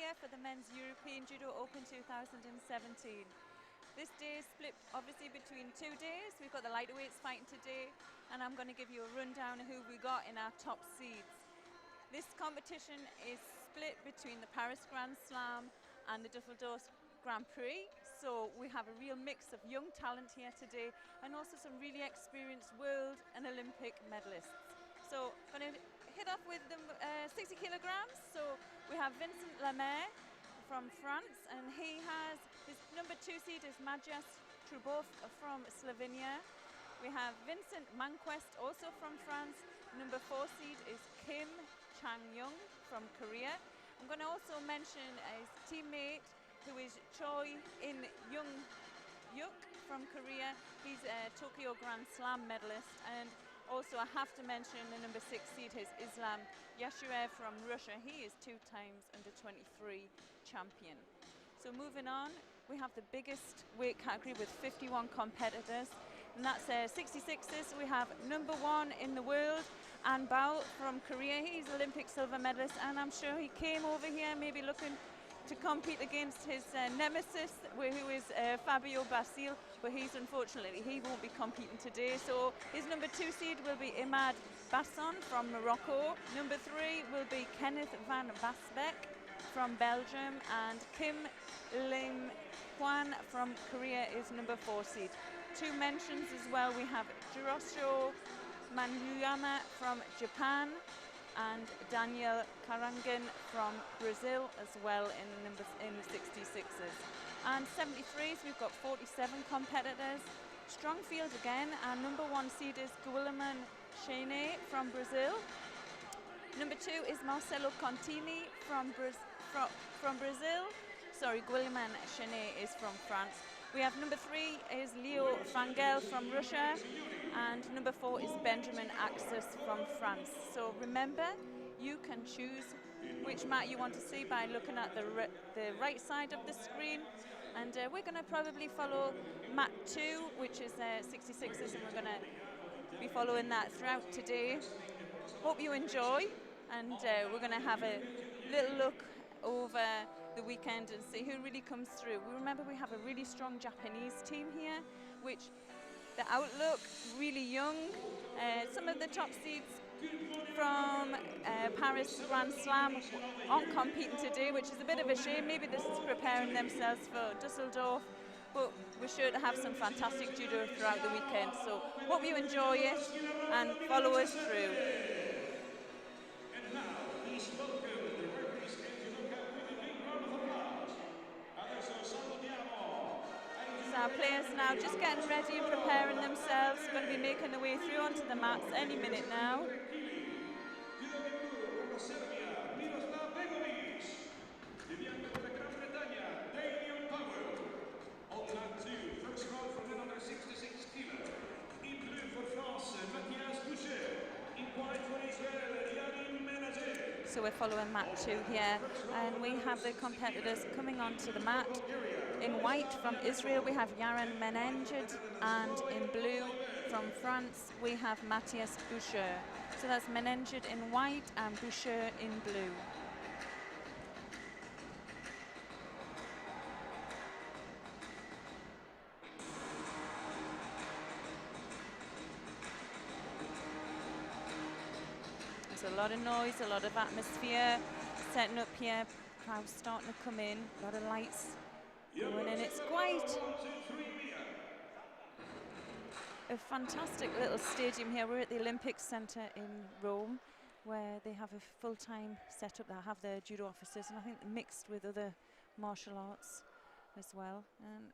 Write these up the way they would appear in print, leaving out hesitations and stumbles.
here for the Men's European Judo Open 2017. This day is split obviously between 2 days. We've got the lightweights fighting today, and I'm going to give you a rundown of who we got in our top seeds. This competition is split between the Paris Grand Slam and the Düsseldorf Grand Prix, so we have a real mix of young talent here today and also some really experienced world and Olympic medalists. So I'm going to hit off with the 60 kilograms. So we have Vincent Lemaire from France, and he has his number 2 seed is Majas Trubov from Slovenia. We have Vincent Manquest, also from France. Number 4 seed is Kim Chang-young from Korea. I'm going to also mention his teammate, who is Choi In-young Yuk from Korea. He's a Tokyo Grand Slam medalist. And also I have to mention the number 6 seed is Islam Yashuev from Russia. He is 2 times under 23 champion. So moving on, we have the biggest weight category with 51 competitors, and that's 66ers. We have number 1 in the world, An Bao from Korea. He's Olympic silver medalist, and I'm sure he came over here maybe looking to compete against his nemesis, who is Fabio Basile, but he won't be competing today. So his number 2 seed will be Imad Basson from Morocco. Number 3 will be Kenneth van Basbeck from Belgium, and Kim Lim Kwan from Korea is number 4 seed. 2 mentions as well. We have Jirosho Manuyama from Japan and Daniel Karangan from Brazil as well in the 66ers. And 73s, we've got 47 competitors. Strong field again, and number 1 seed is Guilherme Chene from Brazil. Number 2 is Marcelo Contini from Brazil. Sorry, Guilherme Chene is from France. We have number 3 is Leo Fangel from Russia, and number 4 is Benjamin Axis from France. So remember, you can choose which mat you want to see by looking at the right side of the screen. And we're going to probably follow mat 2, which is 66ers, and we're going to be following that throughout today. Hope you enjoy, and we're going to have a little look over the weekend and see who really comes through. We remember we have a really strong Japanese team here, which the outlook really young. Some of the top seeds from Paris Grand Slam aren't competing today, which is a bit of a shame. Maybe this is preparing themselves for Düsseldorf, but we're sure to have some fantastic judo throughout the weekend. So hope you enjoy it and follow us through. So our players now just getting ready and preparing themselves. Going to be making their way through onto the mats any minute now. So we're following mat 2 here, and we have the competitors coming onto the mat. In white from Israel we have Yaron Menenjed, and in blue from France we have Matthias Boucher. So that's Menenjed in white and Boucher in blue. There's a lot of noise, a lot of atmosphere setting up here. Crowds starting to come in, a lot of lights going in. It's quite a fantastic little stadium here. We're at the Olympic Centre in Rome, where they have a full-time setup. They have their judo officers, and I think mixed with other martial arts as well. And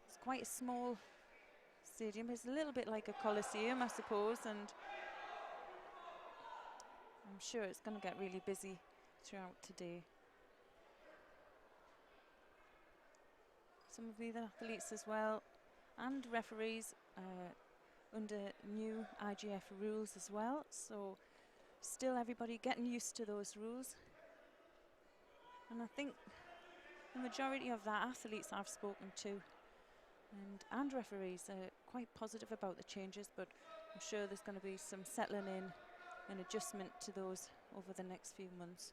it's quite a small stadium. It's a little bit like a coliseum, I suppose, and I'm sure it's going to get really busy throughout today. Some of the athletes as well, and referees under new IGF rules as well, so still everybody getting used to those rules. And I think the majority of the athletes I've spoken to and referees are quite positive about the changes, but I'm sure there's going to be some settling in and adjustment to those over the next few months.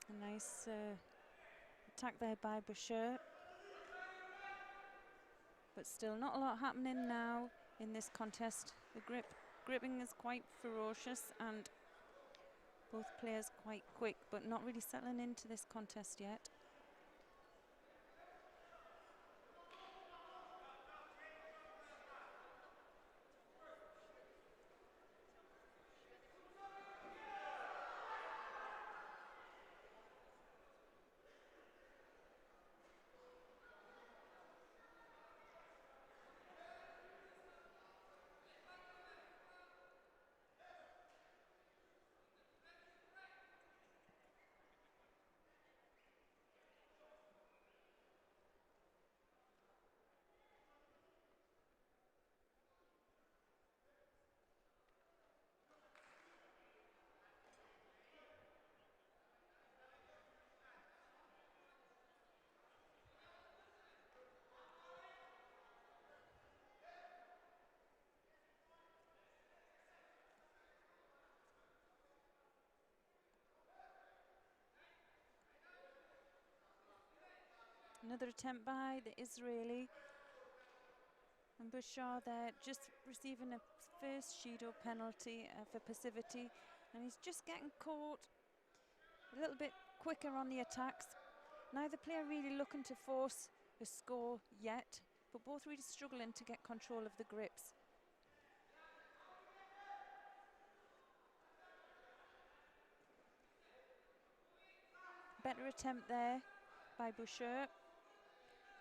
A nice attack there by Boucher. But still not a lot happening now in this contest. The gripping is quite ferocious and both players quite quick, but not really settling into this contest yet. Another attempt by the Israeli. And Boucher there just receiving a first Judo penalty for passivity. And he's just getting caught a little bit quicker on the attacks. Neither player really looking to force a score yet, but both really struggling to get control of the grips. Better attempt there by Boucher.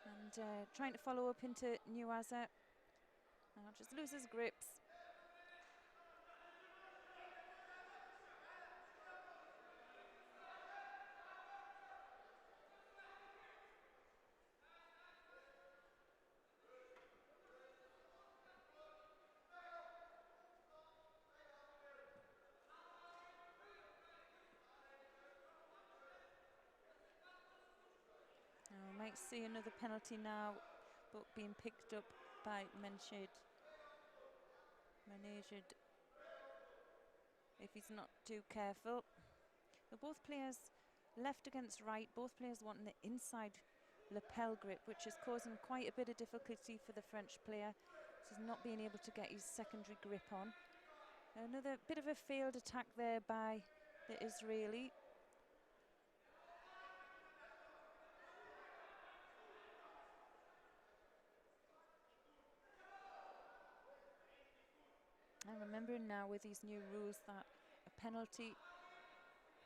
And trying to follow up into Nuaza. Just loses grips. Might see another penalty now, but being picked up by Menejid if he's not too careful. But both players left against right, both players wanting the inside lapel grip, which is causing quite a bit of difficulty for the French player. So he's not being able to get his secondary grip on. Another bit of a failed attack there by the Israeli. And remembering now with these new rules that a penalty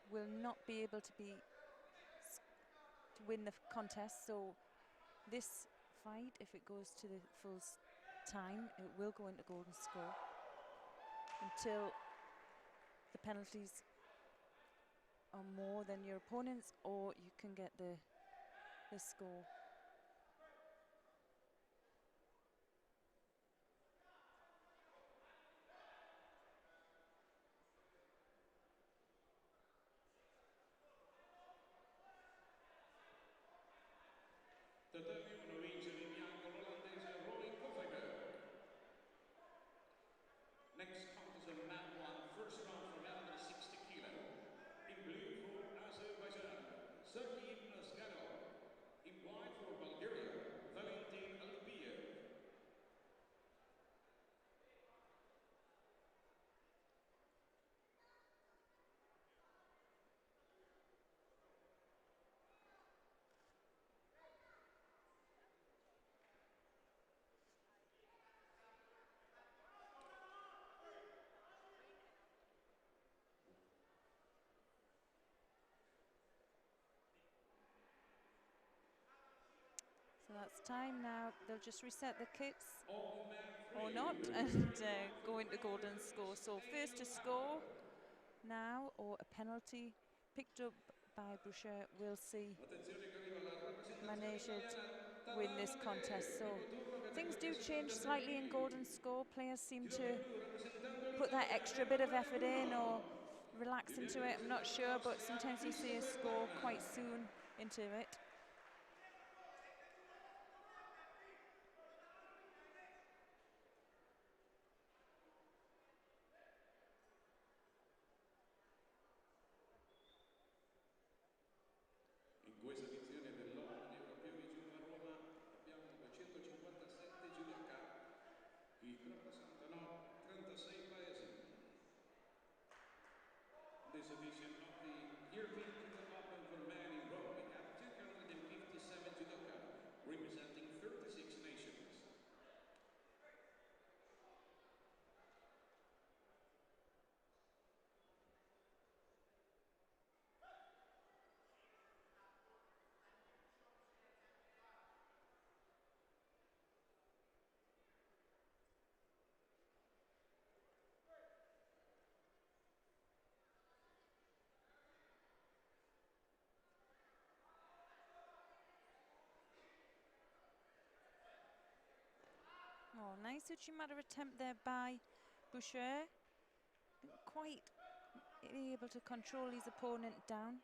will not be able to win the contest. So this fight, if it goes to the full time, it will go into golden score until the penalties are more than your opponent's, or you can get the score. Next contest a man one, first round for 160 kilo. In blue for Azerbaijan, Sergey Asganov. In white for Bulgaria, Valentin Alibiev. So that's time now. They'll just reset the kits or not and go into golden score. So first to score now or a penalty picked up by Boucher. We'll see Attenzione che arriva la rappresentazione Maneja italiana. win this Tada! contest. So Primo turno, things categoria do change slightly in 63. golden score. Players seem Judo to blu rappresentando put that l'Italia, extra abbiamo bit of Mario effort in or 1. relax E viene into it. I'm not presentata sure, but l'auxiliare sometimes you see a Christopher score quite Penn. soon into it. In questa edizione dell'Open European Judo a Roma abbiamo 257 judoka che rappresentano 36 paesi. This edition of the European Judo Open for Men in Rome, we have 257 judoka representing 36 nations. Oh, nice Uchimata attempt there by Boucher. Didn't quite able to control his opponent down.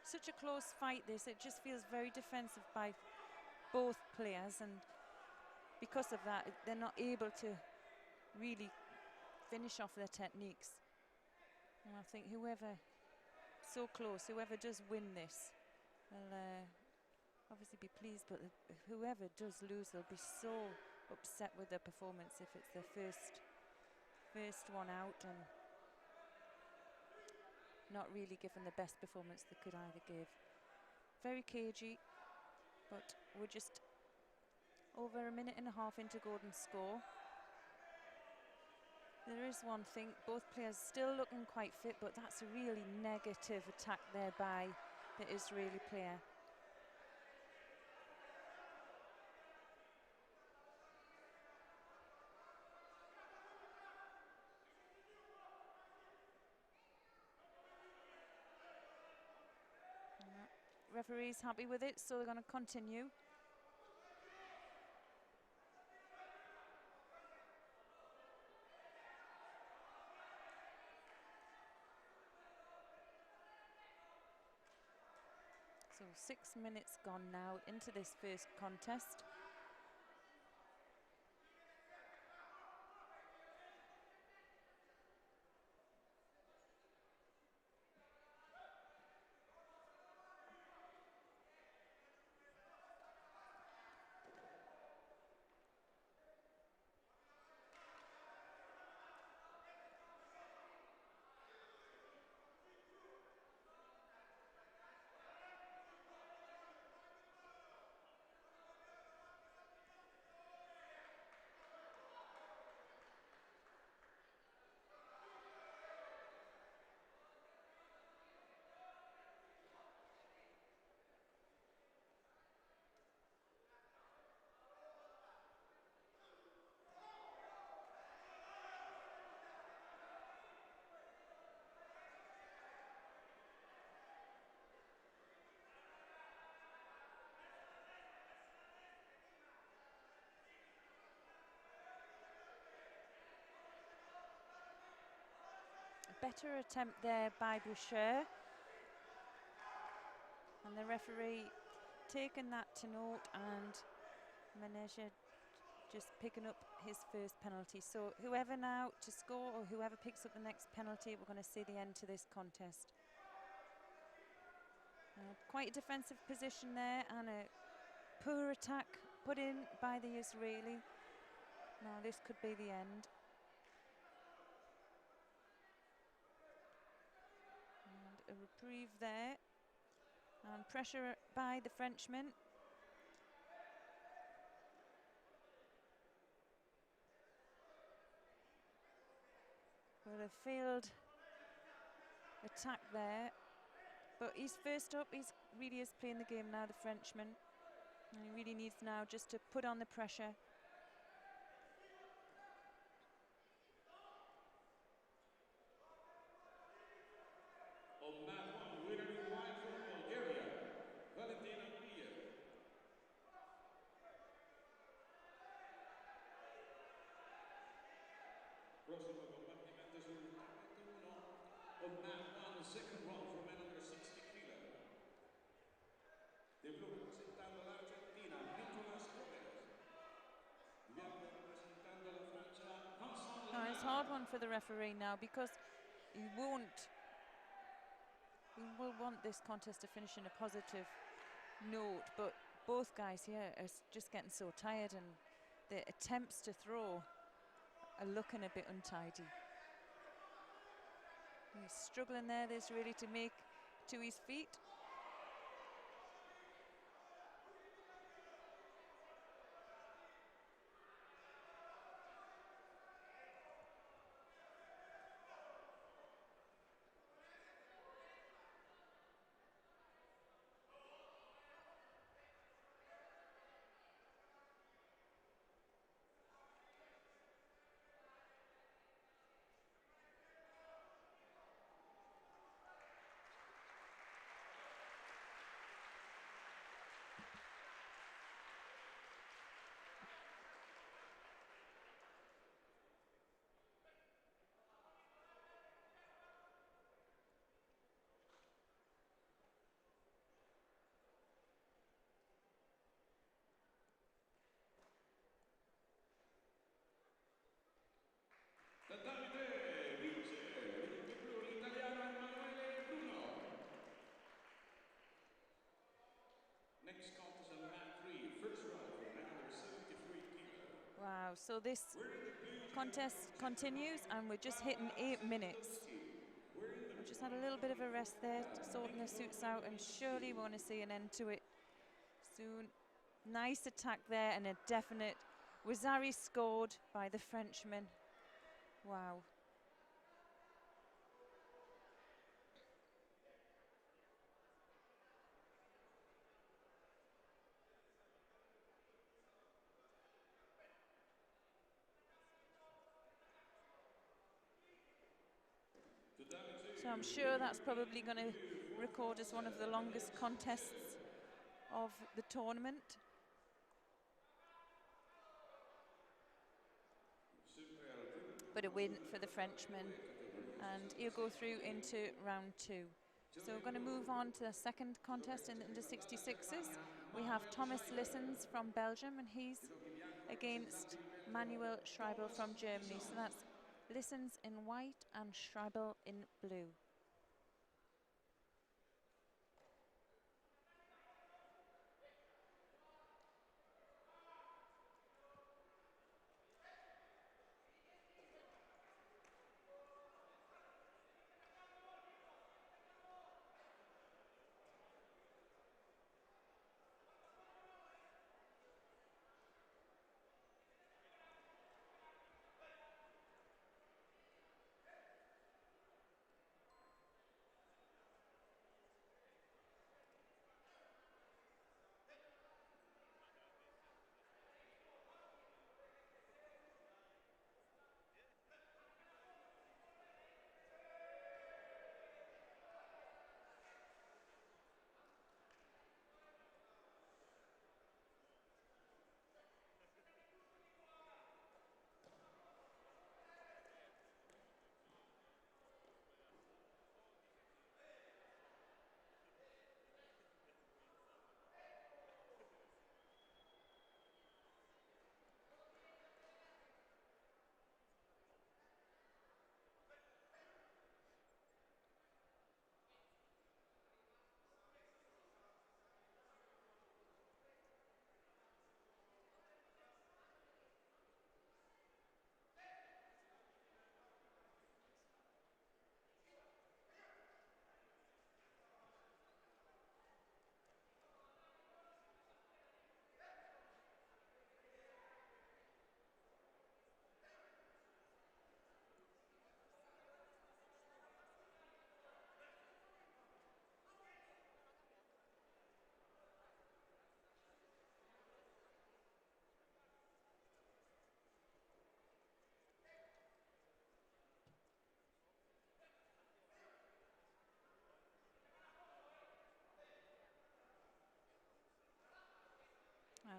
Such a close fight this, it just feels very defensive by both players, and because of that they're not able to really finish off their techniques. And I think whoever, so close, whoever does win this will obviously be pleased, but whoever does lose, they'll be so upset with their performance if it's their first one out and not really given the best performance they could either give. Very cagey, but we're just over a minute and a half into golden score. There is one thing, both players still looking quite fit, but that's a really negative attack there by the Israeli player. Referee's happy with it, so they're going to continue. So 6 minutes gone now into this first contest. Better attempt there by Boucher, and the referee taking that to note, and Maneja just picking up his first penalty. So whoever now to score, or whoever picks up the next penalty, we're going to see the end to this contest. Quite a defensive position there, and a poor attack put in by the Israeli. Now this could be the end. And a reprieve there. And pressure by the Frenchman. Well, a failed attack there. But he's first up. He really is playing the game now, the Frenchman. And he really needs now just to put on the pressure. On mat 1, winner in white from Bulgaria, Valentina Pia. Prossimo combattimento sul tappeto 1. On mat 1, second round for men under 60 kg. De blu rappresentando l'Argentina, Nicolas Gomez. Bianco rappresentando la Francia, Vincent. Now it's a hard one for the referee now, because he will want this contest to finish in a positive note, but both guys here are just getting so tired, and the attempts to throw are looking a bit untidy. He's struggling there, this really to make to his feet. Next contest on mat 3, first round for men under 73 kg. Wow, so this contest continues, and we're just hitting 8 minutes. We've just had a little bit of a rest there, sorting the suits out, and surely we want to see an end to it soon. Nice attack there, and a definite Wazari scored by the Frenchman. Wow. So I'm sure that's probably going to record as one of the longest contests of the tournament. But a win for the Frenchman, and he'll go through into round 2. So we're going to move on to the second contest in the under 66s. We have Thomas Lissens from Belgium, and he's against Manuel Schreibel from Germany. So that's Lissens in white and Schreibel in blue.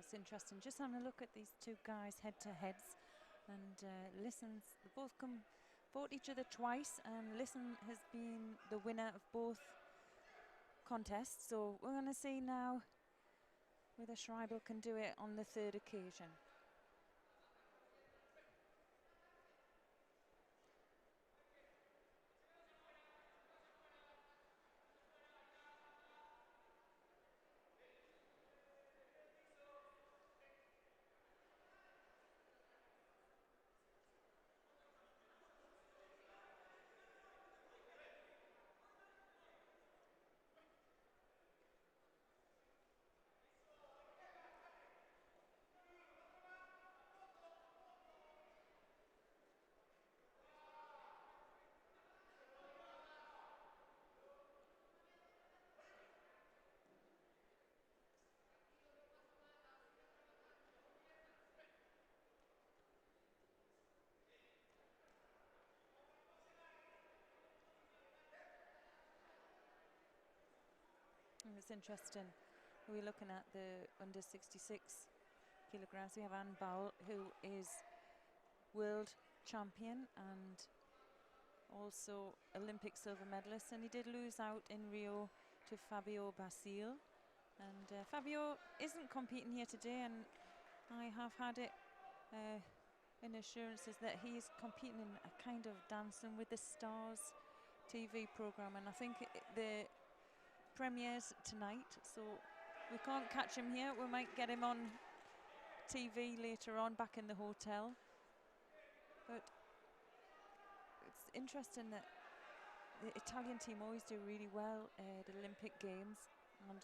That's interesting. Just having a look at these two guys head to heads, and Lissen's they both fought each other twice, and Lissen has been the winner of both contests. So we're going to see now whether Schreibel can do it on the third occasion. And it's interesting. We're looking at the under 66 kilograms. We have Anne Bowell, who is world champion and also Olympic silver medalist, and he did lose out in Rio to Fabio Basile. And Fabio isn't competing here today, and I have had it in assurances that he's competing in a kind of Dancing with the Stars TV program, and I think the premieres tonight, so we can't catch him here. We might get him on TV later on back in the hotel. But it's interesting that the Italian team always do really well at Olympic Games, and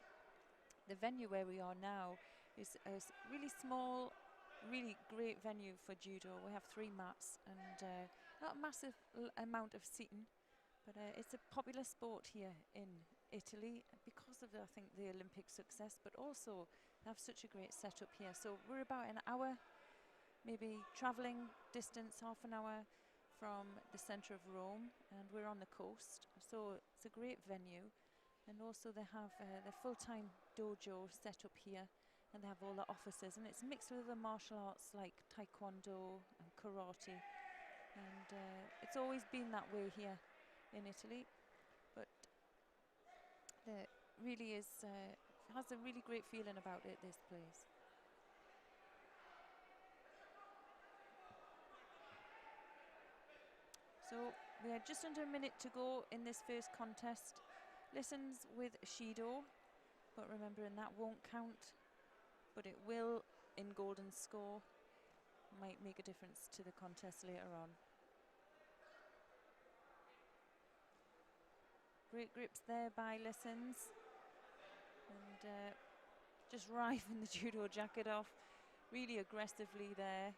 the venue where we are now is a really small, really great venue for judo. We have 3 mats and not a massive amount of seating, but it's a popular sport here in Italy because of I think the Olympic success, but also have such a great setup here. So we're about an hour, maybe travelling distance, half an hour from the centre of Rome, and we're on the coast, so it's a great venue. And also they have the full-time dojo set up here, and they have all the officers, and it's mixed with the martial arts like taekwondo and karate, and it's always been that way here in Italy, but there really is has a really great feeling about it, this place. So we had just under a minute to go in this first contest. Listens with Shido, but remembering that won't count, but it will in golden score. Might make a difference to the contest later on. Great grips there by Listens, and just riving the judo jacket off really aggressively there.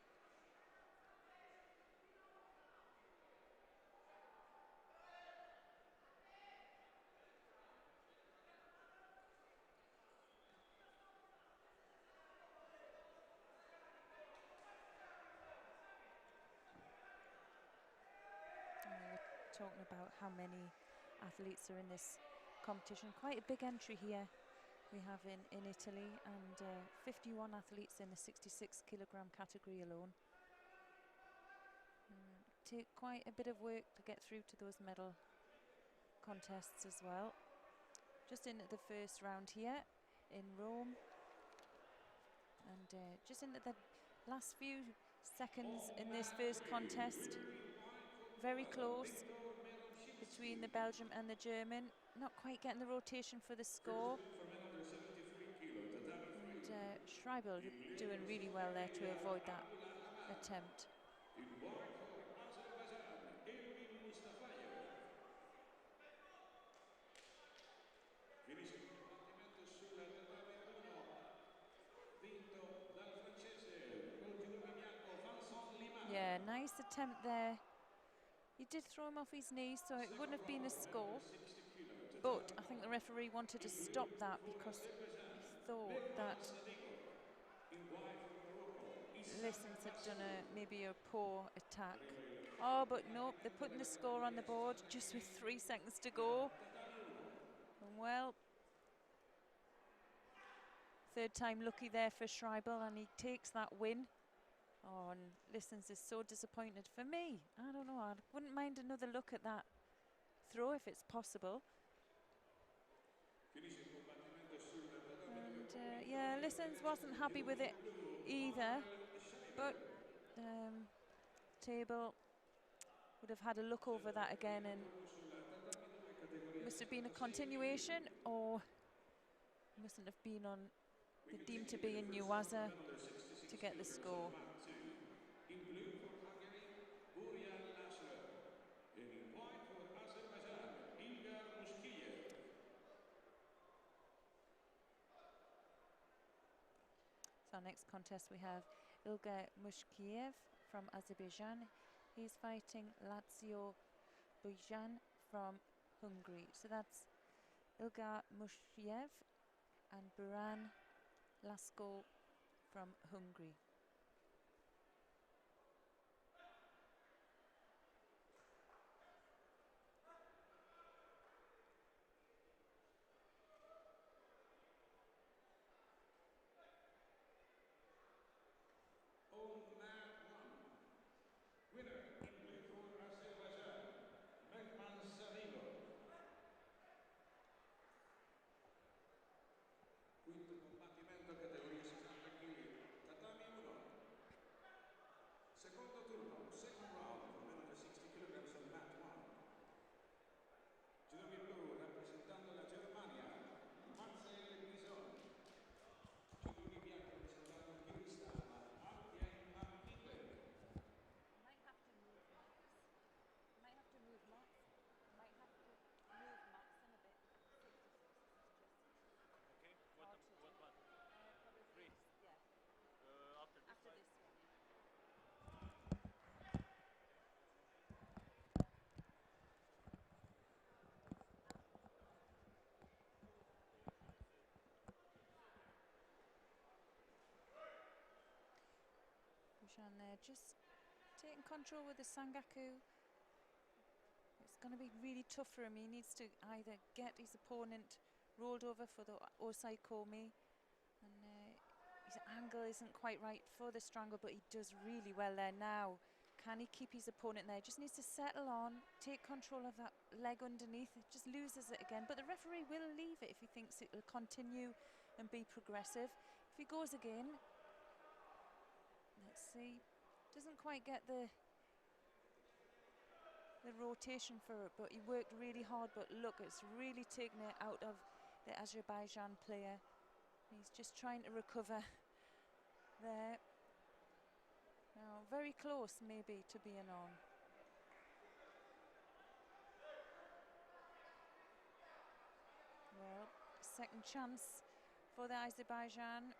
Talking about how many athletes are in this competition. Quite a big entry here we have in Italy, and 51 athletes in the 66 kilogram category alone. Take quite a bit of work to get through to those medal contests as well. Just in the first round here in Rome, and just into the last few seconds in this first contest. Very close between the Belgium and the German. Not quite getting the rotation for the score. And Schreibel doing really well there to avoid that attempt. Finisce il combattimento sul tatame 1, vinto dal francese col judoka bianco Vincent Lima. Yeah, nice attempt there. He did throw him off his knee, so it wouldn't have been a score. But I think the referee wanted to stop that because he thought that Listens had done maybe a poor attack. Oh, but nope, they're putting the score on the board just with 3 seconds to go. And well, Third time lucky there for Schreibel, and he takes that win. Oh, and Listens is so disappointed. For me, I don't know, I wouldn't mind another look at that throw if it's possible. And yeah, Listens wasn't happy with it either, but Table would have had a look over that again, and must have been a continuation, or mustn't have been on the deemed to be in Nuwaza to get the score. In blue for Hungary, Burian Laszlo. And in white for Azerbaijan, Ilgar Mushkiev. So our next contest we have Ilgar Mushkiev from Azerbaijan. He's fighting Lazio Bujan from Hungary. So that's Ilgar Mushkiev and Buran Lasko from Hungary. On mat 1. Winner in blue for Azerbaijan, Mehman Sarilo. Quinto combattimento, categoria 60 kg, tatami 1. Secondo turno, second round for men under 60 kilograms on mat 1. Judo in blue, rappresentando la Germania, Marcel Bison. Judo in bianco, rappresentando Kirgistan, Artyen Markidlen. Might have to move Max. Might have to move Max. Might have to move Max in a bit. 66 is just Okay, hard to do. Probably Three. yeah. After this After fight? this one. Bujan there just taking control with the Sangaku. It's going to be really tough for him. He needs to either get his opponent rolled over for the Osai Komi, and his angle isn't quite right for the strangle, but he does really well there now. Can he keep his opponent there? Just needs to settle on, take control of that leg underneath. It just loses it again, but the referee will leave it if he thinks it will continue and be progressive. If he goes again, let's see, doesn't quite get the rotation for it, but he worked really hard. But look, it's really taken it out of the Azerbaijan player. He's just trying to recover there. Now very close maybe to being on. Well, second chance for the Azerbaijan.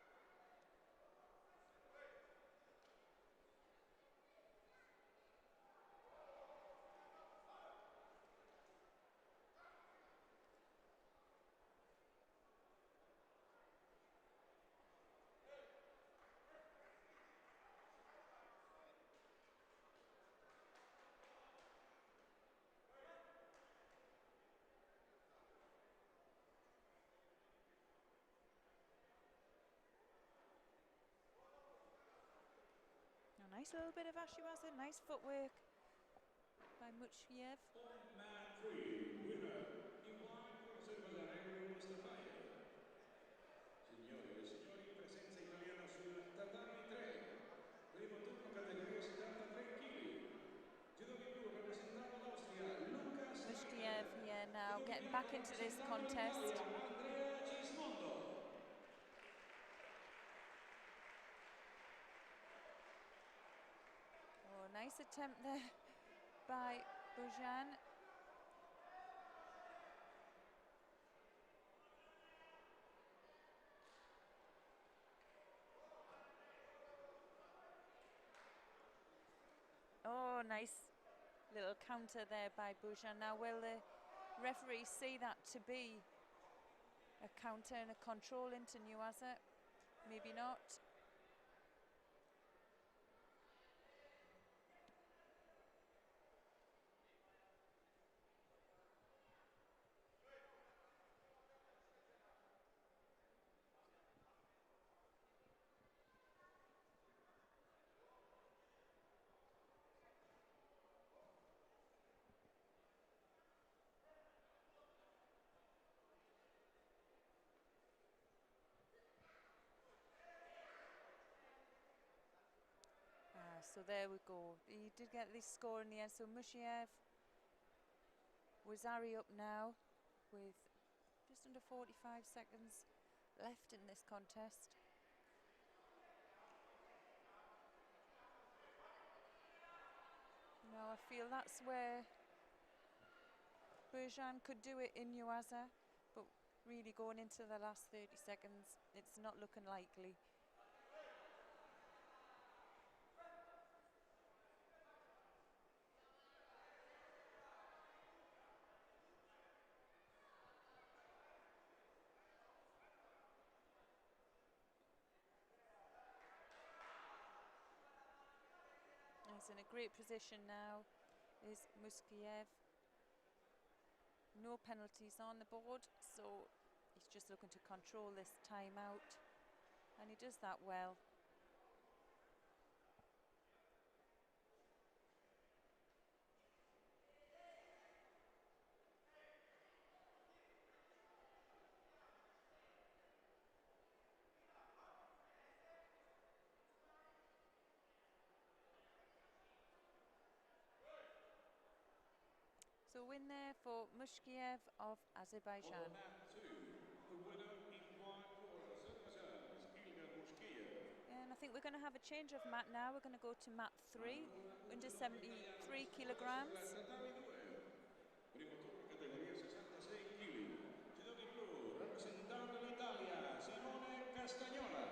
A nice little bit of Ashiwaza, nice footwork by Muchiev. On mat 3, winner in white for Azerbaijan, Evry Mustafayev. Signori e signori, presenza italiana sul tatami 3. Primo turno, categoria 73 kg. Judo in blue, rappresentando l'Austria, Lucas Mushkiev Racker. here now Judo in getting bianco, back into this rappresentando contest. l'Italia, Andrea Gismondo. Oh, nice attempt there by Bujan. Oh, nice little counter there by Bujan. Now, will the referee see that to be a counter and a control into Nuwaza? Maybe not. So there we go. He did get this score in the end. So Mushiev, Wazari up now with just under 45 seconds left in this contest. Now I feel that's where Berjan could do it in Yuasa, but really going into the last 30 seconds, it's not looking likely. He's in a great position now, is Muskiev. No penalties on the board, so he's just looking to control this time out, and he does that well. So win there for Mushkiev of Azerbaijan. On mat 2, the winner in white for Azerbaijan is Ilgar Mushkiev. And I think we're going to have a change of mat now. We're going to go to mat 3, under 73 kilograms. Tatami 2, primo turno categoria 66 kg. Judo di blu, rappresentando l'Italia, Simone Castagnola.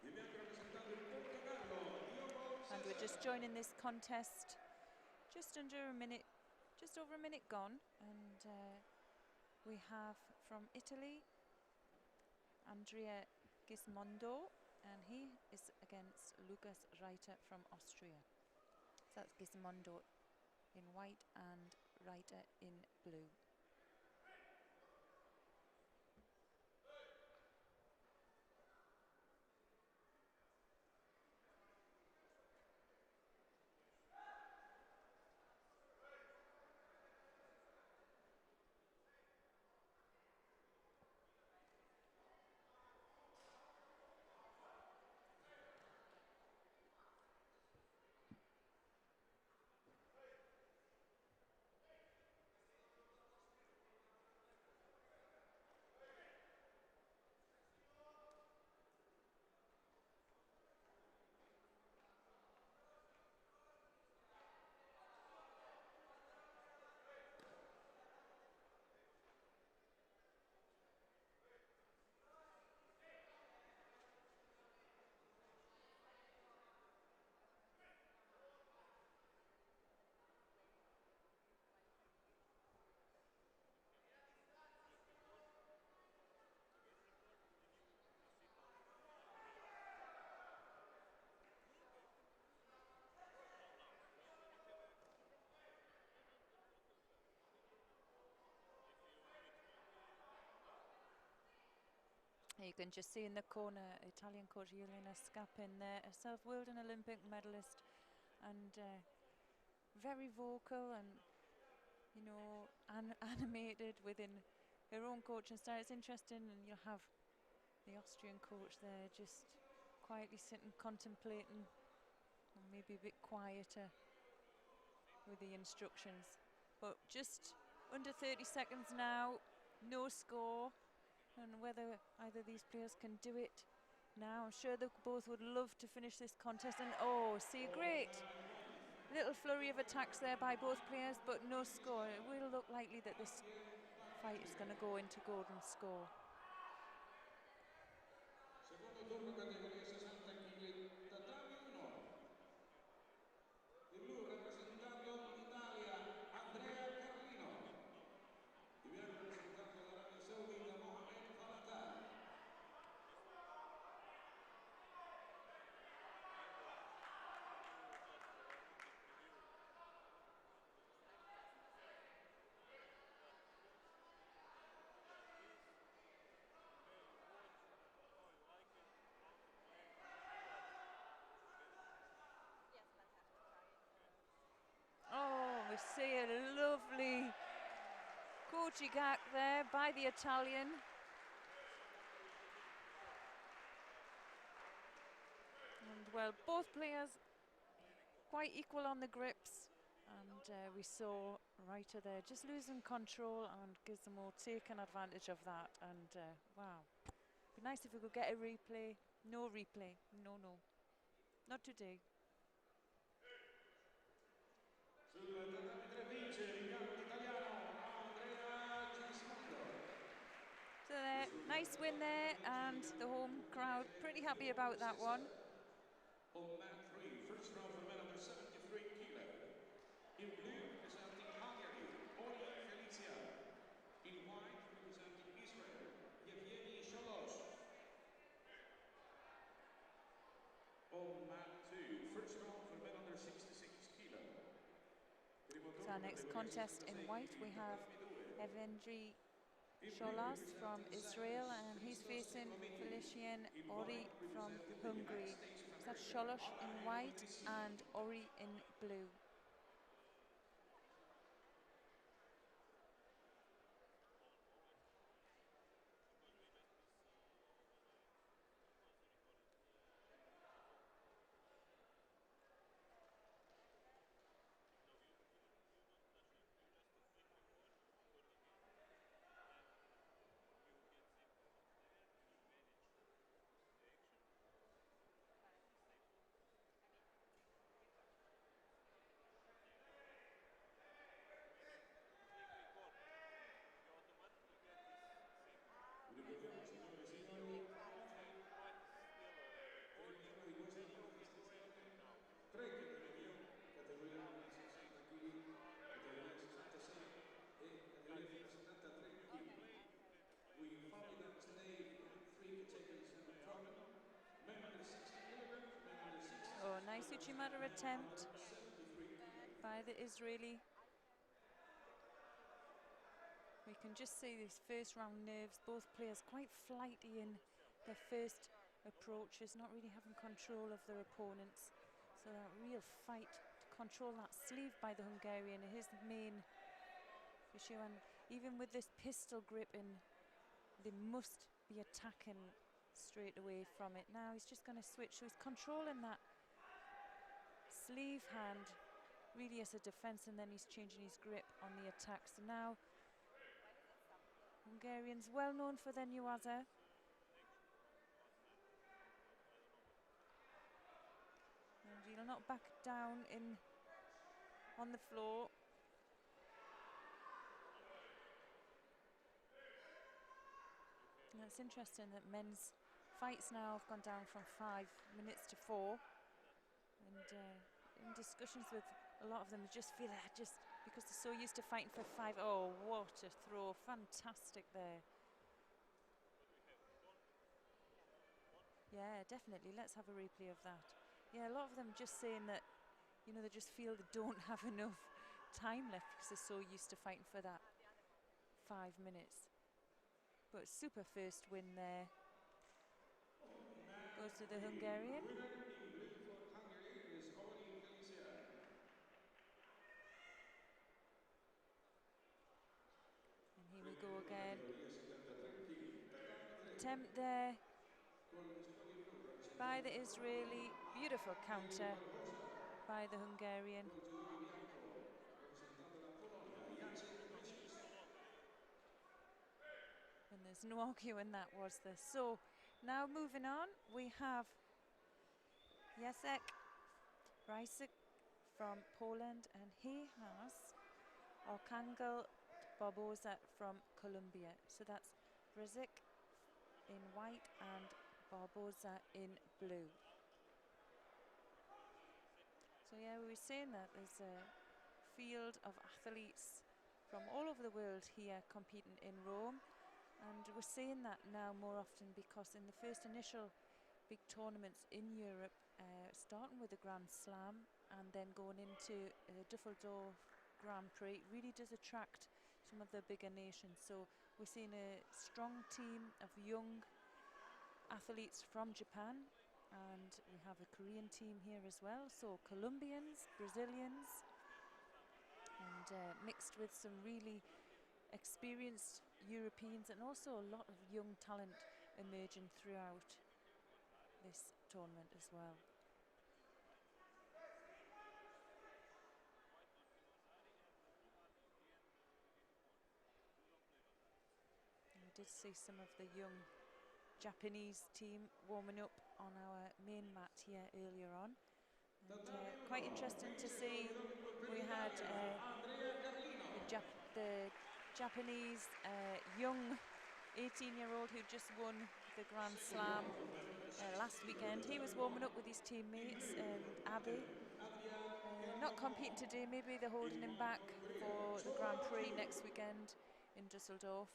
Di bianco rappresentando il Portogallo, Diogo And we're just joining this contest just under a minute, just over a minute gone, and we have from Italy Andrea Gismondo, and he is against Lucas Reiter from Austria. So that's Gismondo in white and Reiter in blue. You can just see in the corner Italian coach Jelena Scapin there, herself world and Olympic medalist, and very vocal and, you know, animated within her own coaching style. It's interesting, and you'll have the Austrian coach there just quietly sitting contemplating, or maybe a bit quieter with the instructions. But just under 30 seconds now, no score. And whether either of these players can do it now. I'm sure they both would love to finish this contest. And oh, see, a great little flurry of attacks there by both players, but no score. It will look likely that this fight is going to go into golden score. Secondo turno categoria 60 kg, tatami 1. Di blu rappresentando l'Italia, Andrea Carlino. Di bianco rappresentando l'Arabia Saudita, Mohamed Falatah. Oh, we see a lovely Kochigak there by the Italian. And well, both players quite equal on the grips, and we saw Reiter there just losing control, and Gizmo taking advantage of that. And wow, be nice if we could get a replay. No replay, no, not today. Sul tatami 3 vince l'impianto italiano Andrea Gismondo. So there, nice win there, and the home crowd pretty happy about that one. On mat 3, first round for men under 73 kilo. In blue, representing Hungary, Oli Felicia. In white, representing Israel, Yevgeny Shalos. On mat 2, first round for men under 66 kilo. So our next contest in white, we have Evgeny Sholas from Israel, and he's facing Felician Ori from Hungary. So that's Sholos in white and Ori in blue. Oh, nice Uchimata attempt by the Israeli. We can just see these first round nerves, both players quite flighty in their first approaches, not really having control of their opponents. So that real fight to control that sleeve by the Hungarian, his main issue. And even with this pistol grip in, they must be attacking straight away from it. Now he's just going to switch, so he's controlling that sleeve hand really as a defense, and then he's changing his grip on the attack. So now Hungarians well known for their Nuaza. And he'll not back down in on the floor. And it's interesting that men's fights now have gone down from 5 minutes to 4. And in discussions with a lot of them, just feel that just because they're so used to fighting for 5. Oh, what a throw. Fantastic there. Yeah, definitely. Let's have a replay of that. Yeah, a lot of them just saying that, you know, they just feel they don't have enough time left because they're so used to fighting for that 5 minutes. But super first win there. Goes to the Hungarian. And here we go again. Attempt there by the Israeli. Beautiful counter by the Hungarian. And there's no arguing that, was there? So now moving on, we have Jacek Brysik from Poland, and he has Arkangel Barboza from Colombia. So that's Brysik in white and Barboza in blue. So yeah, we were saying that there's a field of athletes from all over the world here competing in Rome. And we're seeing that now more often because in the first initial big tournaments in Europe, starting with the Grand Slam and then going into Düsseldorf Grand Prix, really does attract some of the bigger nations. So we're seeing a strong team of young athletes from Japan, and we have a Korean team here as well. So Colombians, Brazilians, and mixed with some really experienced Europeans, and also a lot of young talent emerging throughout this tournament as well. could see some of the young Japanese team warming up on our main mat here earlier on. And quite interesting to see. We had the Japanese young 18-year-old who just won the Grand Slam last weekend. He was warming up with his teammates, Abe. Not competing today, maybe they're holding him back for the Grand Prix next weekend in Dusseldorf.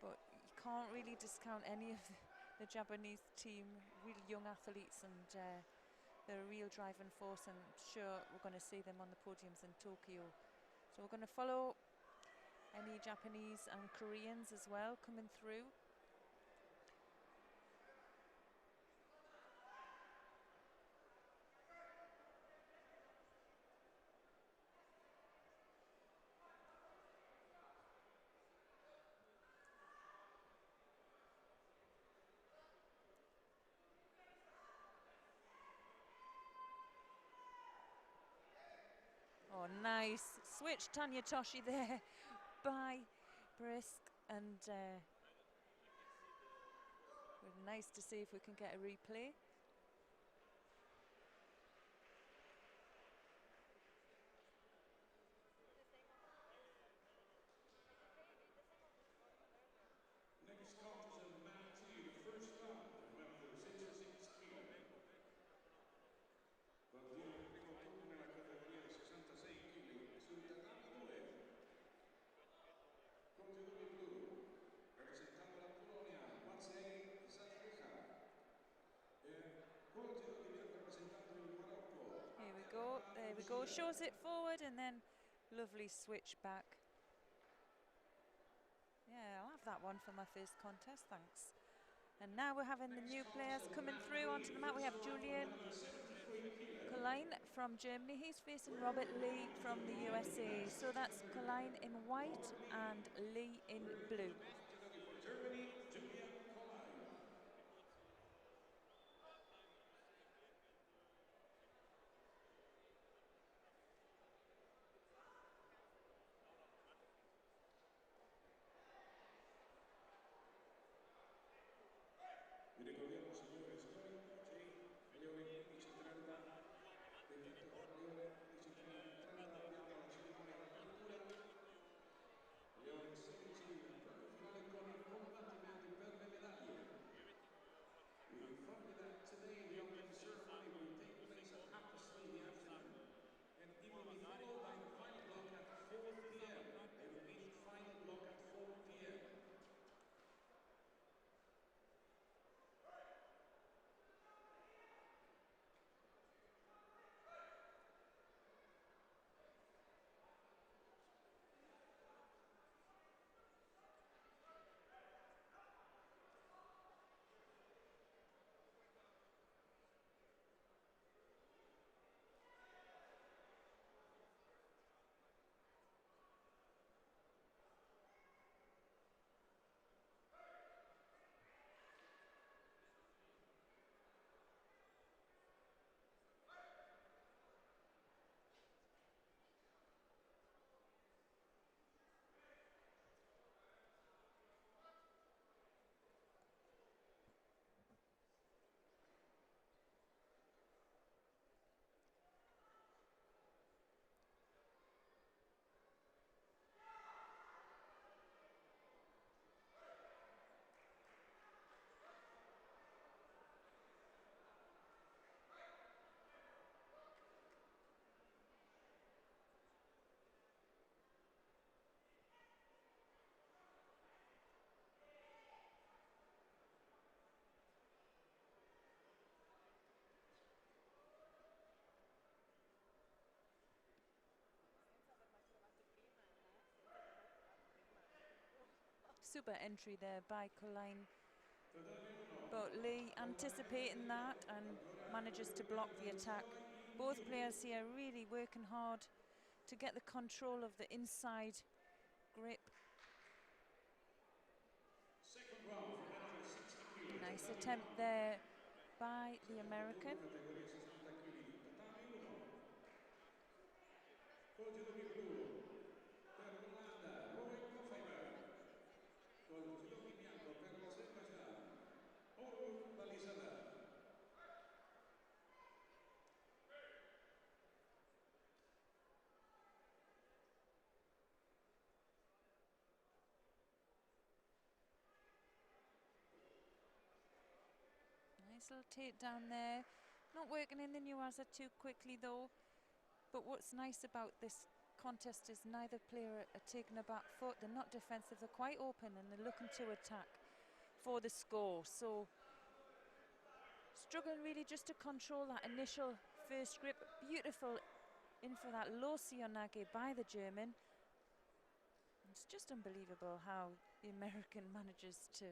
But you can't really discount any of the Japanese team, really young athletes, and they're a real driving force, and I'm sure we're going to see them on the podiums in Tokyo. So we're going to follow any Japanese and Koreans as well coming through. Oh, nice switch, Tanya Toshi there by Brisk, and nice to see if we can get a replay. Next count is a mat 2, the first round, remember 66 kilo. Partire il primo turno nella categoria 66 kg sul tatami 2. Con Judo blu, rappresentando la Polonia, Maciej Zadrycha. Con Judo verde rappresentando il Marocco. Here we go, there we go, shows it forward and then lovely switch back. Yeah, I'll have that one for my first contest, thanks. And now we're having the new players coming through onto the mat. We have Julian Klein from Germany. He's facing Robert Lee from the USA. So that's Klein in white and Lee in blue. For Germany, Julian Colline. Vi ricordiamo, signore e signori, oggi alle ore 15:30, detto alle ore 15:30 abbiamo la cerimonia d'apertura. Alle ore 16 l'applauso finale con i combattimenti per le medaglie. We inform you that today the opening ceremony will take place at 3:30 in the afternoon, and it will be followed by the final block at 4 p.m. I repeat, final block at 4 p.m. Super entry there by Colline, but Lee anticipating that and manages to block the attack. Both players here really working hard to get the control of the inside grip. Second round for men under 60 kilos. Nice attempt there by the American. Categoria 60 kg, tatami 1. Con Judo blu, per l'Olanda, Roy Koffheimer. Con Nice little takedown there. Not working in the Nuaza too quickly though. But what's nice about this contest is neither player are taking a back foot. They're not defensive. They're quite open and they're looking to attack for the score. So struggling really just to control that initial first grip. Beautiful in for that low Sionage by the German. It's just unbelievable how the American manages to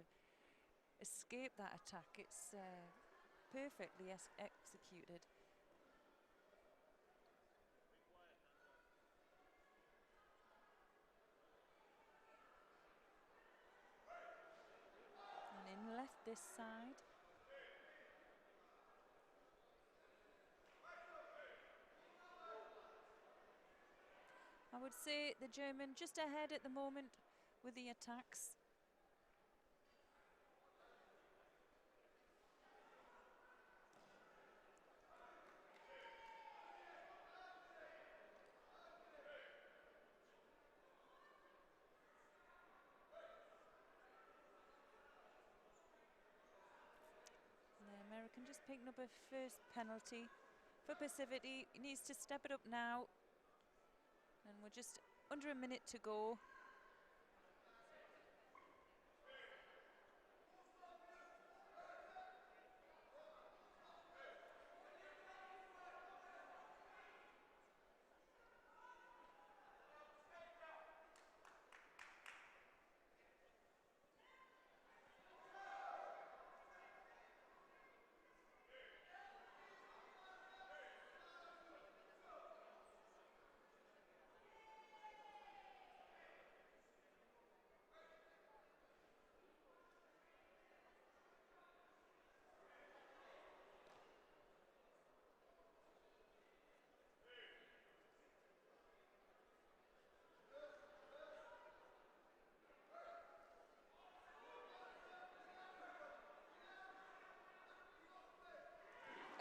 escape that attack. It's perfectly executed. And in left this side. I would say the German just ahead at the moment with the attacks. The American just picking up a first penalty for passivity. He needs to step it up now. And we're just under a minute to go.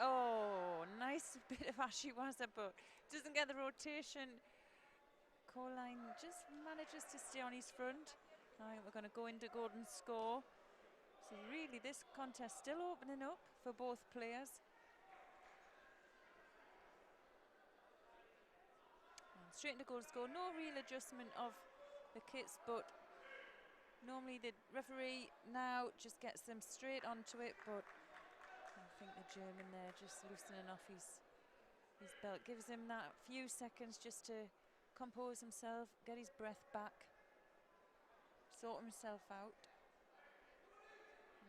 Oh, nice bit of Ashiwaza, but doesn't get the rotation. Coline just manages to stay on his front. I think we're going to go into golden score. So really this contest still opening up for both players. And straight into golden score. No real adjustment of the kits, but normally the referee now just gets them straight onto it, but I think the German there just loosening off his belt. Gives him that few seconds just to compose himself, get his breath back, sort himself out.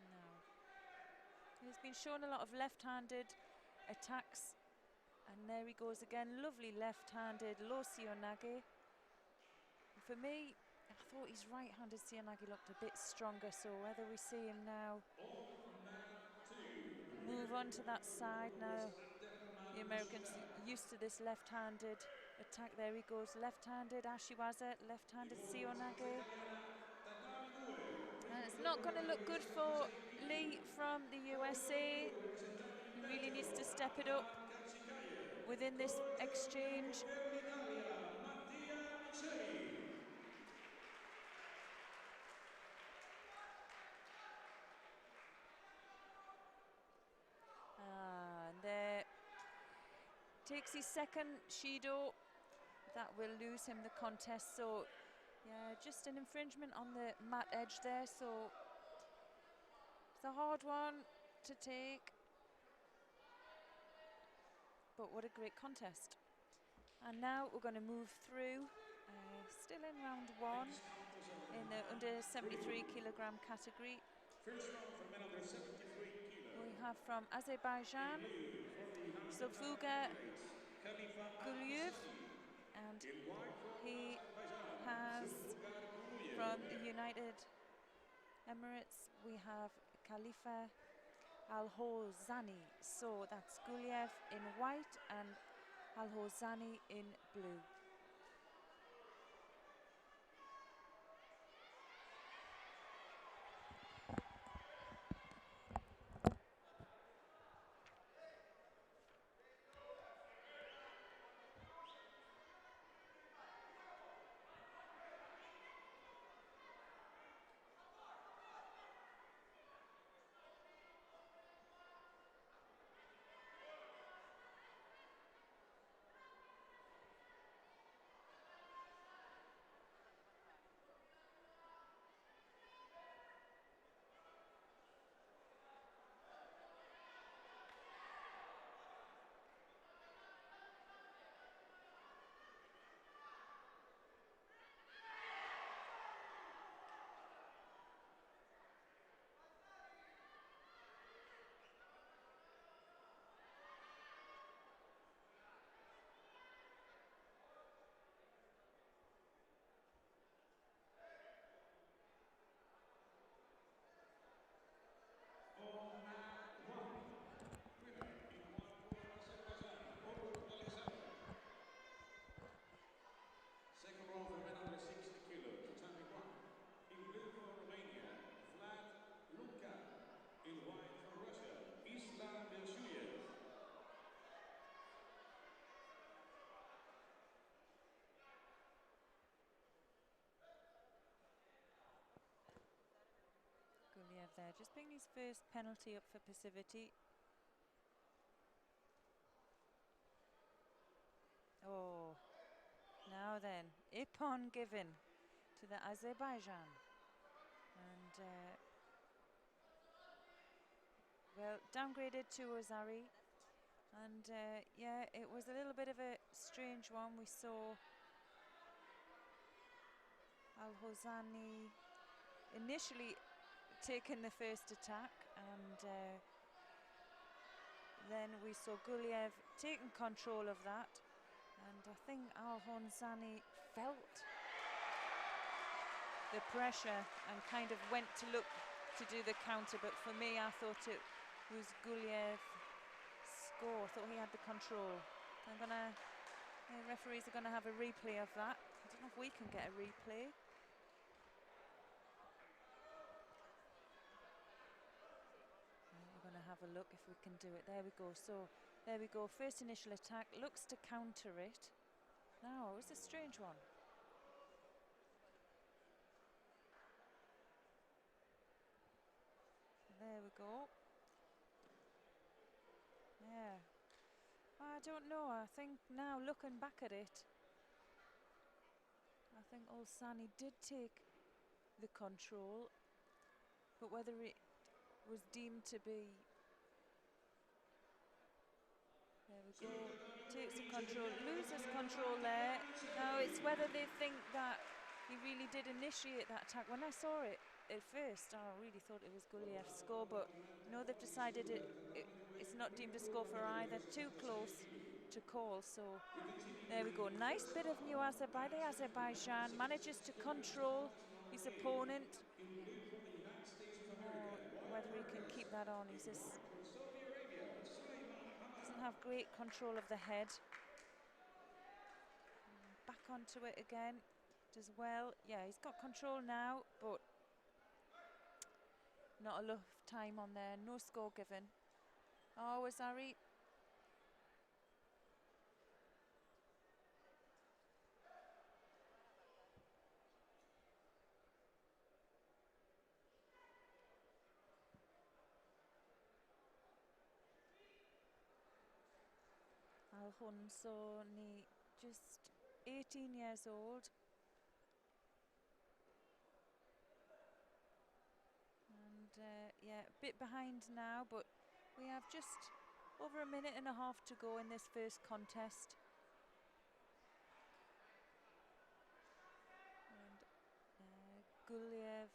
No. He's been shown a lot of left-handed attacks, and there he goes again. Lovely left-handed low Sionage. For me, I thought his right-handed Sionage looked a bit stronger, so whether we see him now move on to that side now. The Americans used to this left-handed attack. There he goes, left-handed Ashiwaza, left-handed Sionage. And it's not going to look good for Lee from the USA. He really needs to step it up within this exchange. And there takes his second Judo. That will lose him the contest. So yeah, just an infringement on the mat edge there. So it's a hard one to take. But what a great contest. And now we're going to move through, still in round one, in the under 73 kilogram category. First round for men under 73 kilo. We have from Azerbaijan, In blue for the United Arab Sofuga Emirates, Khalifa Gulyev, Al-Asadi. and In white for he Azerbaijan, has Zulfugar Guluyev. from the United Emirates, we have Khalifa Al-Hozani. So that's Gulyev in white and Al-Hozani in blue. there, just picking his first penalty up for passivity. Oh, now then, Ippon given to the Azerbaijan. And, well, downgraded to Ozari. And, yeah, it was a little bit of a strange one. We saw Al-Hosani initially taking the first attack, and then we saw Guliev taking control of that, and I think Al-Hosani felt the pressure and kind of went to look to do the counter, but for me I thought it was Guliev's score. I thought he had the control. The referees are gonna have a replay of that. I don't know if we can get a replay. We're going to have a look if we can do it. There we go. So there we go. First initial attack, looks to counter it. No, it was a strange one. There we go. Yeah. I don't know. I think now looking back at it, I think Olsani did take the control, but whether it was deemed to be, there we go, takes the control, loses control there. Now it's whether they think that he really did initiate that attack. When I saw it at first, I really thought it was Guliev's score, but no, they've decided it's not deemed a score for either. Too close to call, so there we go. Nice bit of Nuasa by the Azerbaijan, manages to control his opponent. Oh, whether he can keep that on, he's just doesn't have great control of the head. Back onto it again, does well. Yeah, he's got control now, but not enough time on there. No score given. Oh, Azari. Al-Honsoni, just 18 years old. And yeah, a bit behind now, but we have just over a minute and a half to go in this first contest. And Guliev,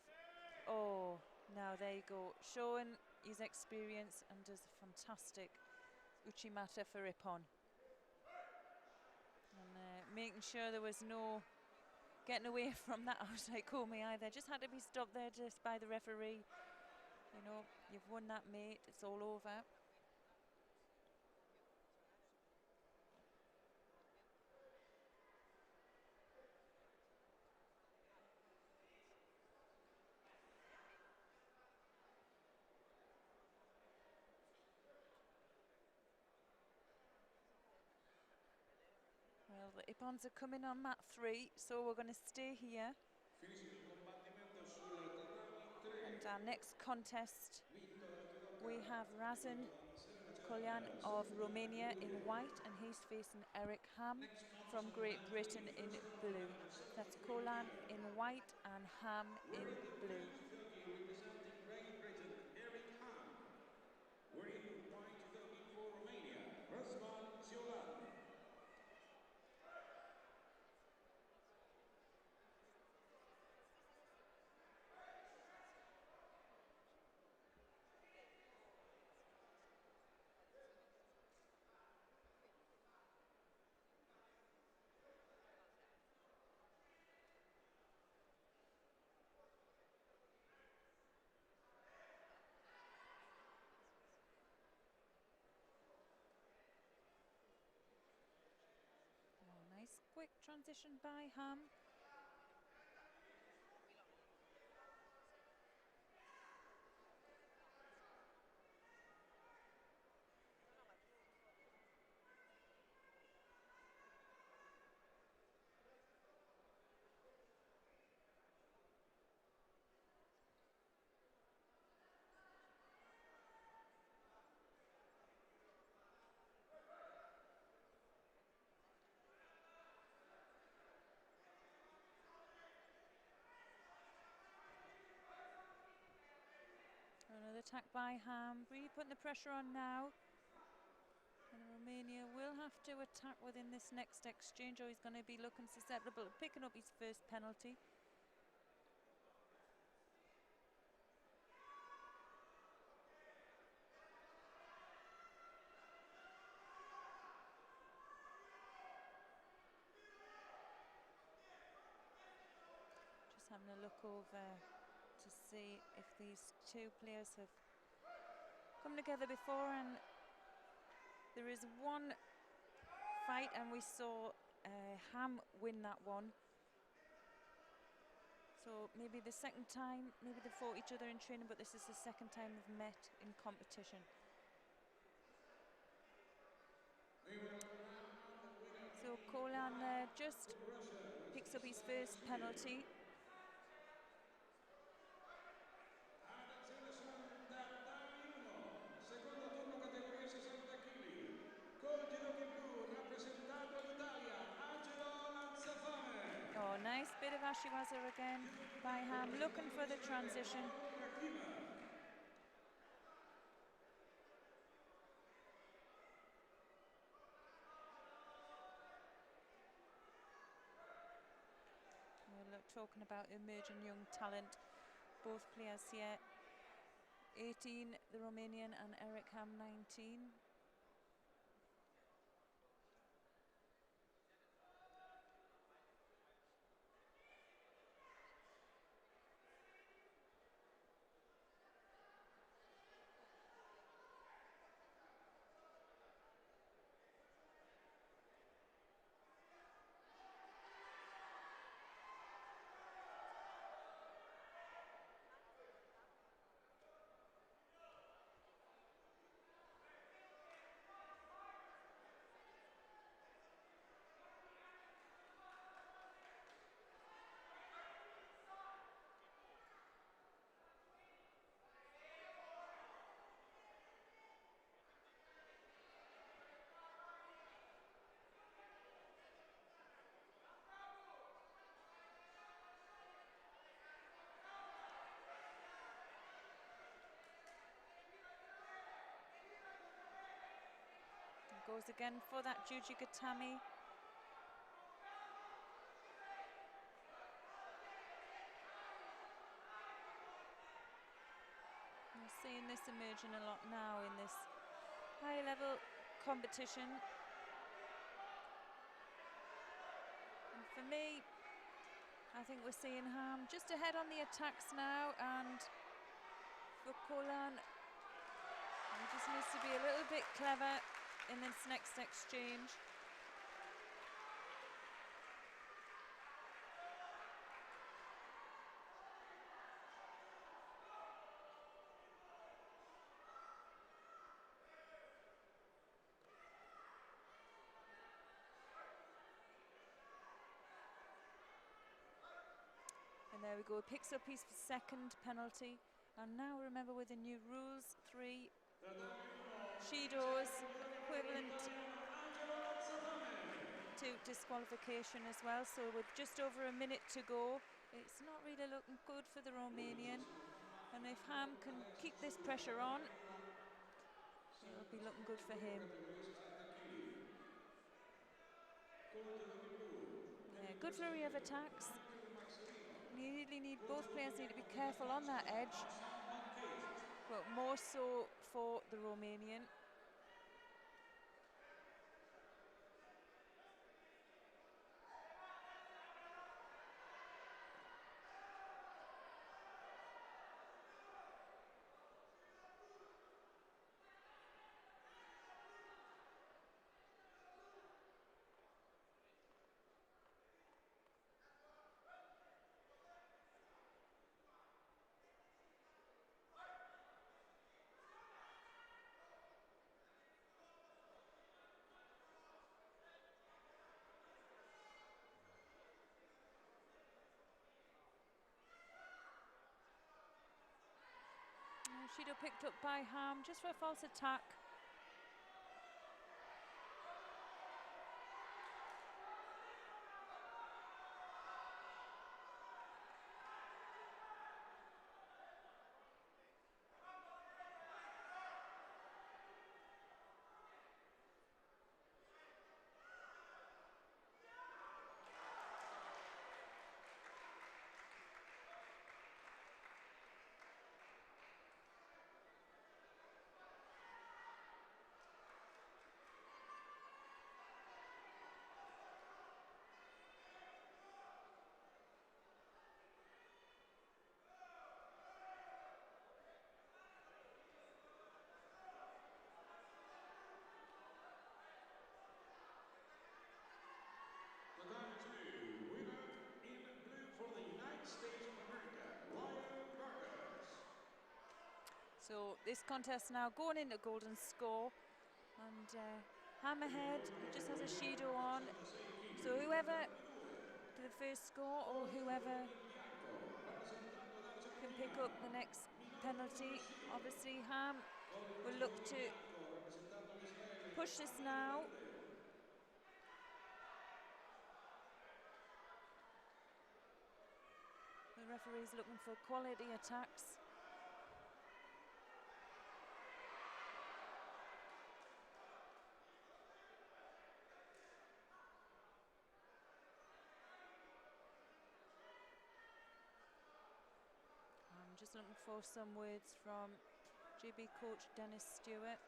oh, now there you go, showing his experience and does a fantastic Uchimata for Ippon. And making sure there was no getting away from that outside Komi either. Just had to be stopped there just by the referee. You know, you've won that, mate, it's all over. Well, the Ippons are coming on mat 3, so we're going to stay here. And our next contest, we have Razan Kolyan of Romania in white, and he's facing Eric Ham from Great Britain in blue. That's Kolan in white and Ham in blue. Representing Great Britain, Eric Ham. Wearing white judogi for Romania, Razvan Ciolan. Oh, nice quick transition by Ham. attack by Ham. Really putting the pressure on now. And Romania will have to attack within this next exchange, or he's going to be looking susceptible to picking up his first penalty. Just having a look over to see if these two players have come together before, and there is one fight and we saw Ham win that one. So maybe the second time, maybe they fought each other in training, but this is the second time they've met in competition. So Kolan just picks up his first penalty. Secondo turno categoria 60 kg. Col judo in blu rappresentando l'Italia, Lanzafame. Oh, nice bit of Ashiwaza again by Ham, looking for the transition. We're talking about emerging young talent. Both players here, 18, the Romanian, and Eric Ham, 19. Goes again for that Juji Gatami. We're seeing this emerging a lot now in this high level competition. And for me, I think we're seeing Ham just ahead on the attacks now, and for Kolan, he just needs to be a little bit clever in this next exchange. And there we go, picks up his second penalty. And now remember, with the new rules, 3 Judos equivalent to disqualification as well. So with just over a minute to go, it's not really looking good for the Romanian. And if Ham can keep this pressure on, it'll be looking good for him. Yeah, good flurry of attacks. Both players need to be careful on that edge, but more so for the Romanian. Judo picked up by Ham just for a false attack. So this contest now going into golden score, and Hammerhead, he just has a Judo on, so whoever to the first score or whoever can pick up the next penalty. Obviously Ham will look to push this now. The referee's looking for quality attacks. I'm just looking for some words from GB coach Dennis Stewart.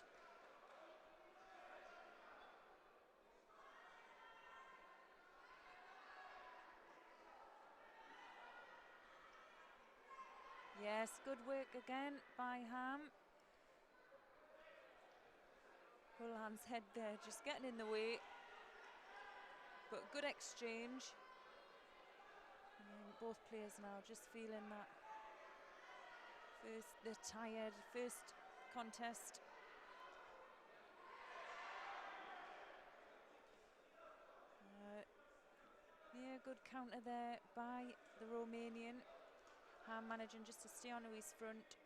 Yes, good work again by Ham. Hulhan's head there just getting in the way, but good exchange. And both players now just feeling that they're tired, first contest. Yeah, good counter there by the Romanian. Ham managing just to stay on to his front.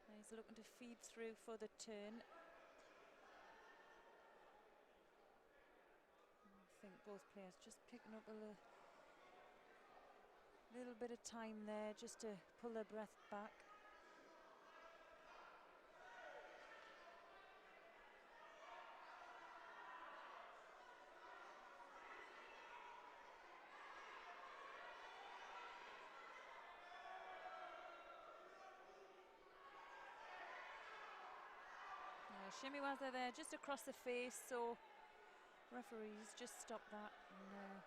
And he's looking to feed through for the turn. I think both players just picking up a little bit of time there just to pull their breath back. Shimiwaza there just across the face, so referees just stop that. And,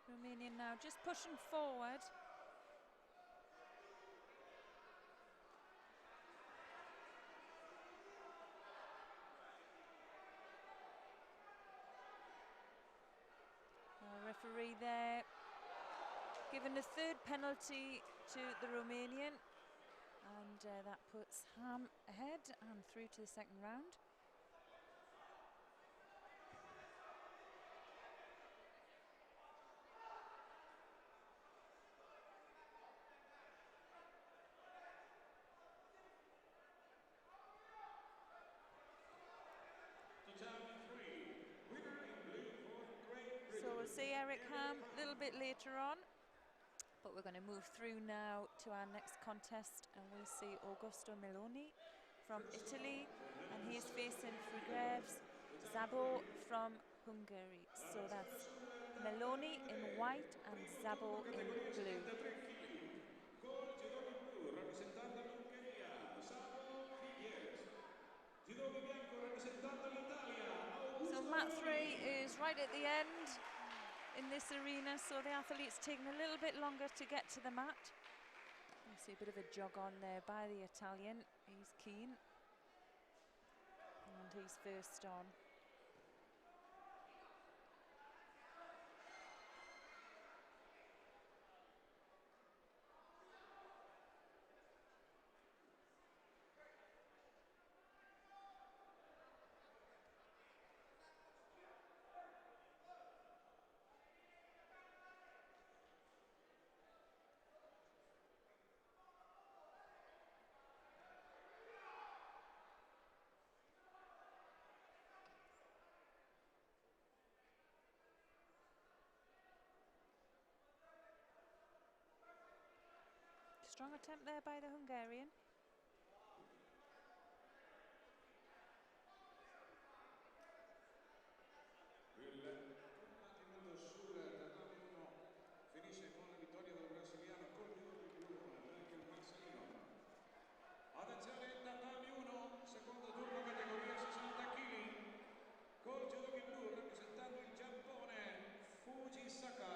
Romanian now just pushing forward. Referee there giving the third penalty to the Romanian, and that puts Ham ahead and through to the second round. So we'll see Eric Ham a little bit later on, but we're going to move through now to our next contest, and we'll see Augusto Meloni from Italy, and he's facing Frigreves Zabo from Hungary. So that's Meloni in white and Zabo in blue. So mat 3 is right at the end in this arena, so the athlete's taking a little bit longer to get to the mat. You see a bit of a jog on there by the Italian. He's keen, and he's first on. Strong attempt there by the Hungarian. Il combattimento sul tatami 1 finisce con la vittoria del brasiliano col judo di blu Michael Marcelino. Attenzione, tatami 1, secondo turno categoria 60 kg. Col judo di blu rappresentando il Giappone Fujisaka.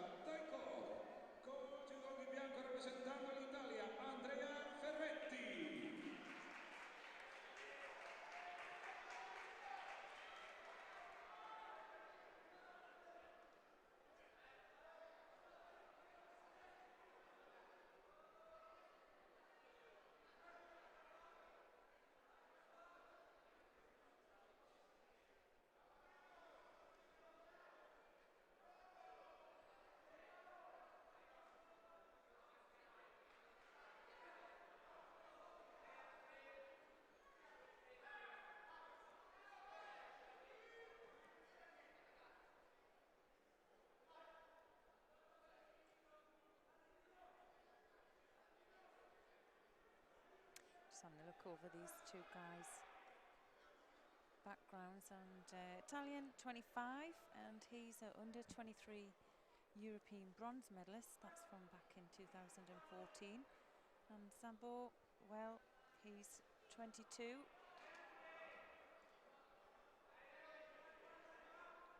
look over these two guys' backgrounds. And Italian 25, and he's a under 23 European bronze medalist. That's from back in 2014. And Sabo, well, he's 22.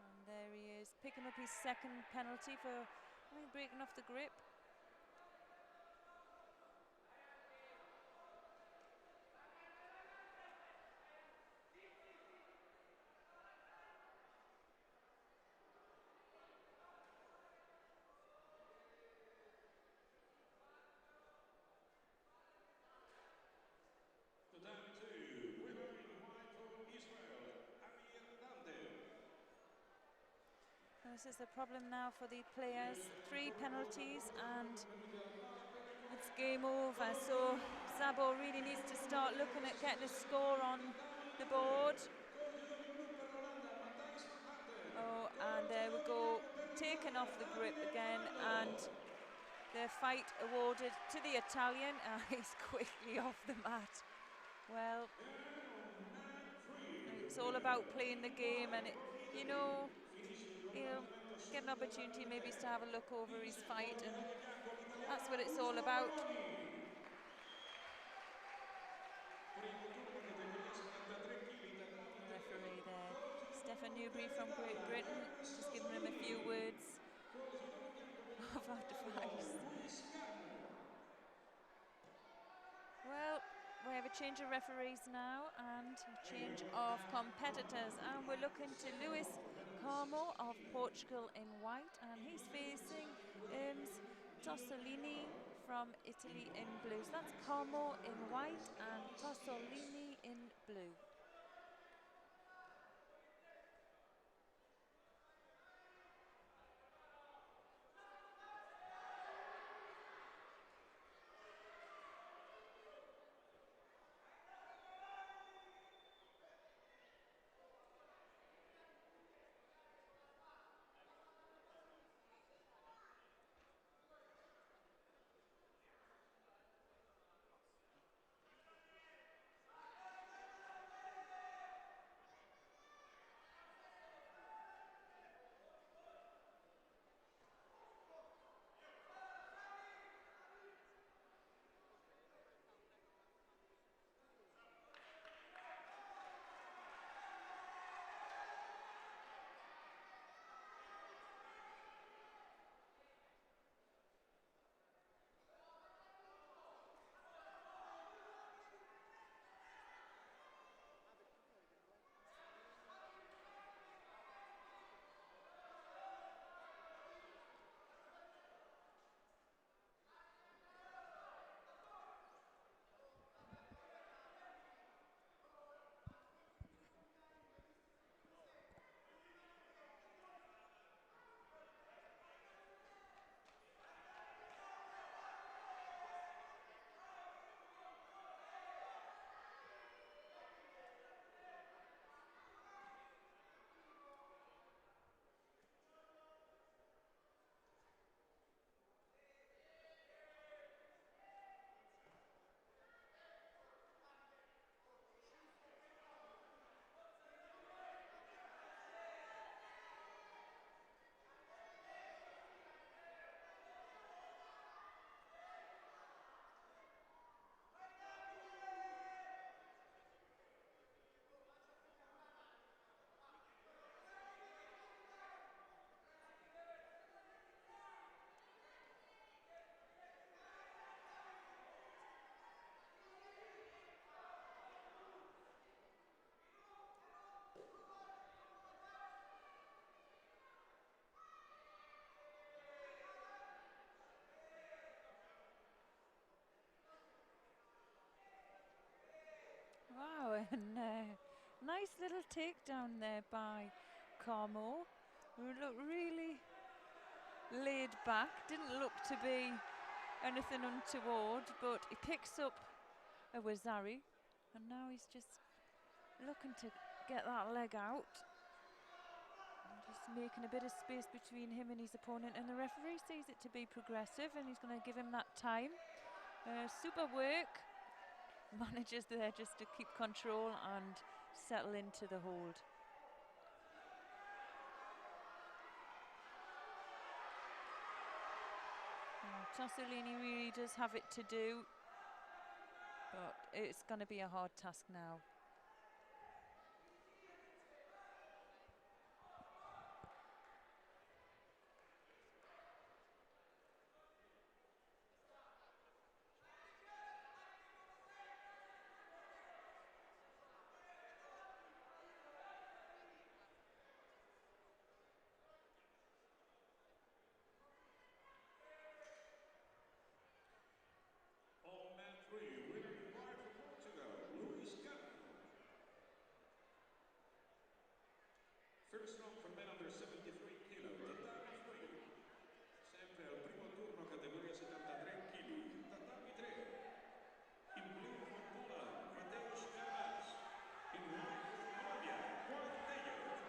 And there he is, picking up his second penalty for, I think, breaking off the grip. This is the problem now for the players. 3 penalties and it's game over. So Sabo really needs to start looking at getting a score on the board. Oh, and there we go, taken off the grip again, and the fight awarded to the Italian. He's quickly off the mat. Well, it's all about playing the game, and you know, he'll get an opportunity maybe to have a look over his fight, and that's what it's all about. The referee there, Stefan Newbury from Great Britain, just giving him a few words of advice. Well, we have a change of referees now and a change of competitors, and we're looking to Luis Carmo of Portugal in white, and he's facing Tossolini from Italy in blue. So that's Carmo in white and Tossolini in blue. Wow, and nice little takedown there by Carmo, who looked really laid back, didn't look to be anything untoward, but he picks up a Wazari, and now he's just looking to get that leg out. And just making a bit of space between him and his opponent, and the referee sees it to be progressive, and he's going to give him that time. Super work manages there just to keep control and settle into the hold. Tassolini really does have it to do, but it's going to be a hard task now. On mat 3, winner inquired for Portugal, First round for men under 73 kg, tatami free. Sempre al primo turno categoria 73 kg, tatami 3. In blue for Poland, Mateusz Karmas. In white for Colombia, Cuartello.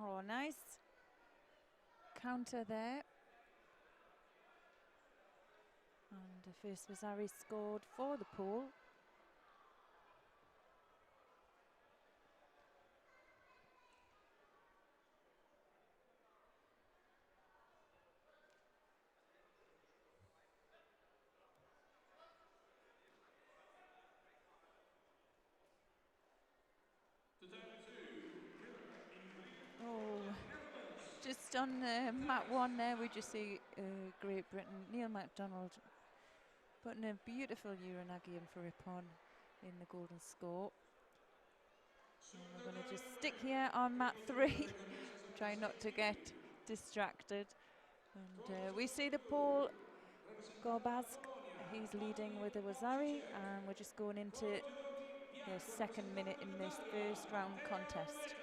Oh, nice counter there. And the first Vasari scored for the pool. Oh, just on mat 1 there, we just see Great Britain, Neil MacDonald putting a beautiful Uranagi for Ippon in the golden score. And we're going to just stick here on mat 3, try not to get distracted. And we see the Paul Gorbask, he's leading with the Wasari, and we're just going into the second minute in this first round contest.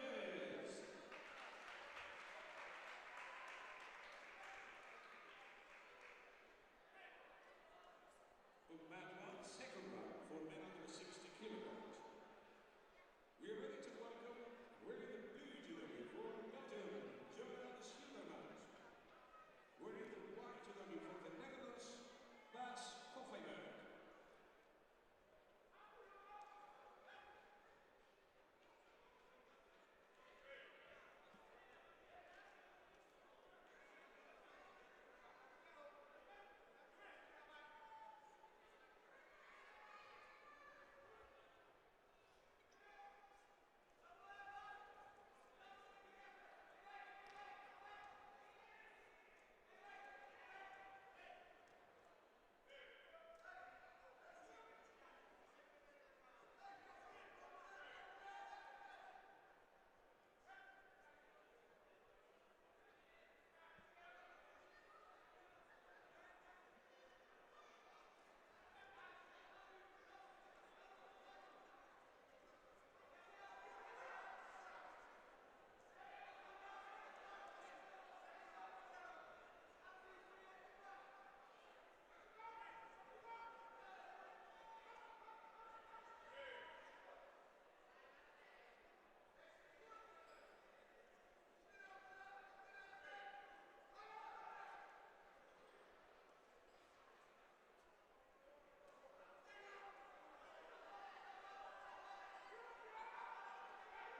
On mat 1, second round for men under 60 kilograms. We are ready to welcome, wearing the blue judo for Belgium, Joanne Schildermans. Wearing the white judo for the Netherlands, Bas.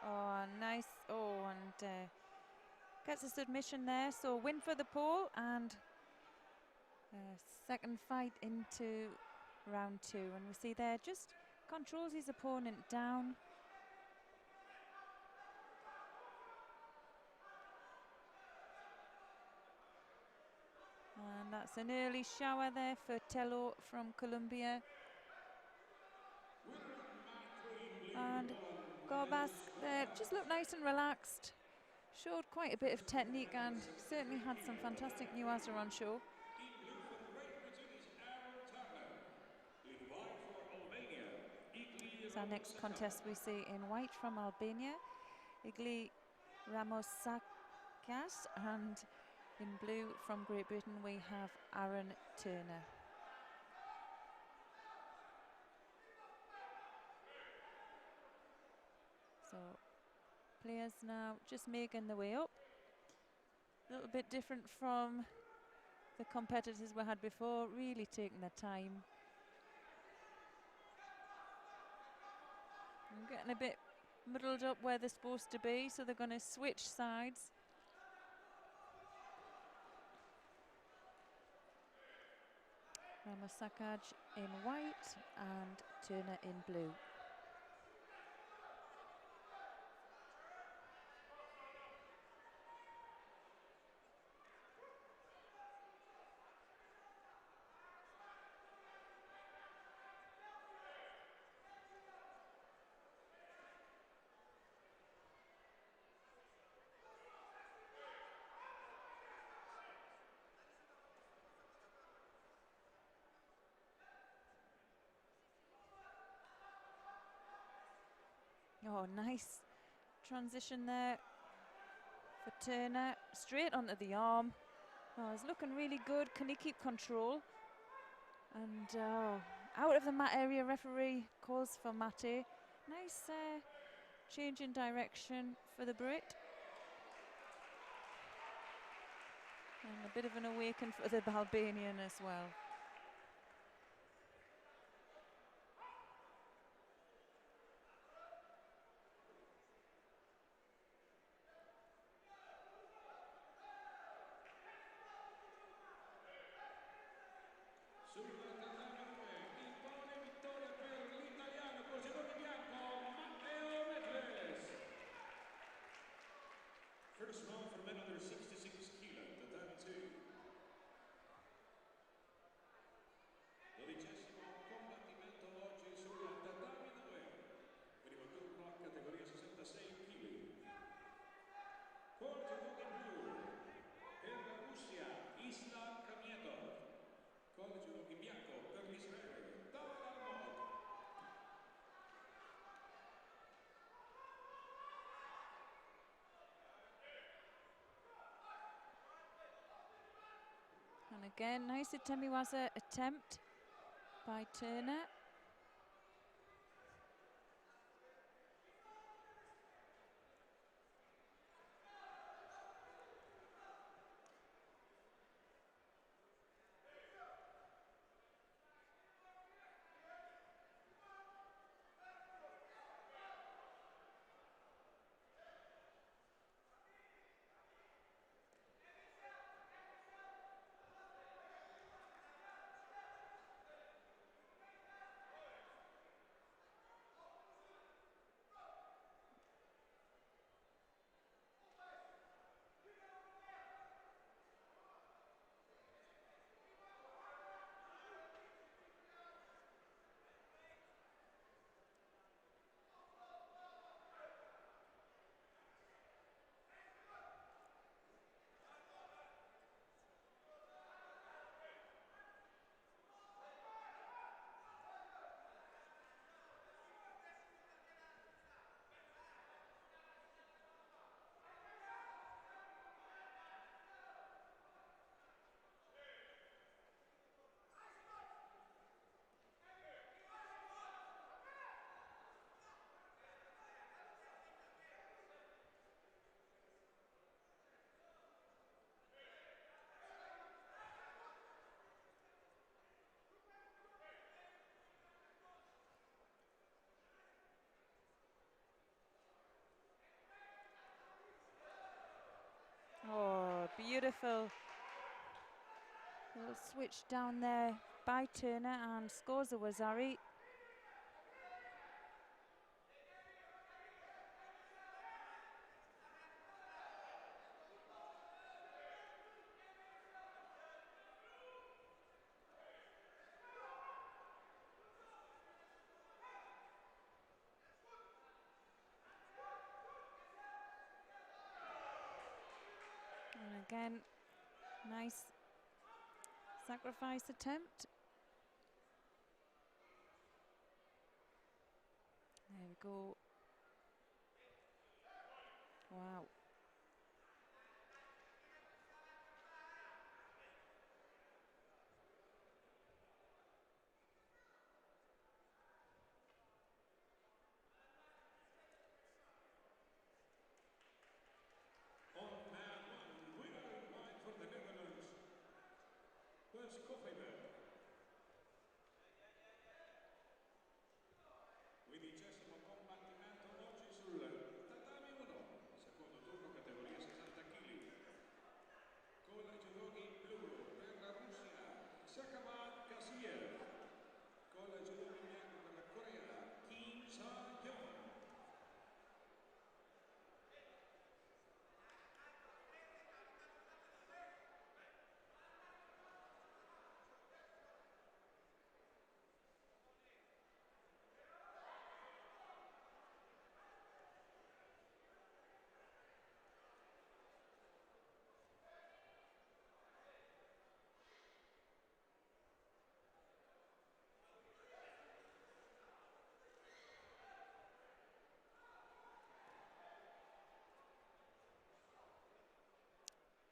Oh, nice. Oh, and gets a submission there. So win for the pole and second fight into round 2. And we see there just controls his opponent down. And that's an early shower there for Tello from Colombia. And Gorbas there just looked nice and relaxed. Showed quite a bit of technique and certainly had some fantastic nuances on show. In blue for Great Britain is Aaron Turner. In white for Albania, Igli So our next Ramosaka. contest we see in white from Albania, Igli Ramosakas, and in blue from Great Britain we have Aaron Turner. So players now just making their way up. A little bit different from the competitors we had before, really taking their time. I'm getting a bit muddled up where they're supposed to be, so they're going to switch sides. Ramasakaj in white and Turner in blue. Oh, nice transition there for Turner, straight onto the arm. Oh, he's looking really good. Can he keep control? And out of the mat area, referee calls for Mate. Nice change in direction for the Brit. And a bit of an awaken for the Albanian as well. Sul tatami 2, impone vittoria per l'italiano calciatore bianco Matteo Medles. First round for men under 66 kilo, tatami 2. 12° combattimento oggi sul tatami 2. Primo turno categoria 66 kg. Corte di blu. Per la Russia, Islam Kamietov. Codice di bianco per l'Israele, Dalal. And again, nice Atemiwaza attempt by Turner. beautiful little switch down there by Turner and scores a Wazari. And again, nice sacrifice attempt. There we go. Wow. On mat one, winner in white for the Netherlands, Bas Koffijberg. Quindicesimo combattimento oggi sul tatami 1, secondo turno categoria 60 kg. Con la judogi blu per la Russia, Sakamat Kasiev. Con la judogi bianco per la Corea, Kim Sa-yeon.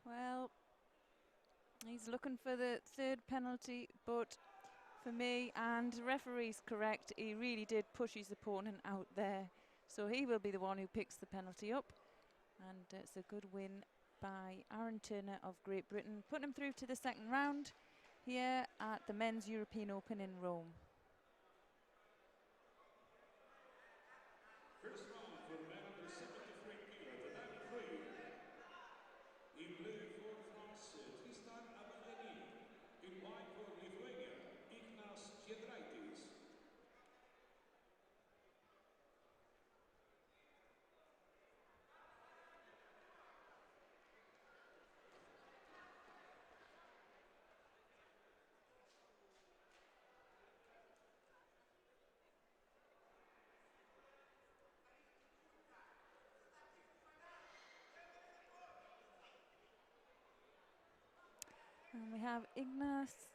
Well, he's looking for the third penalty, but for me, and the referee's correct, he really did push his opponent out there. So he will be the one who picks the penalty up. And it's a good win by Aaron Turner of Great Britain, putting him through to the second round here at the Men's European Open in Rome. First round for men under 73 kg, tatami 3. In blue for France, Tristan Abelani. In white for Lithuania, Ignas Giedraitis. And we have Ignas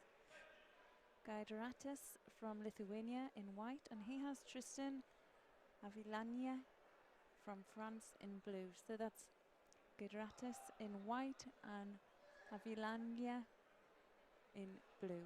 Gaidratis from Lithuania in white, and he has Tristan Avilania from France in blue. So that's Gaidratis in white and Avilania in blue.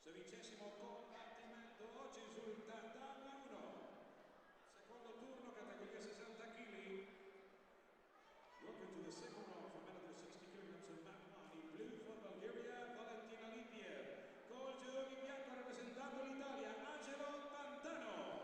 Sedicesimo combattimento, oggi risulta dama 1. Secondo turno, categoria 60 kg. Welcome to the second round for men under 60 kilograms of mat 1. In blue for Bulgaria, Valentina Lipiev. Col judo di bianco rappresentando l'Italia, Angelo Pantano.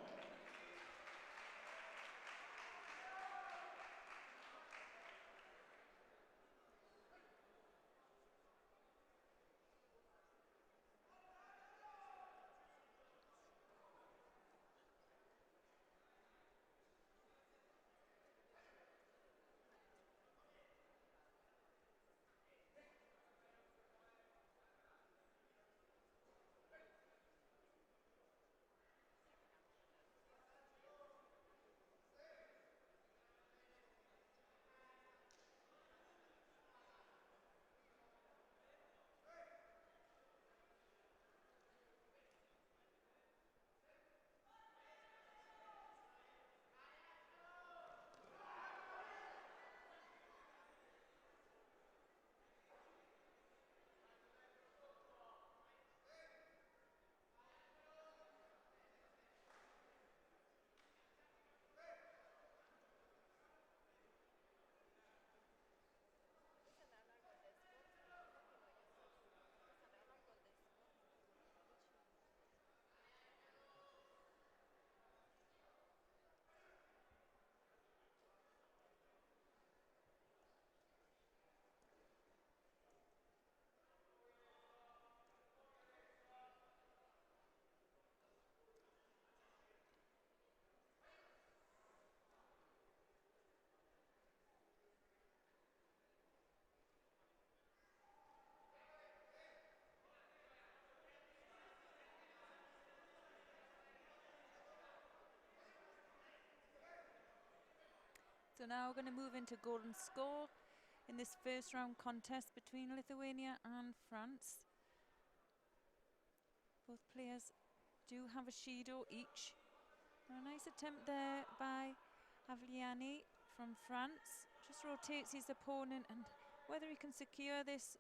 So now we're going to move into golden score in this first round contest between Lithuania and France. Both players do have a Judo each. A nice attempt there by Avliani from France. Just rotates his opponent, and whether he can secure this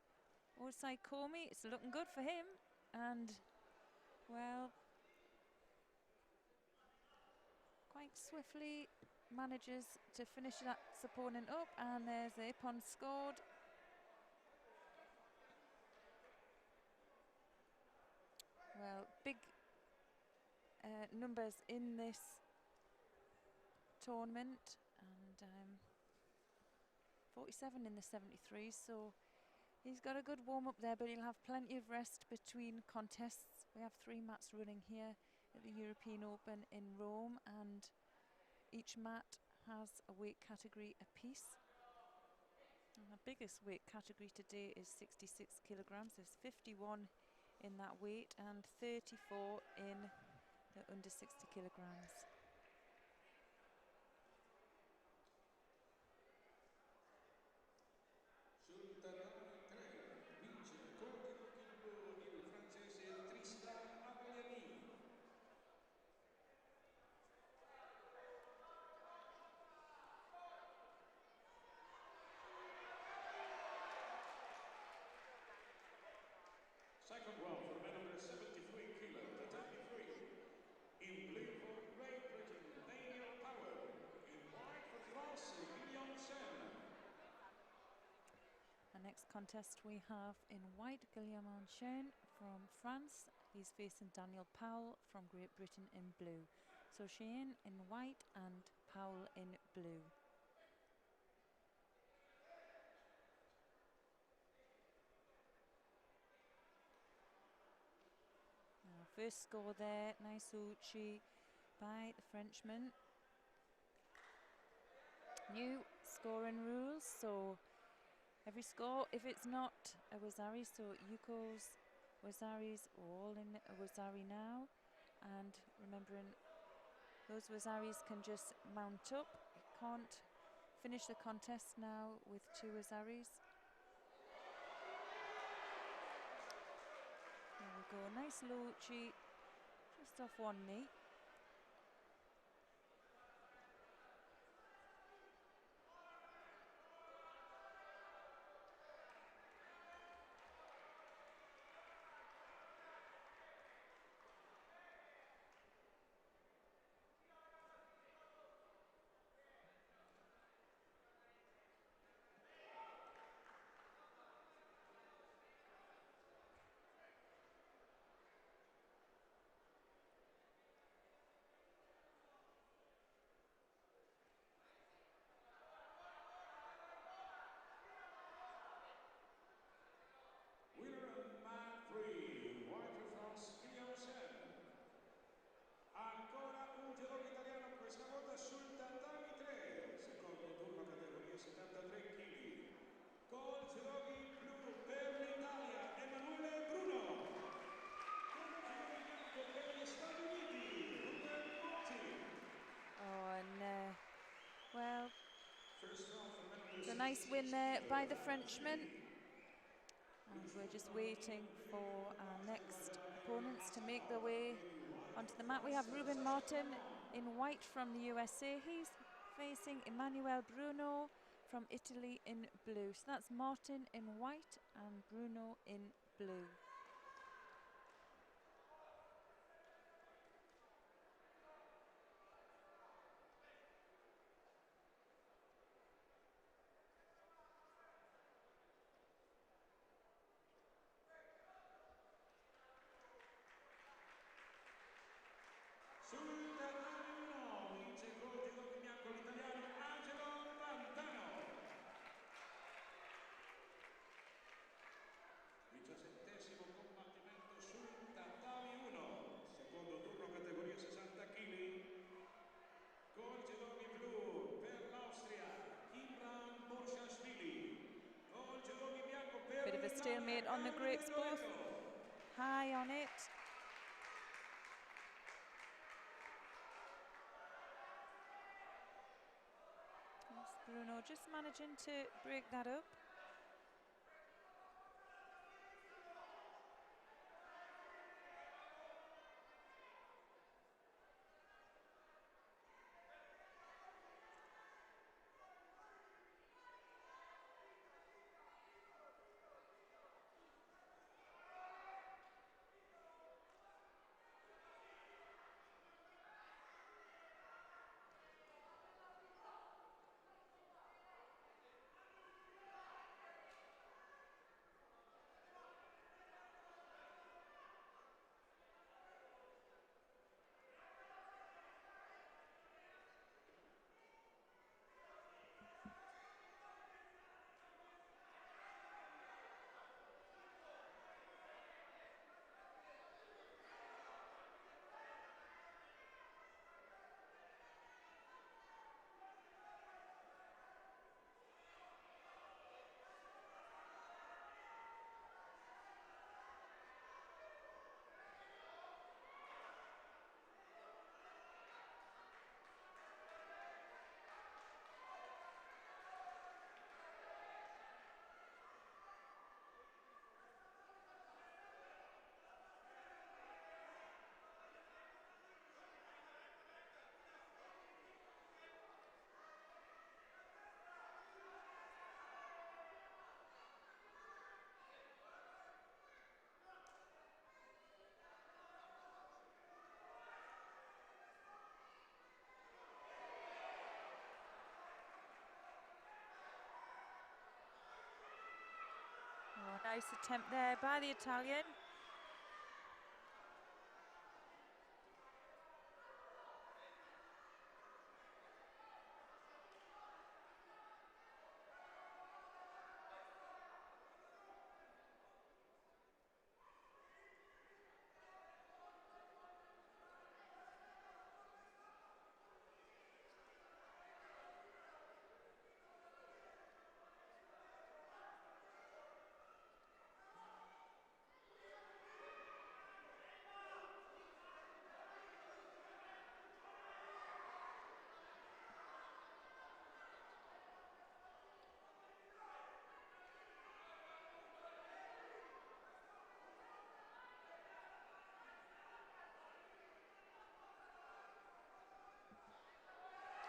Osaikomi, it's looking good for him. And, well, quite swiftly manages to finish that opponent up, and there's the Ippon scored. Well, big numbers in this tournament, and 47 in the 73, so he's got a good warm-up there, but he'll have plenty of rest between contests. We have 3 mats running here at the European Open in Rome, and each mat has a weight category apiece. And the biggest weight category today is 66 kilograms. There's 51 in that weight and 34 in the under 60 kilograms. Sul tatami 3 vince con judo il francese Tristan Avliani. Second round for men under 73 kilo, tatami 3. In blue for Great Britain, Daniel Powell. In white for France, Guillaume Chen. The next contest we have in white, Guillaume Chen from France. He's facing Daniel Powell from Great Britain in blue. So Chen in white and Powell in blue. Now, first score there, nice uchi by the Frenchman. New scoring rules, so every score, if it's not a Wazari, so Yuko's Wazaris, all in a Wazari now. And remembering, those Wazaris can just mount up. You can't finish the contest now with 2 Wazaris. There we go, nice low uchi, just off one knee. Nice win there by the Frenchman. And we're just waiting for our next opponents to make their way onto the mat. We have Ruben Martin in white from the USA. He's facing Emmanuel Bruno from Italy in blue. So that's Martin in white and Bruno in blue. Sul tatami 1 vince il gol di doppio bianco l'italiano Angelo Pantano. 17° combattimento sul tatami 1, secondo turno categoria 60 kg. Gol judogi blu per l'Austria, Imran Borshashvili. Gol judogi bianco per Bit of a stalemate on the grapes, both high on it. Bruno just managing to break that up. Oh, nice attempt there by the Italian.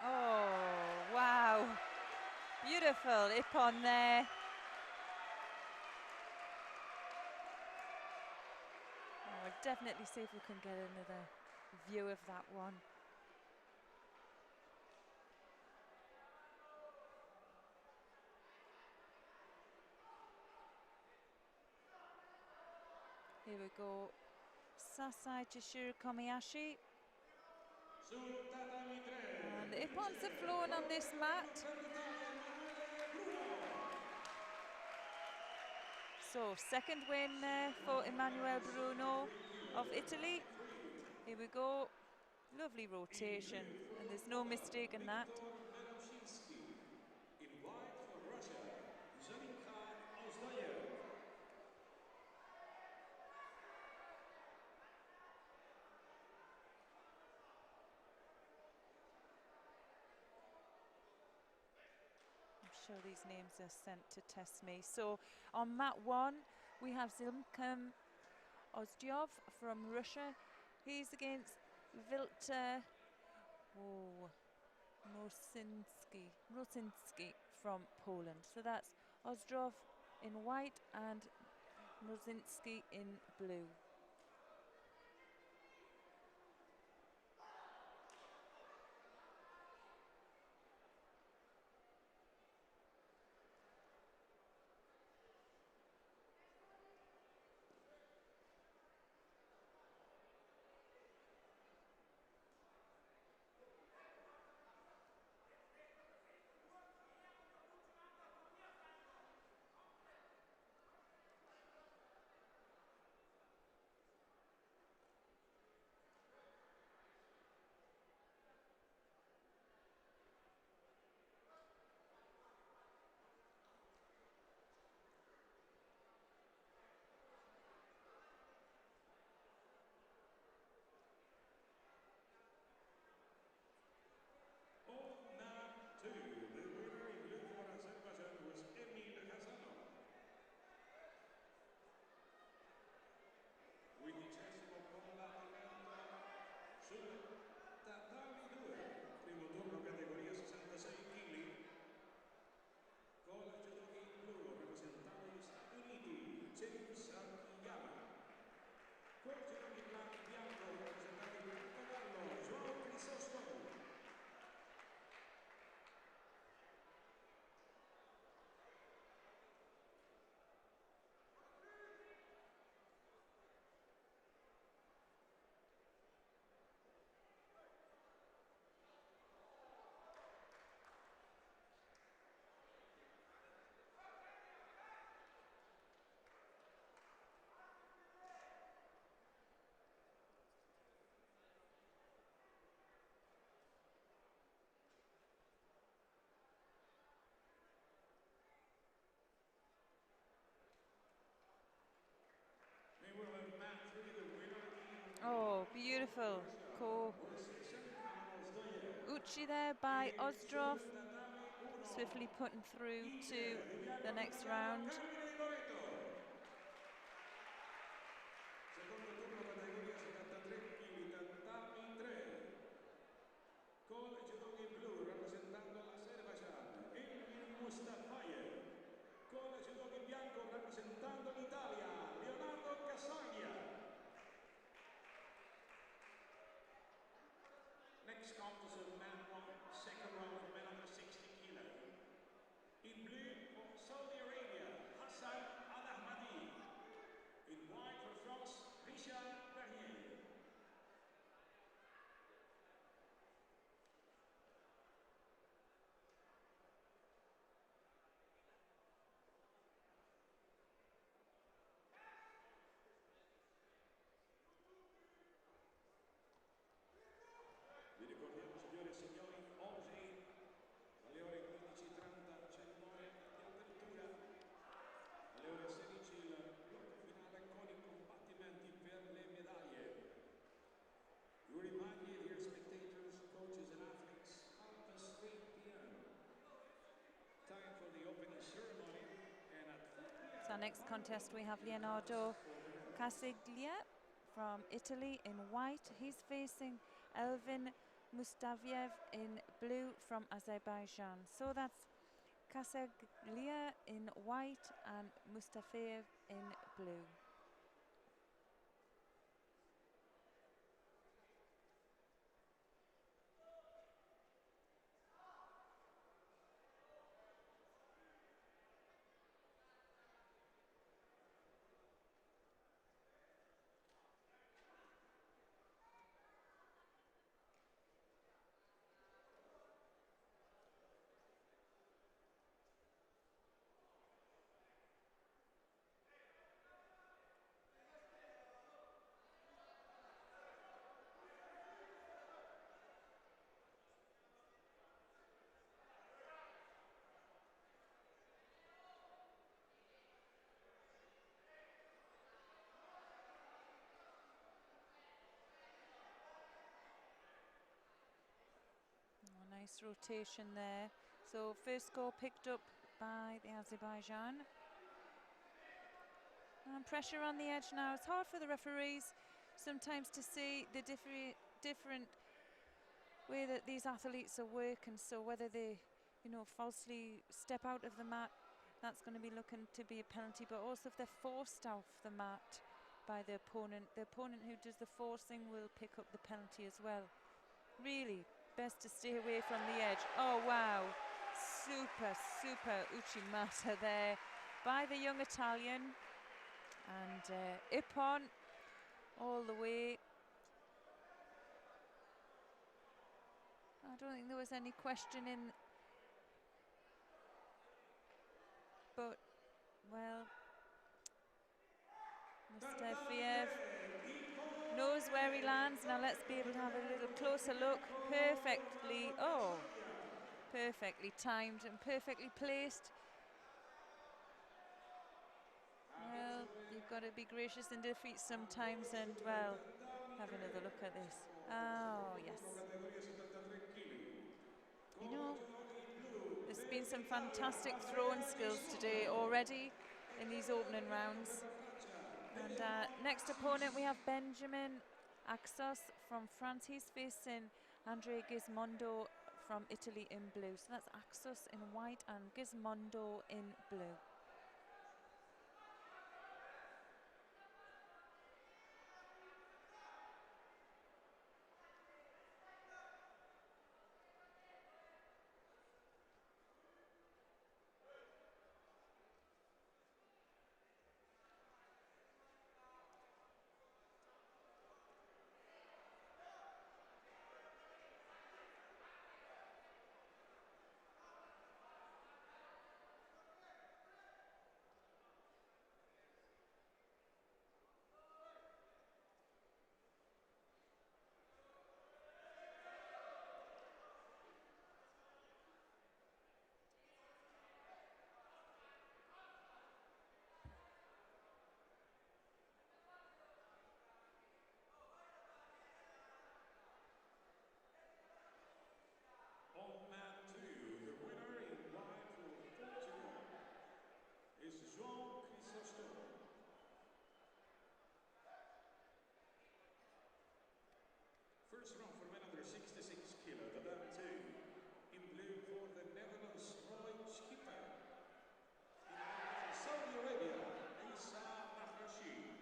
Oh, wow. Beautiful ippon there. Oh, we'll definitely see if we can get another view of that one. Here we go. Sasai Chishiro Komiyashi. And the ippons are flowing on this mat. So, second win for Emmanuel Bruno of Italy. Here we go. Lovely rotation, and there's no mistake in that. In white for Russia, Zalinka Ozdayev. sure these names are sent to test me. So on mat 1 we have Zilmkum Ozdyov from Russia. He's against Vilter Nosinski from Poland. So that's Ozdrov in white and Nosinski in blue. On mat 2, the winner in blue for Azerbaijan was Emil Hasanov. 15º combattimento sul tatami 2, primo turno categoria 66 kg. Con la judoka in blu rappresentando gli Stati Uniti, James Akiyama. Con la judoka in bianco rappresentando il Portogallo, João Crisóstomo. Oh, beautiful. Uchi there by Ozdrov, swiftly putting through to the next round. Secondo turno categoria 73 kg, tatami 3. Con la judoka in blu rappresentando l'Azerbaijan, Elvin Mustafayev. Con la judoka in bianco rappresentando l'Italia, Leonardo Casaglia. Next contest of mat 1, second round for men under 60 kg. In blue for Saudi Arabia, Hassan Al-Ahmadi. In white for France, Richard Bernier. Vi ricordiamo, signore e signori, oggi alle ore 15:30 cerimonia di apertura, alle ore 16 il blocco finale con i combattimenti per le medaglie. We remind you, dear spectators, coaches and athletes, 3 p.m. Time for the opening ceremony, and at 4 p.m. So next contest we have Leonardo Casaglia from Italy in white. He's facing Elvin Mustafiev in blue from Azerbaijan. So that's Casaglia in white and Mustafiev in blue. Nice rotation there. So first score picked up by the Azerbaijan. And pressure on the edge now. It's hard for the referees sometimes to see the different way that these athletes are working. So whether they, falsely step out of the mat, that's going to be looking to be a penalty. But also if they're forced off the mat by the opponent who does the forcing will pick up the penalty as well. Really, best to stay away from the edge. Oh wow, super uchimata there by the young Italian, and Ippon all the way. I don't think there was any question in, but well, Mustafiev knows where he lands. Now let's be able to have a little closer look. Perfectly timed and perfectly placed. Well, you've got to be gracious in defeat sometimes, and well, have another look at this. Oh yes. There's been some fantastic throwing skills today already in these opening rounds. And next opponent we have Benjamin Axos from France. He's facing Andre Gismondo from Italy in blue. So that's Axos in white and Gismondo in blue. First round for men under 66 kilo, the dam 2. In blue for the Netherlands, Roy Schipper. In white for Saudi Arabia, Isa Nahashi.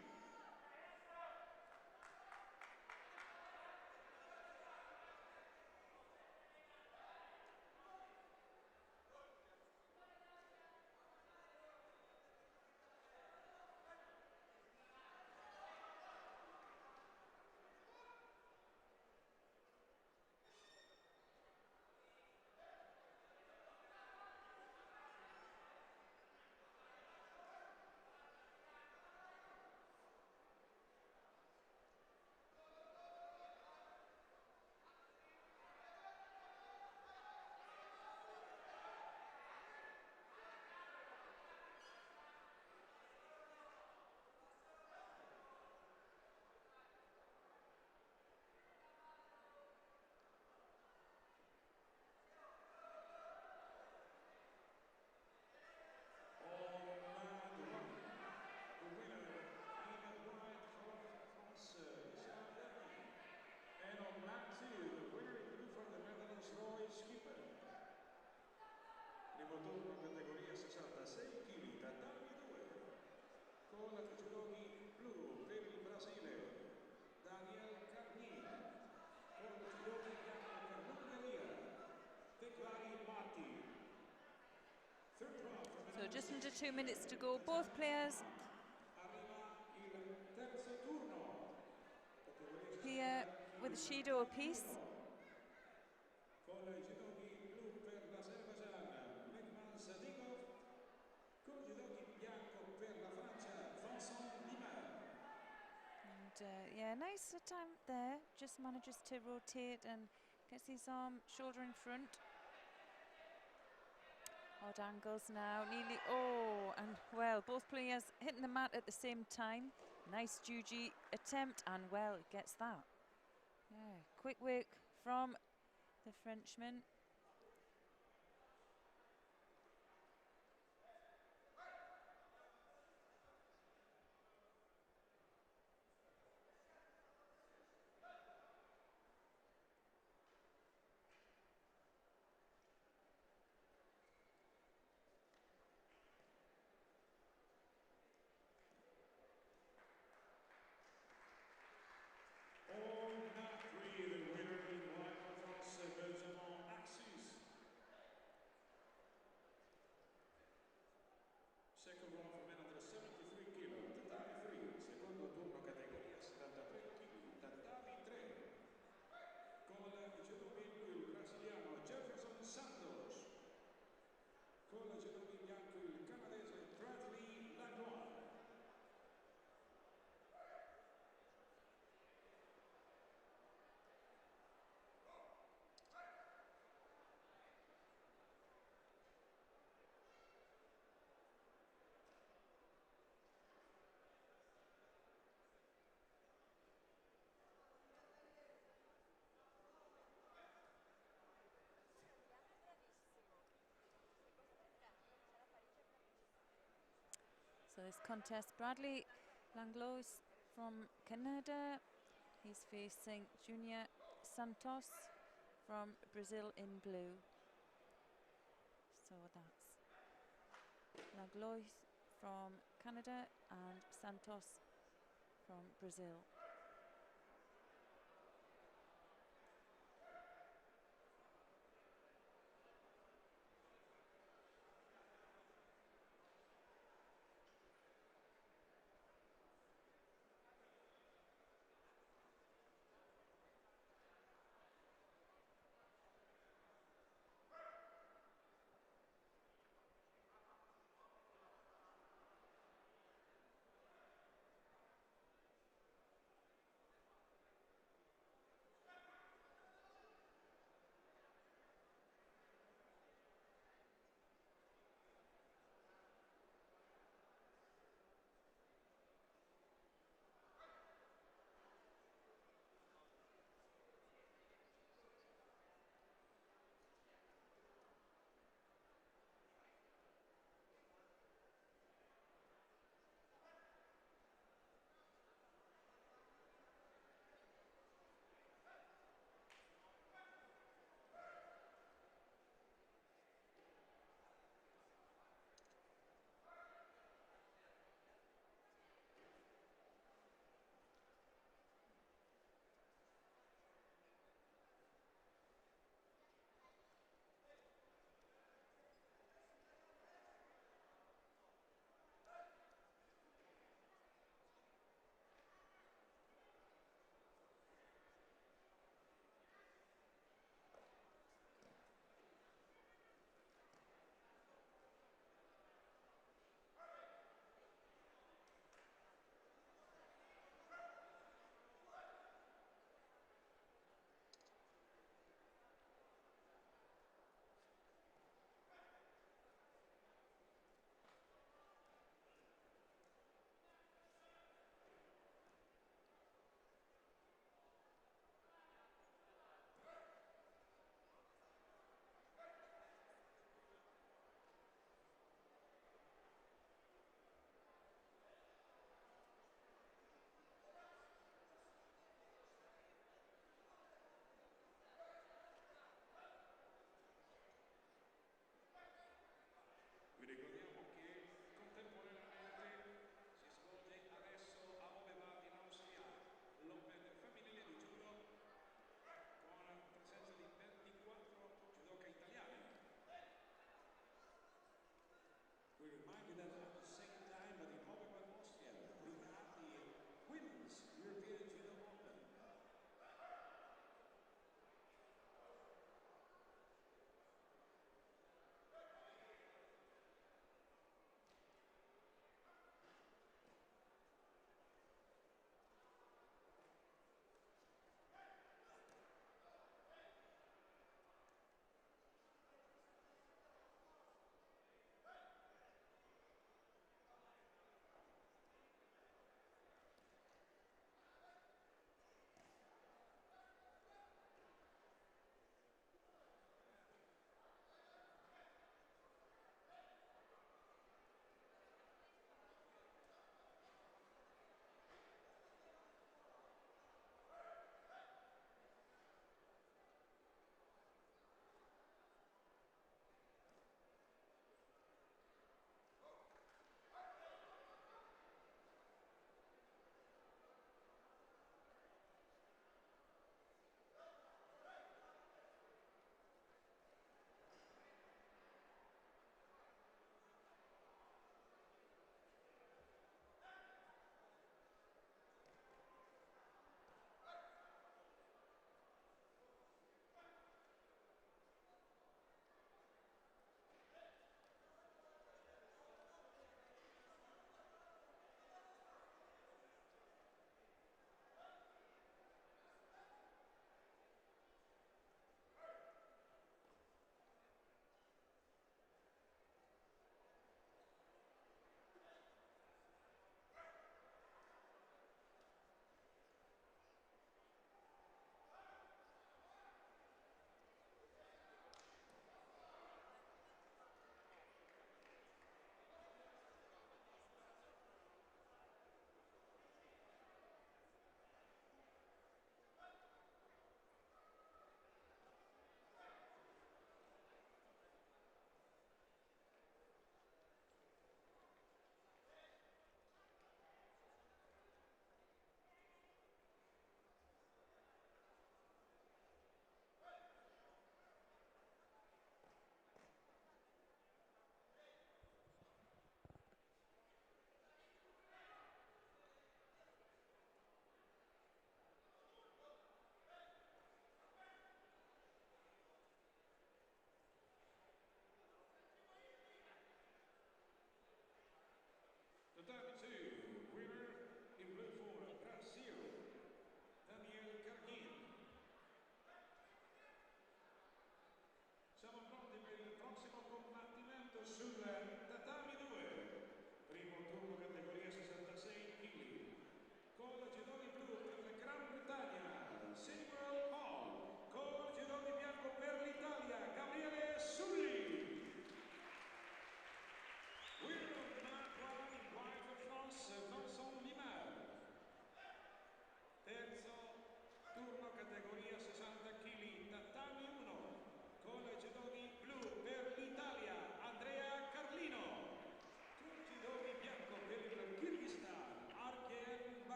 Categoria 66 kg, tatami 2. Con la judogi blu per il Brasile, Daniel Carni. Con la judogi bianco per l'Ungheria, Declari Matti. So just under 2 minutes to go. Both players here with a Judo apiece. Con i judogi blu per l'Azerbaijan, Mehman Sadigov. Con i judogi bianco per la Francia, Vincent Lima. And yeah, nice attempt there. Just manages to rotate and gets his arm, shoulder in front. Odd angles now, nearly, and well, both players hitting the mat at the same time. Nice juji attempt, and well, gets that. Yeah, quick work from the Frenchman. So this contest, Bradley Langlois from Canada. He's facing Junior Santos from Brazil in blue. So that's Langlois from Canada and Santos from Brazil.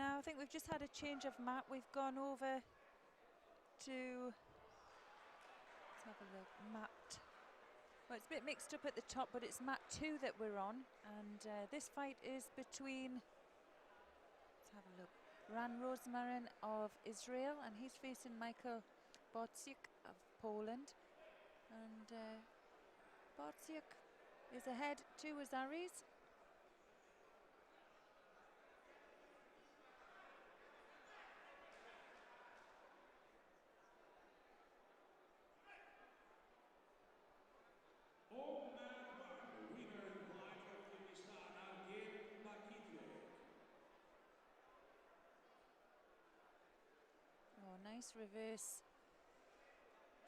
Now I think we've just had a change of map. We've gone over to, let's have a look, well, it's a bit mixed up at the top, but it's mat 2 that we're on, and this fight is between, let's have a look, Ran Rosmarin of Israel, and he's facing Michael Borczyk of Poland, and Borczyk is ahead 2 Azaris. On mat 1, winner implied from Kyrgyzstan, Argen Bakityev. Oh, nice reverse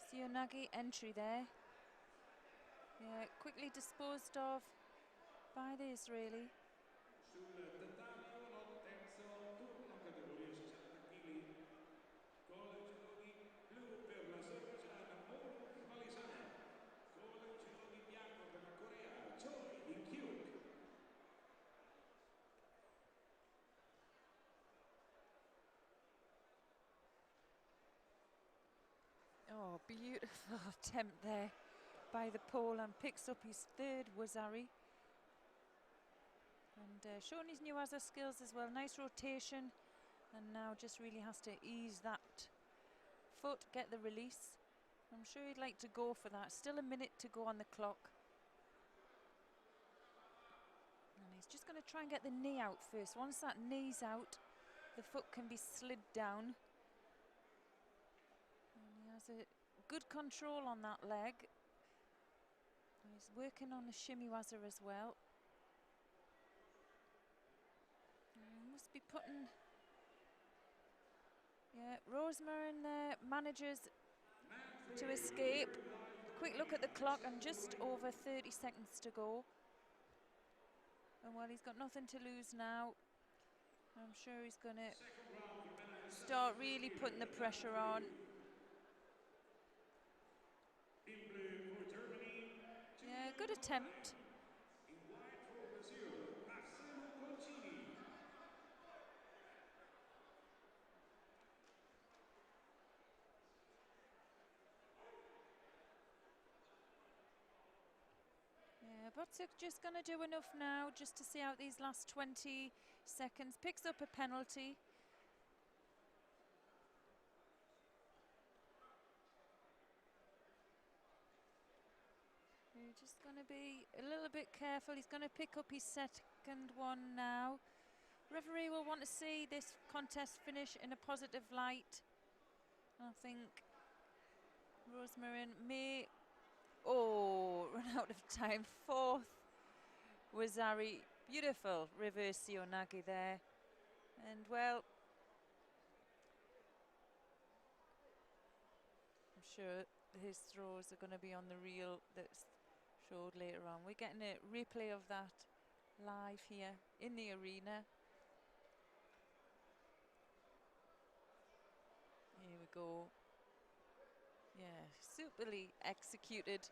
Sionagi entry there. Yeah, quickly disposed of by the Israeli. Sul tatami 1 terzo turno, categoria 60 kg. Con judogi blu per l'Azerbaijan, Oruk Balizan. Con judogi bianco per la Corea, Choi In-kyuk. Oh, beautiful attempt there by the pole, and picks up his 3rd Wazari. And showing his new Waza skills as well. Nice rotation, and now just really has to ease that foot, get the release. I'm sure he'd like to go for that. Still a minute to go on the clock. And he's just going to try and get the knee out first. Once that knee's out, the foot can be slid down. And he has a good control on that leg. He's working on the shimmy waza as well. Must be putting... Yeah, Rosmarin there manages to escape. Quick look at the clock, and just over 30 seconds to go. And well, he's got nothing to lose now. I'm sure he's going to start really putting the pressure on. In blue for Germany, Yeah, good attempt. in white for Brazil, Marcelo Concini. Yeah, Borczyk just going to do enough now just to see out these last 20 seconds. Picks up a penalty. He's just going to be a little bit careful. He's going to pick up his second one now. Referee will want to see this contest finish in a positive light. I think Rosmarin may... Oh, run out of time. 4th Wazari. Beautiful reverse Sionagi there. And well, I'm sure his throws are going to be on the reel that's showed later on. We're getting a replay of that live here in the arena. Here we go. Yeah, superly executed.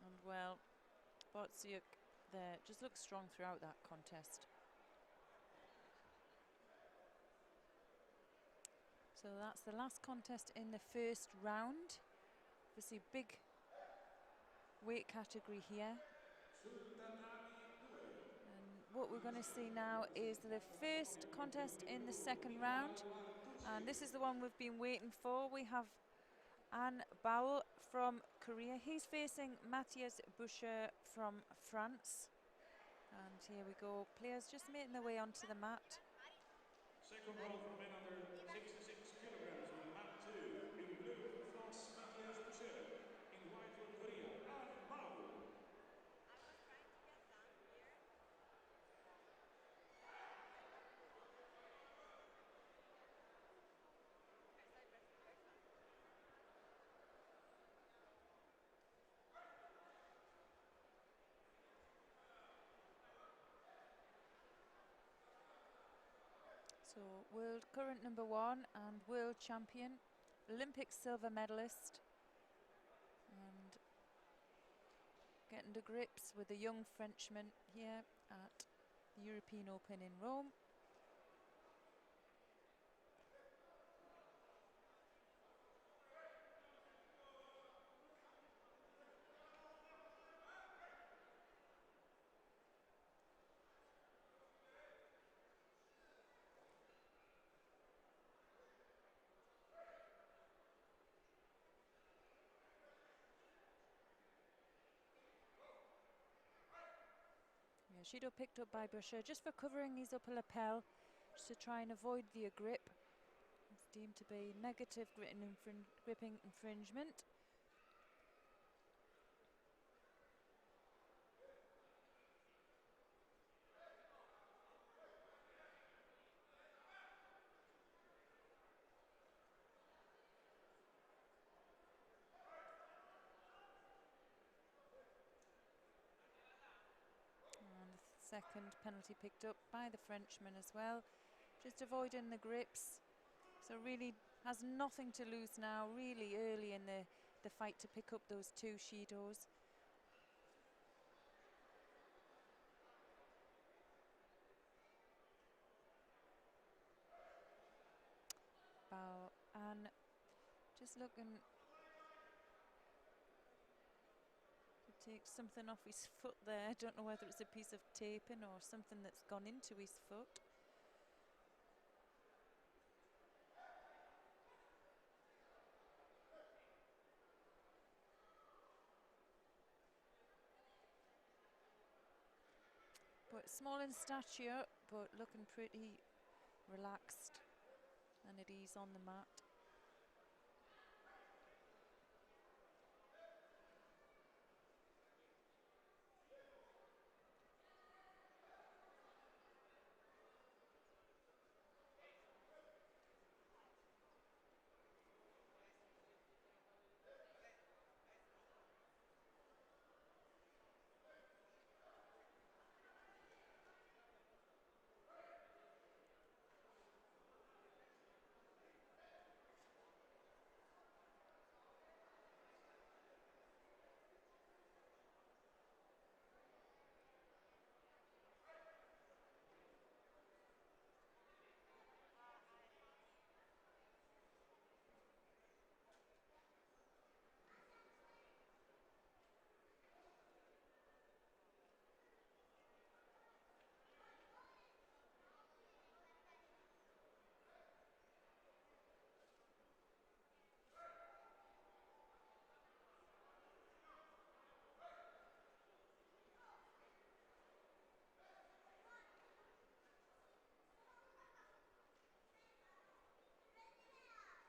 And well, Borczyk there just looks strong throughout that contest. So that's the last contest in the first round. Obviously big weight category here. And what we're going to see now is the first contest in the second round. And this is the one we've been waiting for. We have An Baul from Korea. He's facing Matthias Boucher from France. And here we go. Players just making their way onto the mat. Second round for men under 66 kilograms on mat 2. In blue for France, Matthias Boucher. In white for Korea, An Baul. So world current number 1 and world champion, Olympic silver medalist, and getting to grips with the young Frenchman here at the European Open in Rome. Yeah, Judo picked up by Brusher just for covering his upper lapel, just to try and avoid the grip. It's deemed to be negative gripping infringement. And the second penalty picked up by the Frenchman as well, just avoiding the grips. So really has nothing to lose now, really early in the fight, to pick up those two Judos. Bao An just looking to take something off his foot there. I don't know whether it's a piece of taping or something that's gone into his foot. But small in stature, but looking pretty relaxed and at ease on the mat.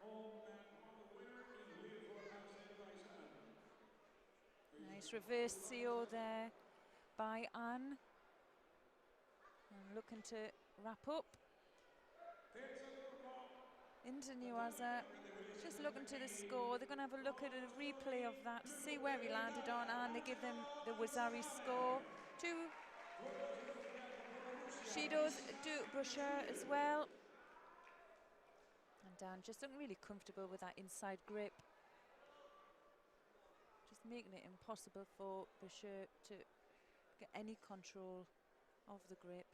On mat one, the winner in blue for Azerbaijan. Nice reverse CO there by An. And looking to wrap up into Nuaza. Just looking to the score. They're going to have a look at a replay of that to see where he landed on, and they give them the Wazari score. Two Judos do Brusher as well. And Dan just looking really comfortable with that inside grip. Just making it impossible for Brusher to get any control of the grip.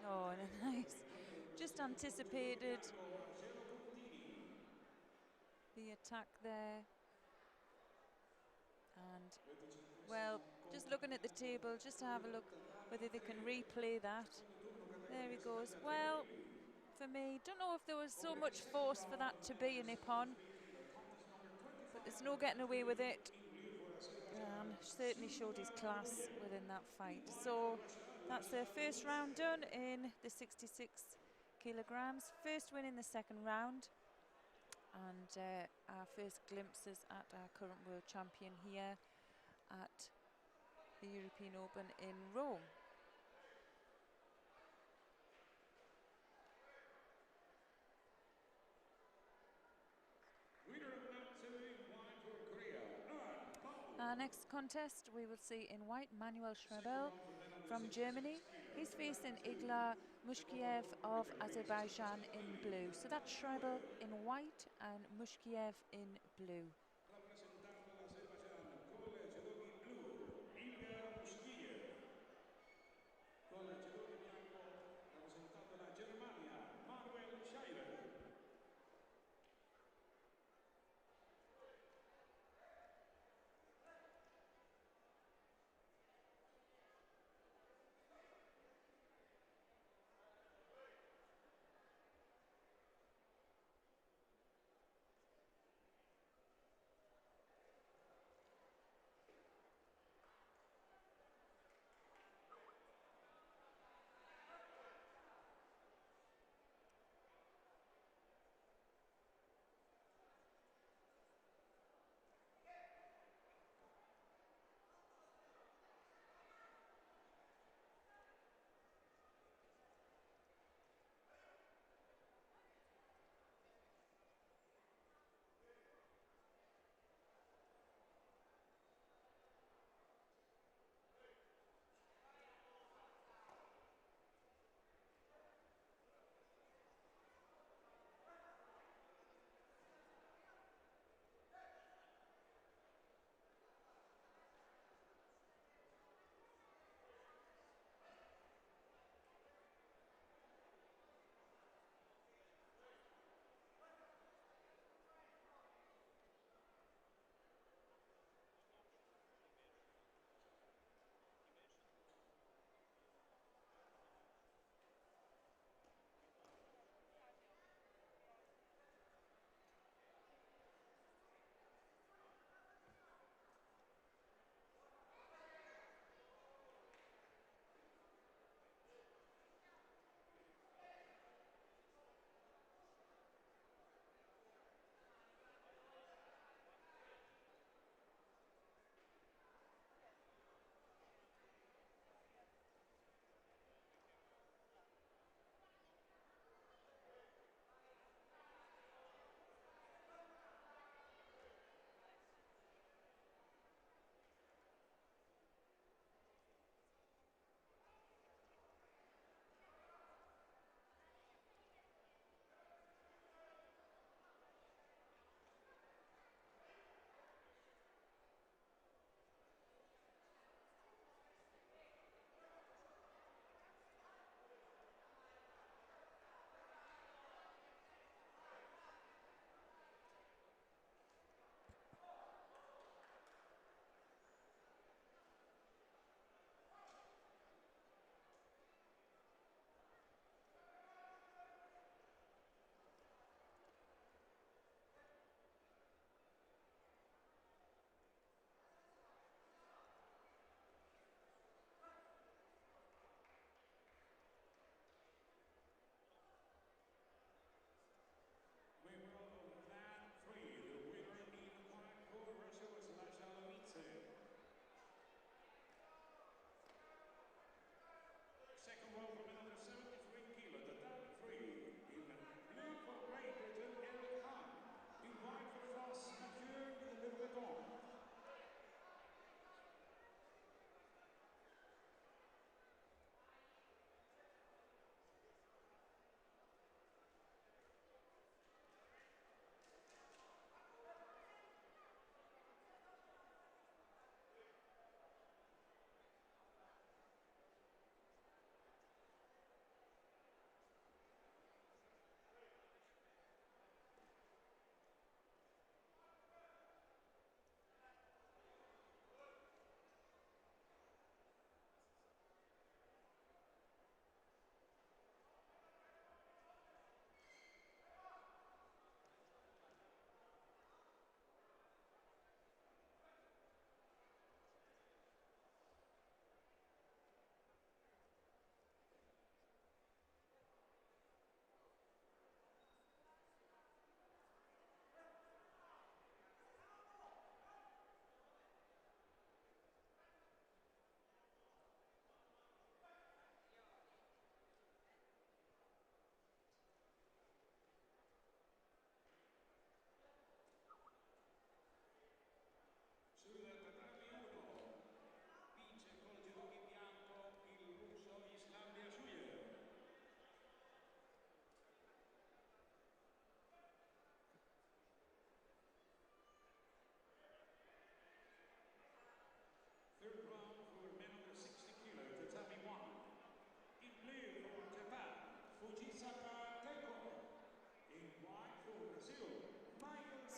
Oh, nice. Just anticipated the attack there. And, well, just looking at the table, just to have a look whether they can replay that. There he goes. Well, for me, don't know if there was so much force for that to be a Nippon, but there's no getting away with it. Certainly showed his class within that fight. So that's their first round done in the 66 kilograms. First win in the second round. And our first glimpses at our current world champion here at the European Open in Rome. Winner of mat two in white for Korea. Our next contest we will see in white Manuel Schrebel from Germany. He's facing Igla Mushkiev of Azerbaijan in blue. So that's Schreiber in white and Mushkiev in blue. Rappresentando l'Azerbaijan con le judogi blu, Ilya Mushkiev. Con le judogi bianco, rappresentando la Germania, Manuel Schreiber.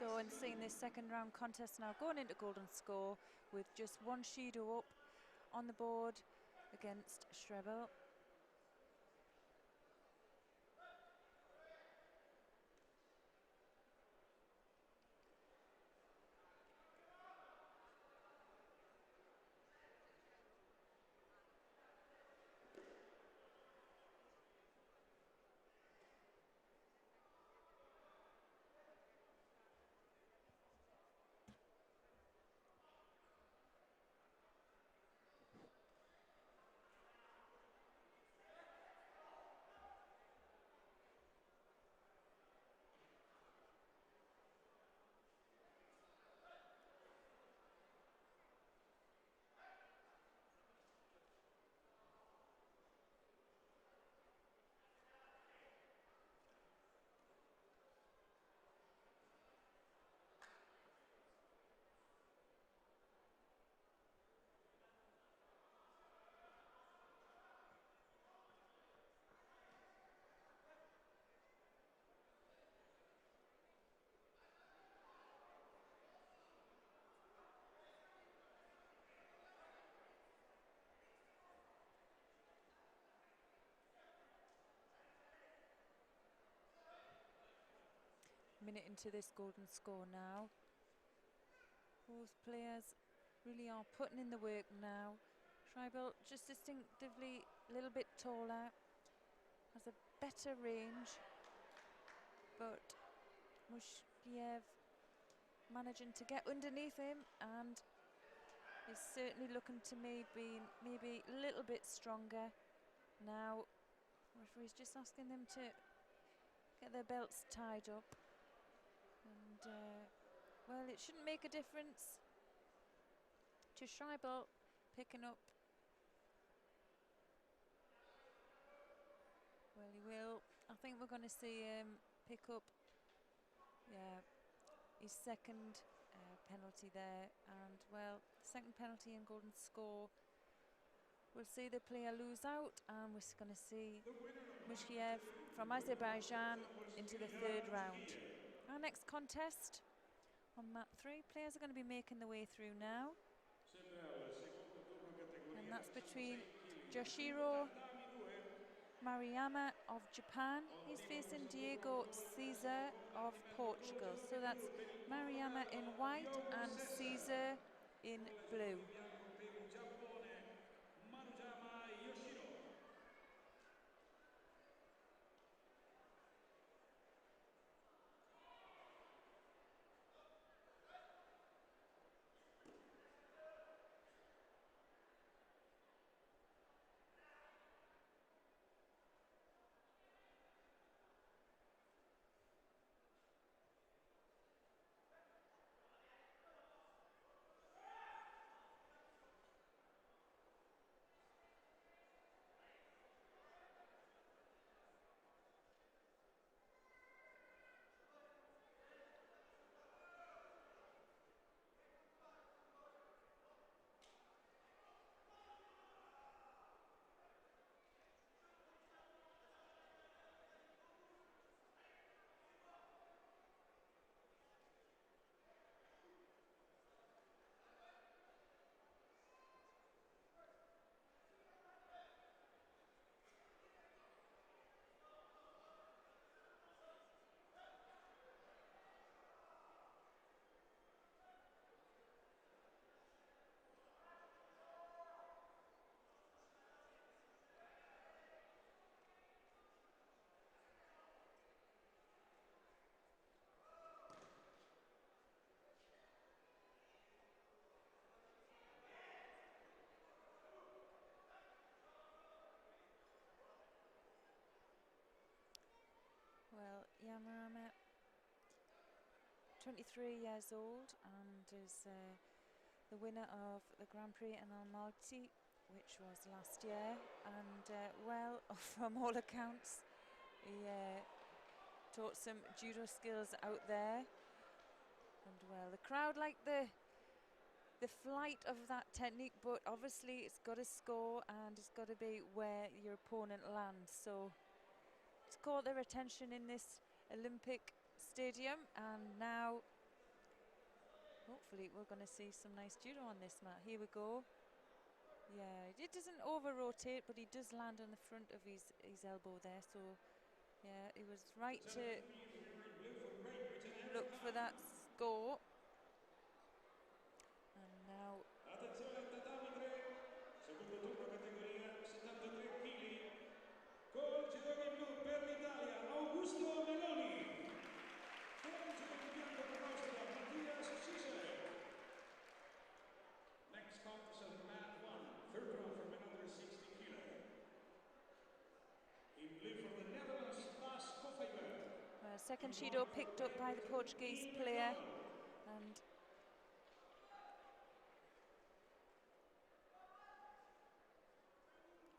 So, and seeing this second round contest now going into golden score with just one Judo up on the board against Schrebel. Minute into this golden score now. Both players really are putting in the work now. Schrebel just distinctively a little bit taller, has a better range, but Mushkiev managing to get underneath him and is certainly looking to me being maybe a little bit stronger. Now, referee's just asking them to get their belts tied up. And, well, it shouldn't make a difference to Schrebel picking up. Well, he will. I think we're going to see him pick up, his second penalty there. And, well, second penalty in golden score. We'll see the player lose out, and we're going to see Mushkiev from Azerbaijan into the third round. Our next contest on mat 3, players are going to be making their way through now, and that's between Yoshiro Mariyama of Japan. He's facing Diego Caesar of Portugal. So that's Mariyama in white and Caesar in blue. Well, Yamarama, 23 years old, and is the winner of the Grand Prix in Almaty, which was last year. And well, from all accounts, he taught some judo skills out there. And well, the crowd liked the flight of that technique, but obviously it's got to score and it's got to be where your opponent lands. So it's caught their attention in this Olympic stadium, and now Hopefully we're going to see some nice judo on this mat. Here we go. Yeah, it doesn't over-rotate, but he does land on the front of his elbow there. So, yeah, it was right to look for that score. And now... Attenzione, tatami 3, secondo turno categoria 73 kg. Col judoka in blu per l'Italia, Augusto Meloni. Col judoka in bianco per l'Austria, Mattias Cesare. Next competition, mat 1, third round for men under 60 kg. In blue for the Netherlands, Bas Koffever. Second Judo picked up by the Portuguese player. And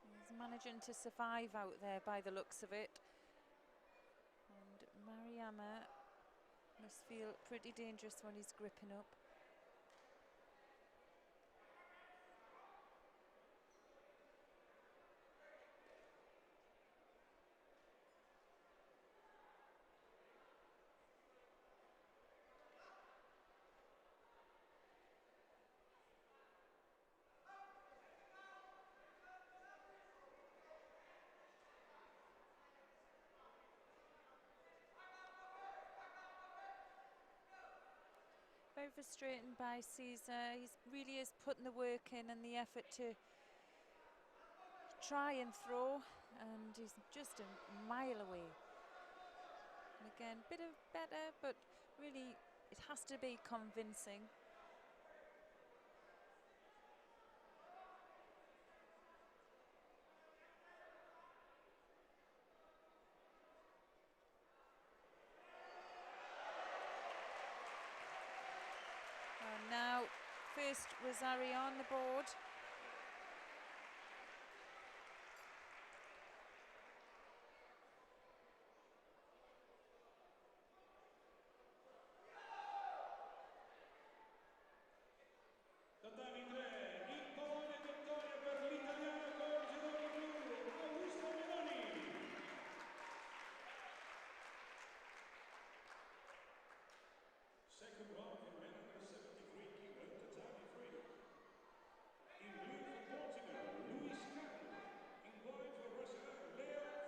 he's managing to survive out there by the looks of it. And Mariama must feel pretty dangerous when he's gripping up. Very frustrating by Caesar. He really is putting the work in and the effort to try and throw, and he's just a mile away. And again, bit of better, but really it has to be convincing. And now, first Rosario on the board. Tatami 3, impone vittoria per l'italiano col judoka in blu, Augusto Meloni. Second round for men under 73 kg, tatami 3. In blue for Portugal, Luis Carlos. In white for Russia, Leo Fogel.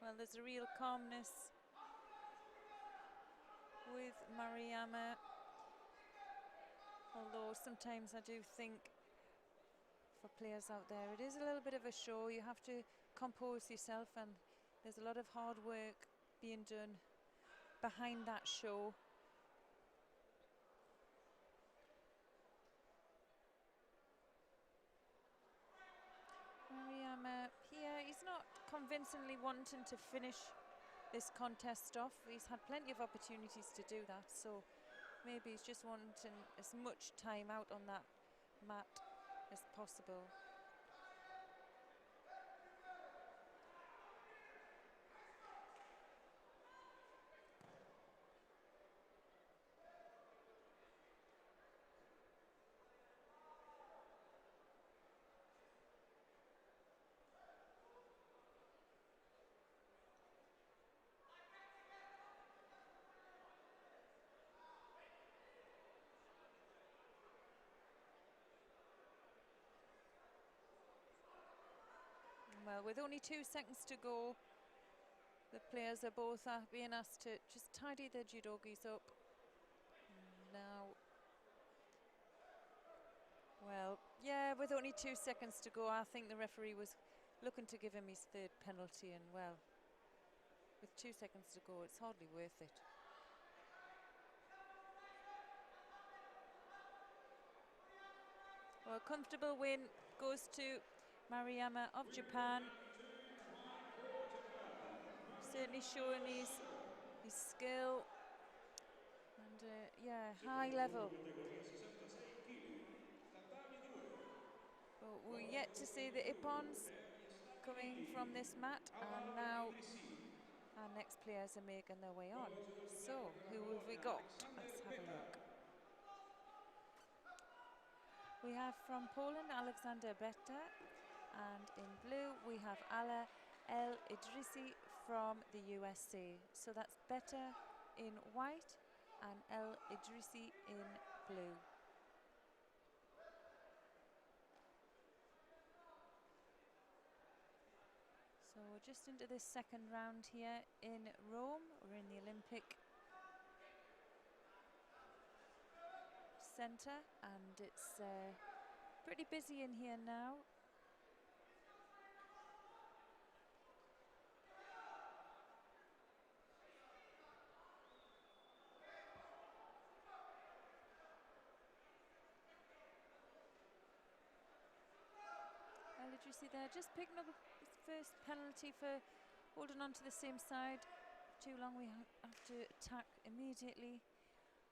Well, there's a real calmness with Mariama, although sometimes I do think for players out there it is a little bit of a show. You have to compose yourself, and there's a lot of hard work being done behind that show. Mariama here, he's not convincingly wanting to finish this contest off. He's had plenty of opportunities to do that, so maybe he's just wanting as much time out on that mat as possible. Well, with only 2 seconds to go, the players are both being asked to just tidy their judogis up. Now, well, yeah, with only 2 seconds to go, I think the referee was looking to give him his third penalty, and well, with 2 seconds to go, it's hardly worth it. Well, comfortable win goes to Mariyama of Japan. Certainly showing his skill and yeah, high level. Categoria 66 kg, tatami 2. But we're yet to see the ippons coming from this mat, and now our next players are making their way on. So, who have we got? Let's have a look. We have from Poland, Alexander Beta, and in blue we have Ala El Idrisi from the USA. So that's Beta in white and El Idrisi in blue. So we're just into this second round here in Rome. We're in the Olympic Centre, and it's pretty busy in here now. Did you see there, just picking up his first penalty for holding on to the same side too long. We have to attack immediately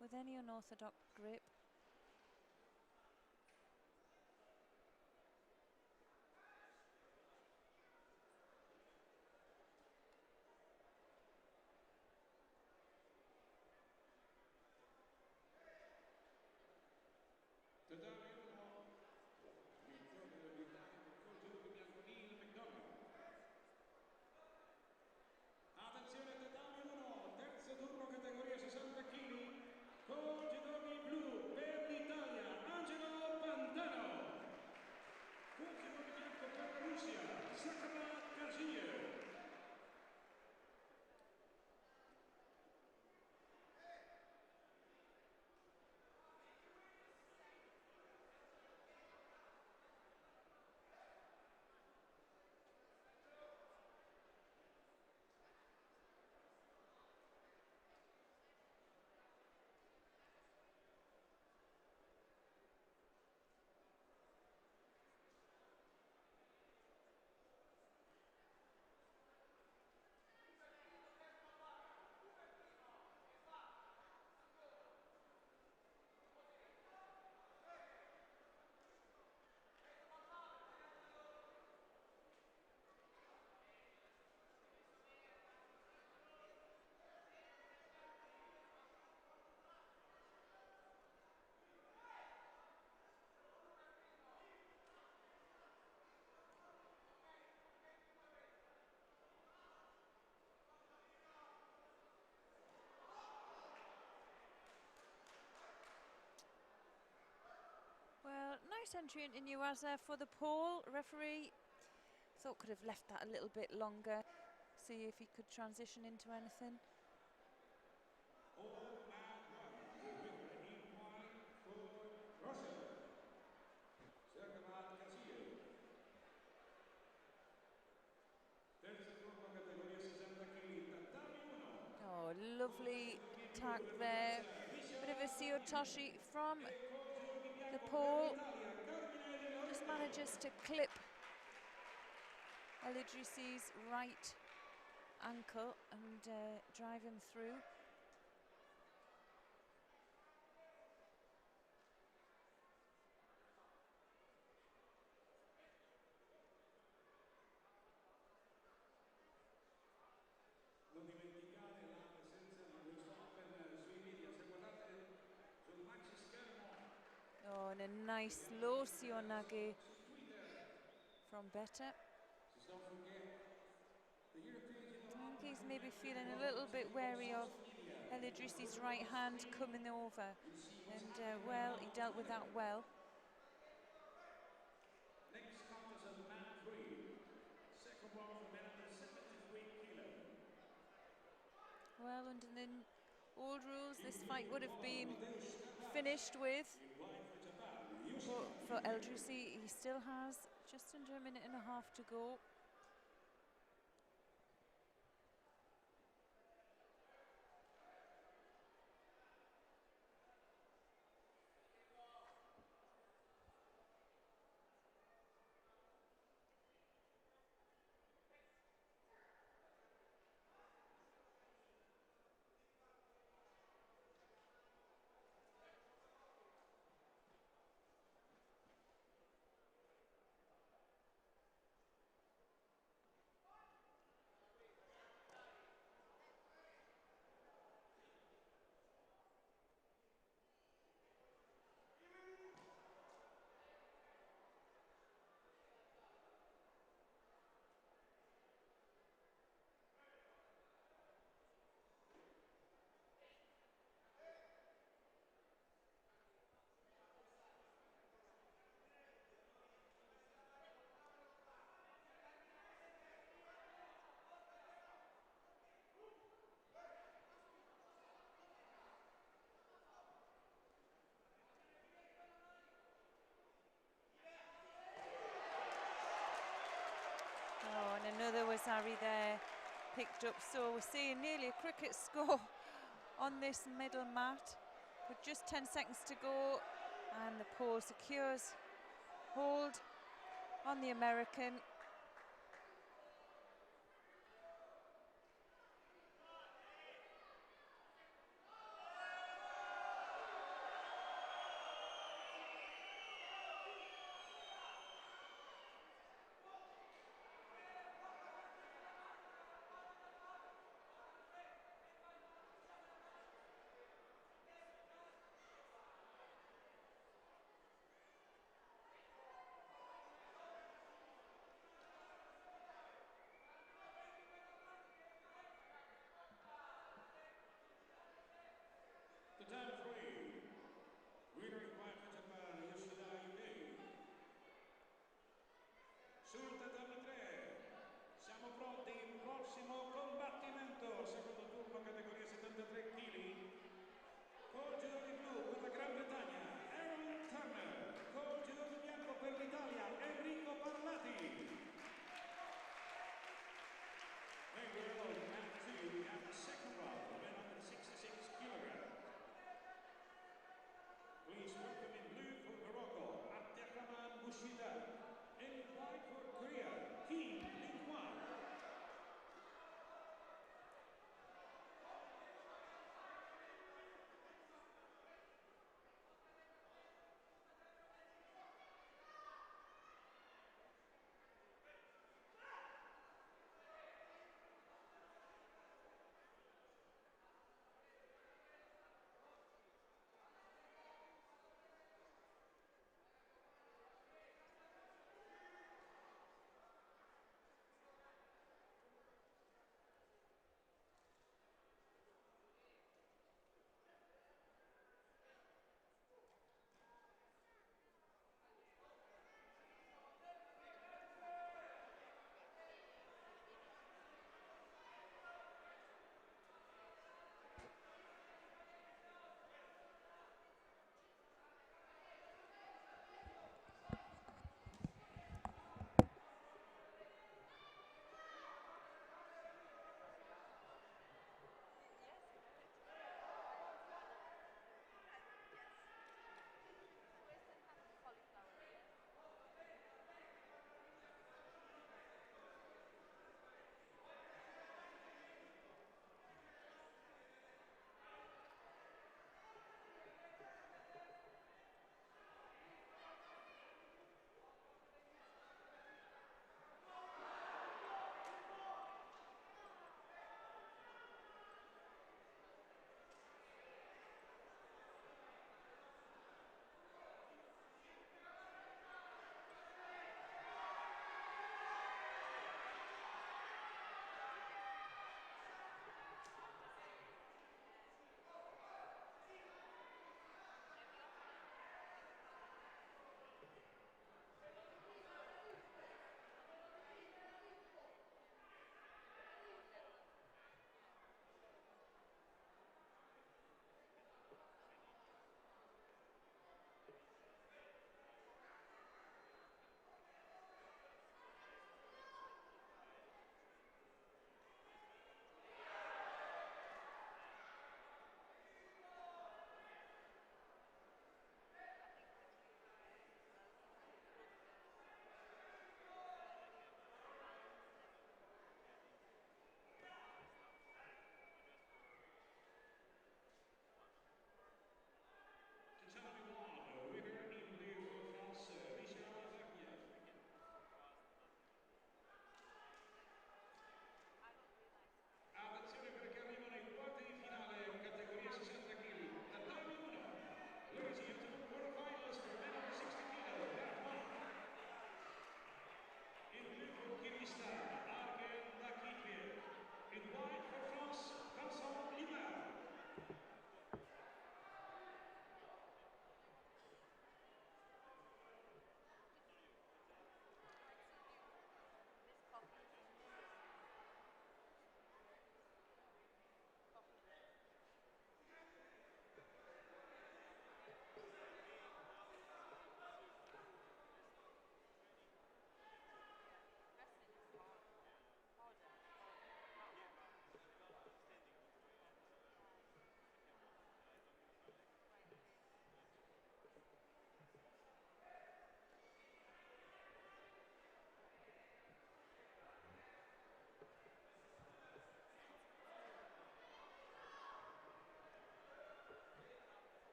with any unorthodox grip. Tatami 1, vittoria dell'Italia per conto di bianconil McDonald. Attenzione, tatami 1, terzo turno categoria 60 kg, con judogi blu per l'Italia, Angelo Pantano. Con judogi bianco per la Russia, Sakama Kaziev. Well, nice entry into Nuaza for the pole. Referee thought could have left that a little bit longer. See if he could transition into anything. All at one, the winner in white for Russia, Sakama Kaziev. Terzo turno categoria 60 kg, tatami 1. Oh, lovely attack there. Bit of a Siotoshi from the pole. Just manages to clip El Idrisi's right ankle and drive him through. Non dimenticate la presenza di questo Open sui media, se guardate sul maxi schermo. Oh, and a nice low Sionage from Beta. Don't forget, the European Judo I think he's maybe feeling a little bit wary of El Idrisi's right hand coming over. And well, he dealt with that well. Next contest of man 3. Second one for men under 73 kg. Well, under the old rules, this fight would have been finished with. But for El Idrisi, he still has just under a minute and a half to go. another Wazzari there picked up. So we're seeing nearly a cricket score on this middle mat with just 10 seconds to go, and the pole secures hold on the American.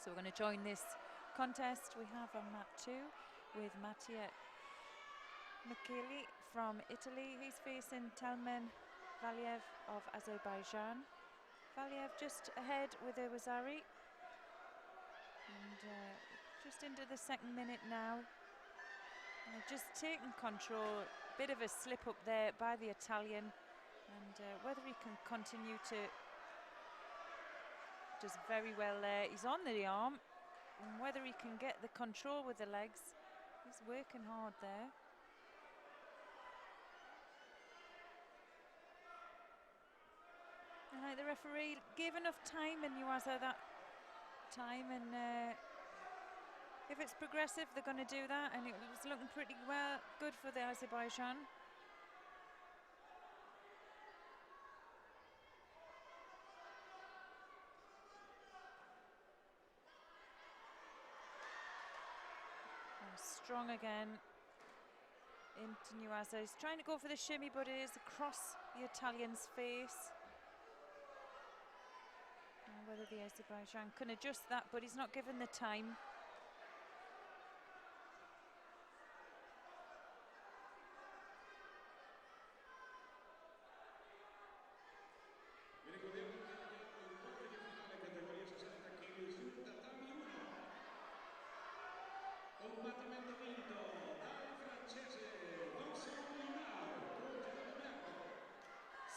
So we're going to join this contest. We have on mat 2 with Mattia Micheli from Italy. He's facing Telmen Valiev of Azerbaijan. Valiev just ahead with a Wazari. And just into the second minute now. Just taking control. Bit of a slip up there by the Italian. And whether he can continue to... Does very well there. He's on the arm. And whether he can get the control with the legs. He's working hard there. The referee gave enough time in Yuasa that time, and if it's progressive they're going to do that, and it was looking pretty well good for the Azerbaijan. And strong again into Yuasa. He's trying to go for the shimmy, but it is across the Italian's face. Whether the Azerbaijan can adjust that, but he's not given the time.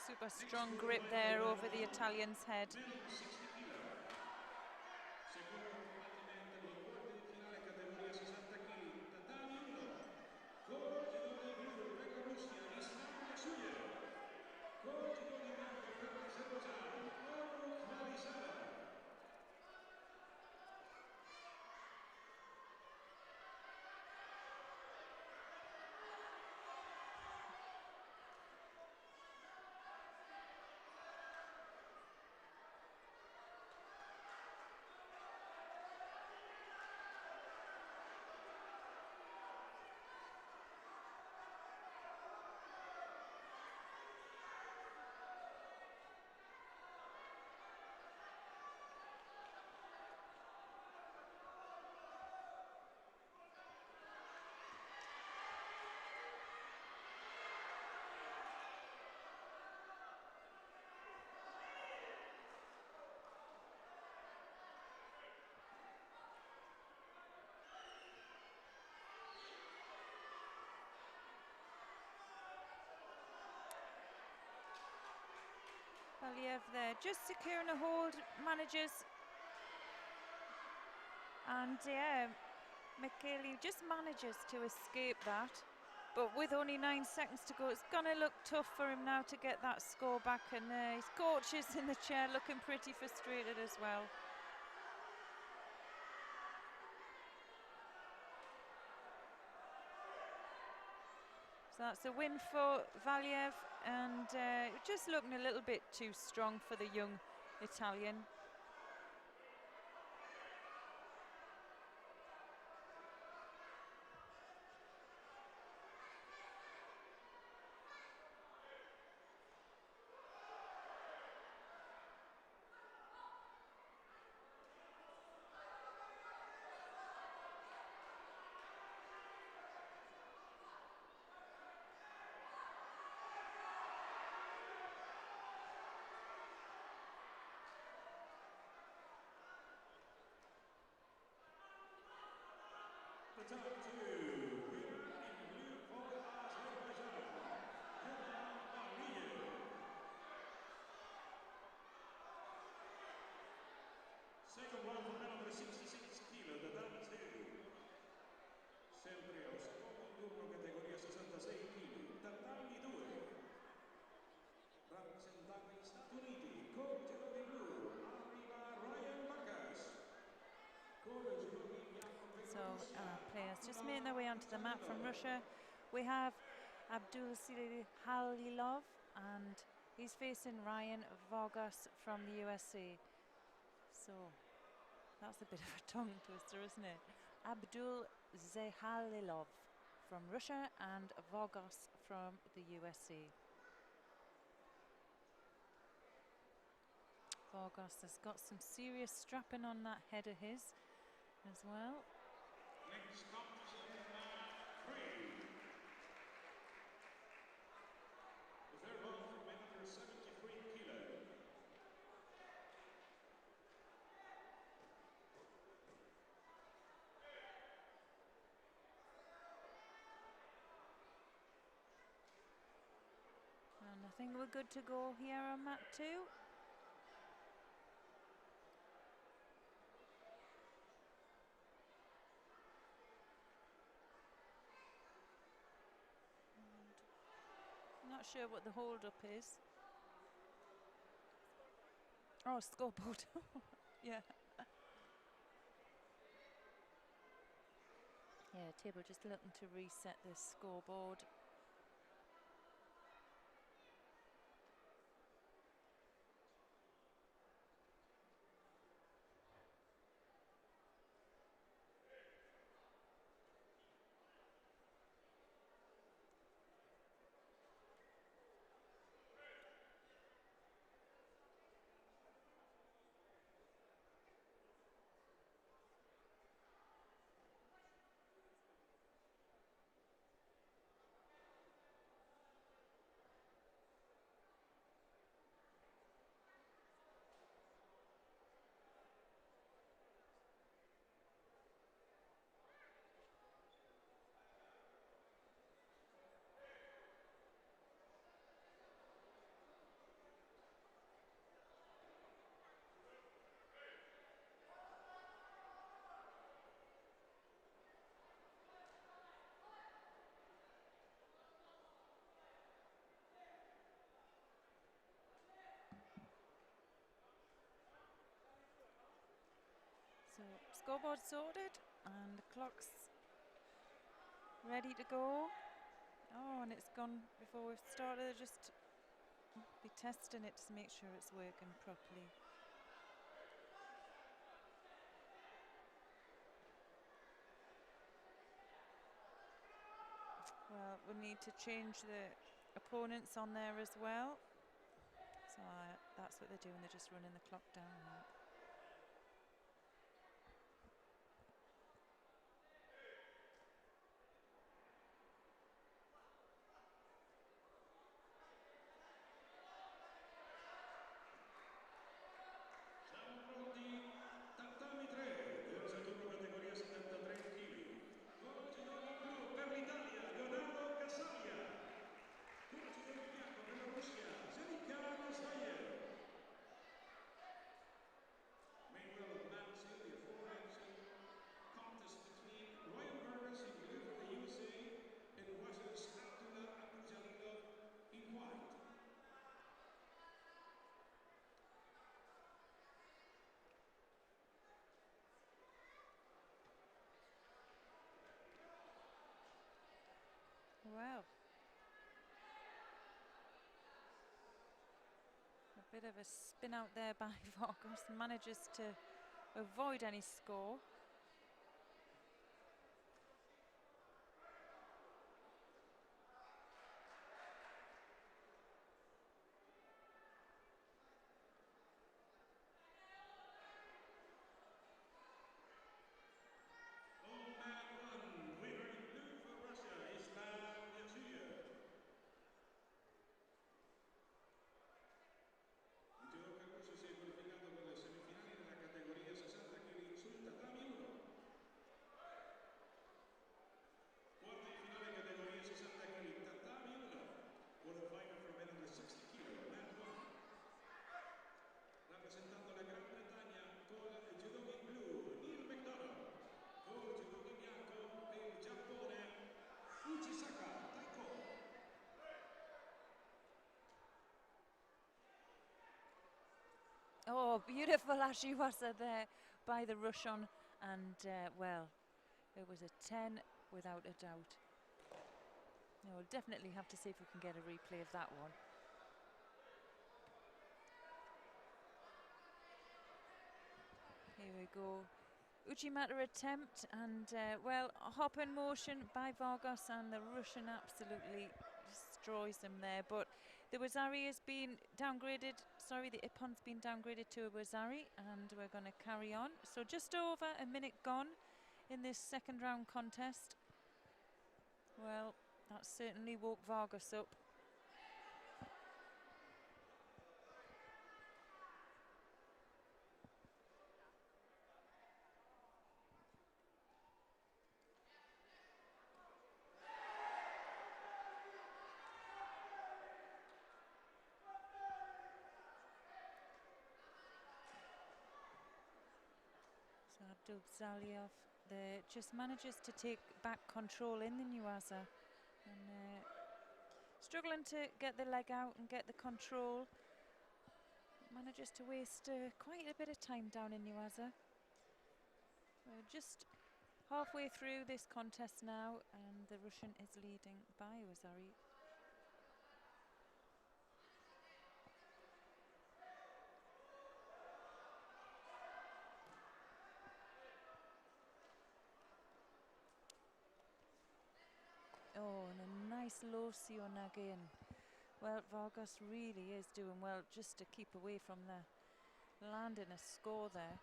Super strong grip there over the Italian's head. Valiev there, just securing a hold, manages. And yeah, Micheli just manages to escape that. But with only 9 seconds to go, it's going to look tough for him now to get that score back. And his coach is in the chair looking pretty frustrated as well. So that's a win for Valiev, and just looking a little bit too strong for the young Italian. Top 2, winner in blue for Azerbaijan, second one for men under 66 kg, the down 2. Sempre al secondo turno, categoria 66 kg, tatami 2. Rappresentante gli Stati Uniti, col giro di blu, arriva Ryan Bacchus. Con il giro di bianco. So our players just making their way onto the mat from Russia. We have Abdul Halilov, and he's facing Ryan Vargas from the USA. So that's a bit of a tongue twister, isn't it? Abdul Zehalilov from Russia and Vargas from the USA. Vargas has got some serious strapping on that head of his as well. Next comes mat 3. The third round for men under 73 kilo. And I think we're good to go here on mat 2. I'm not sure what the hold up is. Oh, scoreboard. Yeah. Yeah, table just looking to reset this scoreboard. So scoreboard sorted and the clock's ready to go. Oh, and it's gone before we've started. Just be testing it to make sure it's working properly. Well, we need to change the opponents on there as well. So that's what they're doing. They're just running the clock down now. Siamo pronti? Tatami 3, terzo turno categoria 73 kg. Con Judo in blu per l'Italia, Leonardo Casaglia. Con Judo in bianco per la Russia, Zenika Nazdayev. Main duel of mat 2, the aforementioned contest between Ryan Vargas in blue for the USA and Russia's Abdullah Abduljalilov in white. Wow. A bit of a spin out there by Vargas. Manages to avoid any score. On mat 1, winner in blue for Russia, Islam Yazuyev. Il judoka russo si è qualificato per le semifinali nella categoria 60 kg sul tatami 1. Quarti di finale categoria 60 kg tatami 1. Quarterfinal for men under 60 kg, mat 1. Rappresentando la Gran Bretagna con il judo in blu, Neil McDonough. Con il judo in bianco per il Giappone, Uchisaka Taiko. Oh, beautiful Ashiwasa there by the Russian, and well, it was a 10 without a doubt. We'll definitely have to see if we can get a replay of that one. Here we go. Uchimata attempt, and well, a hop in motion by Vargas, and the Russian absolutely just destroys him there. But the Wazari has been downgraded. Sorry, the Ippon's been downgraded to a Wazari, and we're going to carry on. So just over a minute gone in this second round contest. Well, that certainly woke Vargas up. So Abdul there just manages to take back control in the Nuaza, and struggling to get the leg out and get the control. Manages to waste quite a bit of time down in Nuaza. We're just halfway through this contest now, and the Russian is leading by Wazari. Oh, and a nice low Sionag in. Well, Vargas really is doing well just to keep away from the landing a score there.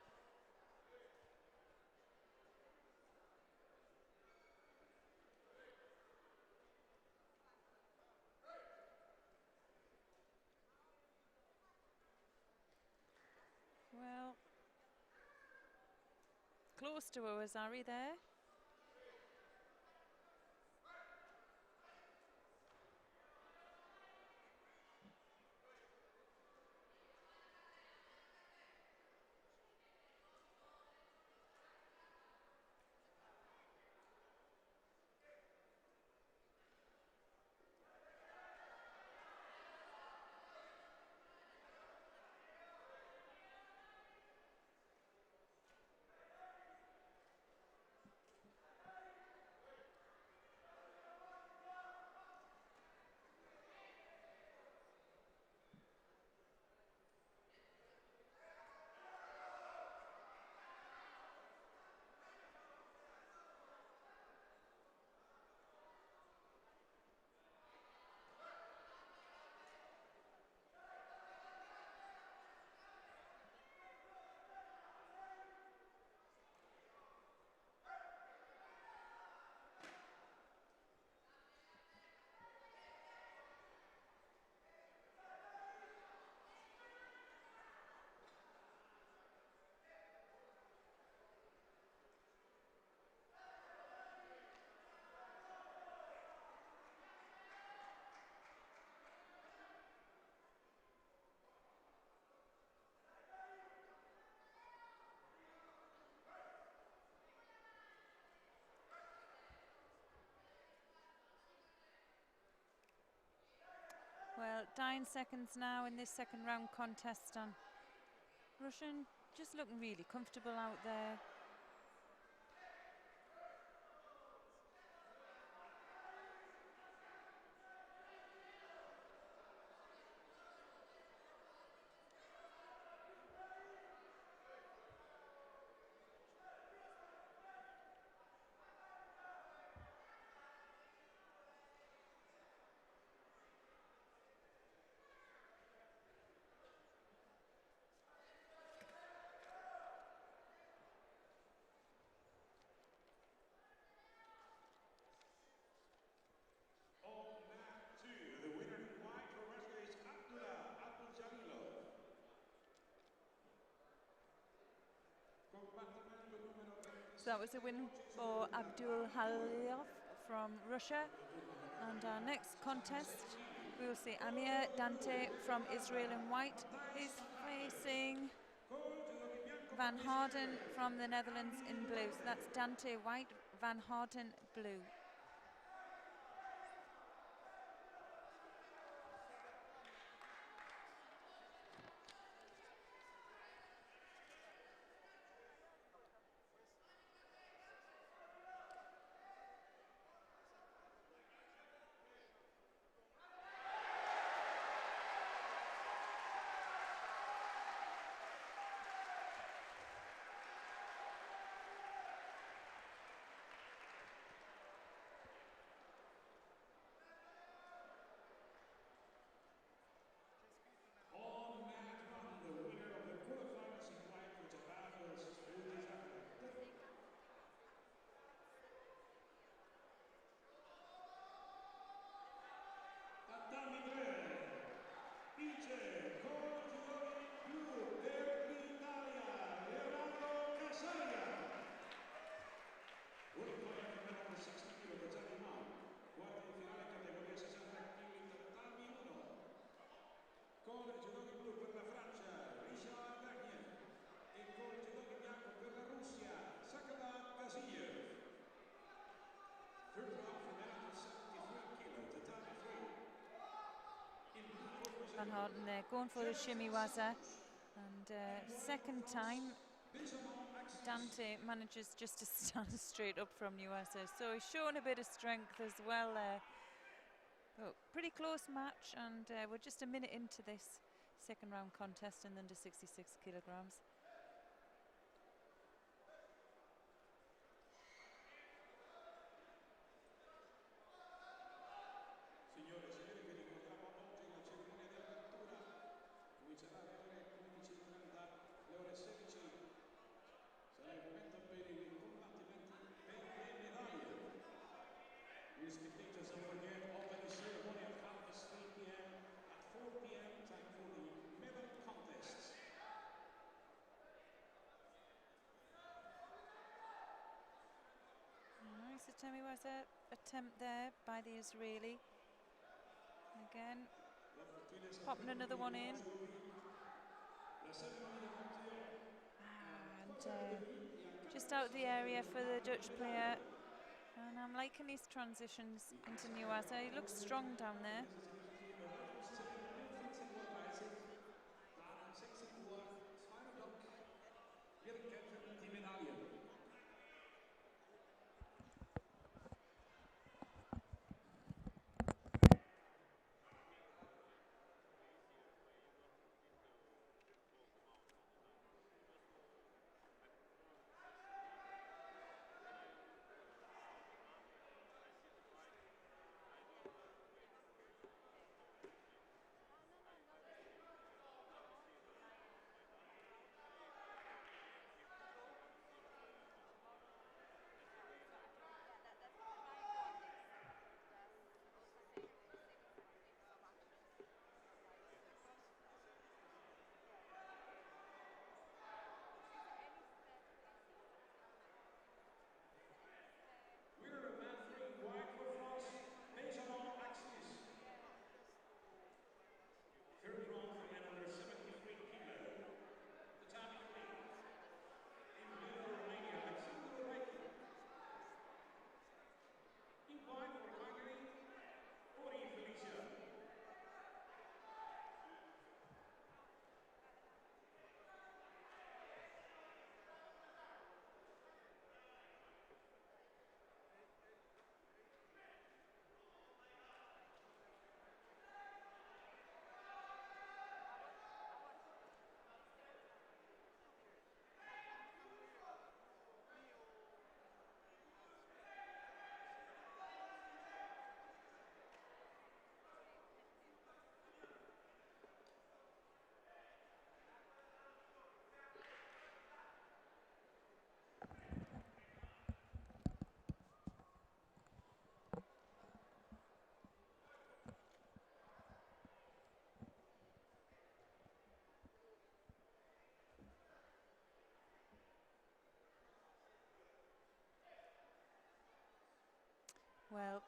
Well, close to a Wazari there. Well, 9 seconds now in this second round contest, and Russian just looking really comfortable out there. On mat 2, the winner in white for Russia is Abdul-Jalilov. Compartimento número 26. So that was a win for Abdul Halilov from Russia. And our next contest, we will see Amir Dante from Israel in white is facing Van Harden from the Netherlands in blue. So that's Dante white, Van Harden blue. Van Houten there, going for the shimmy waza. And second time, Dante manages just to stand straight up from Nuasa. So he's shown a bit of strength as well there. But pretty close match, and we're just a minute into this second round contest in the under 66 kilograms. Signore e signori, vi ricordiamo oggi la cerimonia di apertura comincerà alle ore 15:30, alle ore 16. Sarà il momento per i combattimenti per le medaglie. Please continue, don't forget, open the ceremony at 3 p.m. At 4 p.m. time for the medal contests. Nice attempt there by the Israeli. Again, popping another one in. And just out of the area for the Dutch player. And I'm liking his transitions into Nuasa. He looks strong down there. Well,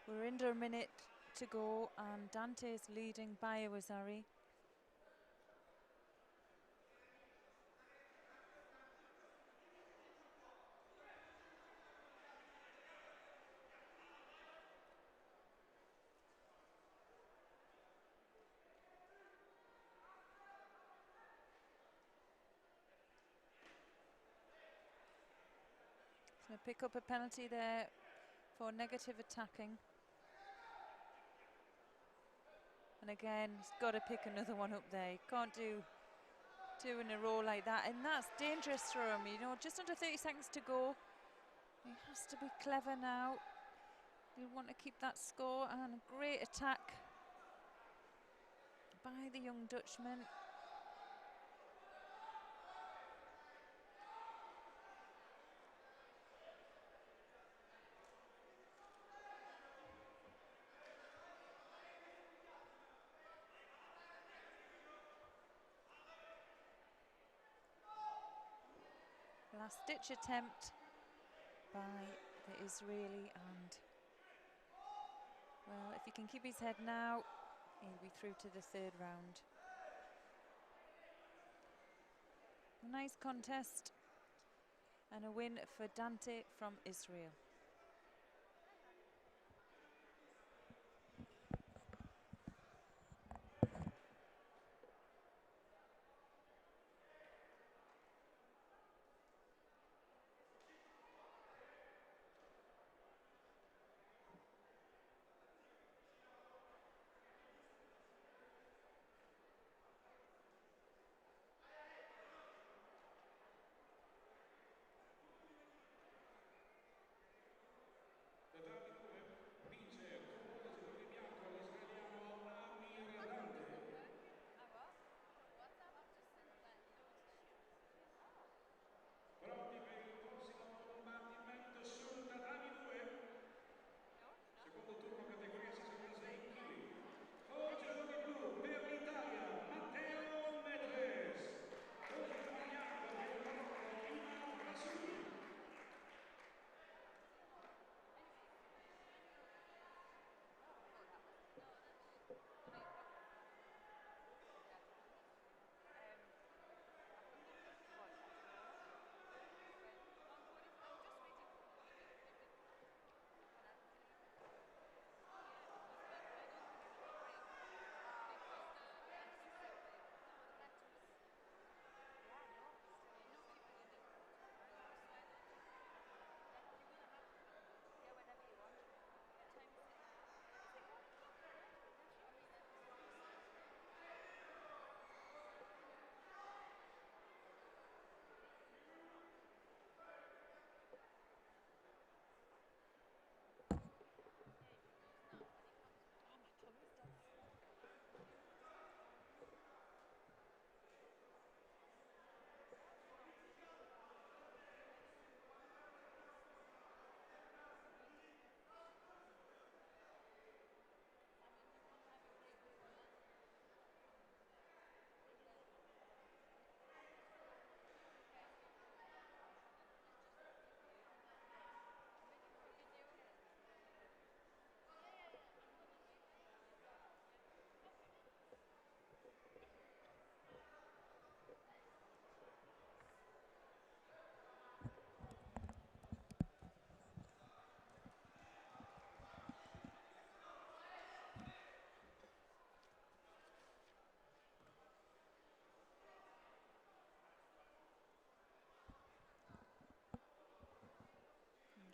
we're under a minute to go, and Dante's leading by Awazari. He's going to pick up a penalty there for negative attacking. And again, he's got to pick another one up there. He can't do two in a row like that, and that's dangerous for him. You know, just under 30 seconds to go. He has to be clever now. They want to keep that score, and a great attack by the young Dutchman. Last ditch attempt by the Israeli, and well, if he can keep his head now, he'll be through to the third round. A nice contest and a win for Dante from Israel.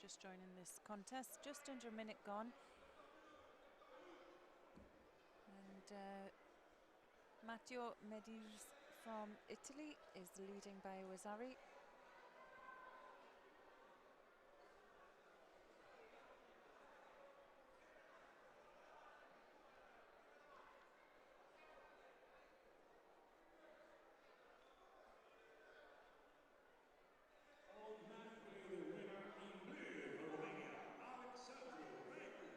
just joining this contest, just under a minute gone. And Matteo Medirs from Italy is leading by Wazari. Automatically the winner in blue for Romania, Alexandru Regu.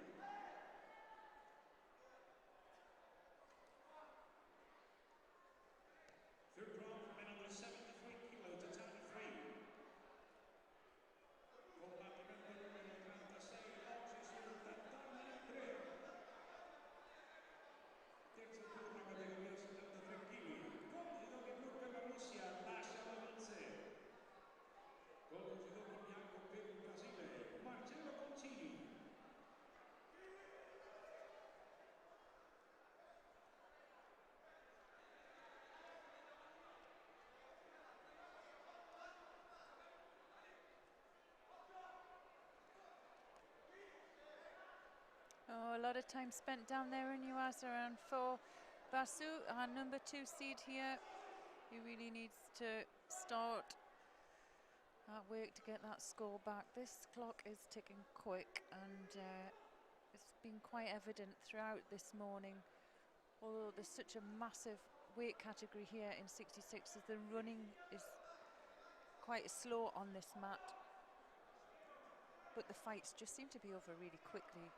Third round for men under 73 kilo, tatami 3. Combattimento numero 36, oggi sul tatami 3. Terzo turno, categoria 73 kg. Con il judoka blu per la Russia, Lascia Lavinze. Con il judoka bianco per il Brasile, Marcello Concini. Oh, a lot of time spent down there in Uasa around for Basu, our number 2 seed here. He really needs to start at work to get that score back. This clock is ticking quick, and it's been quite evident throughout this morning. Although there's such a massive weight category here in 66s, the running is quite slow on this mat. But the fights just seem to be over really quickly.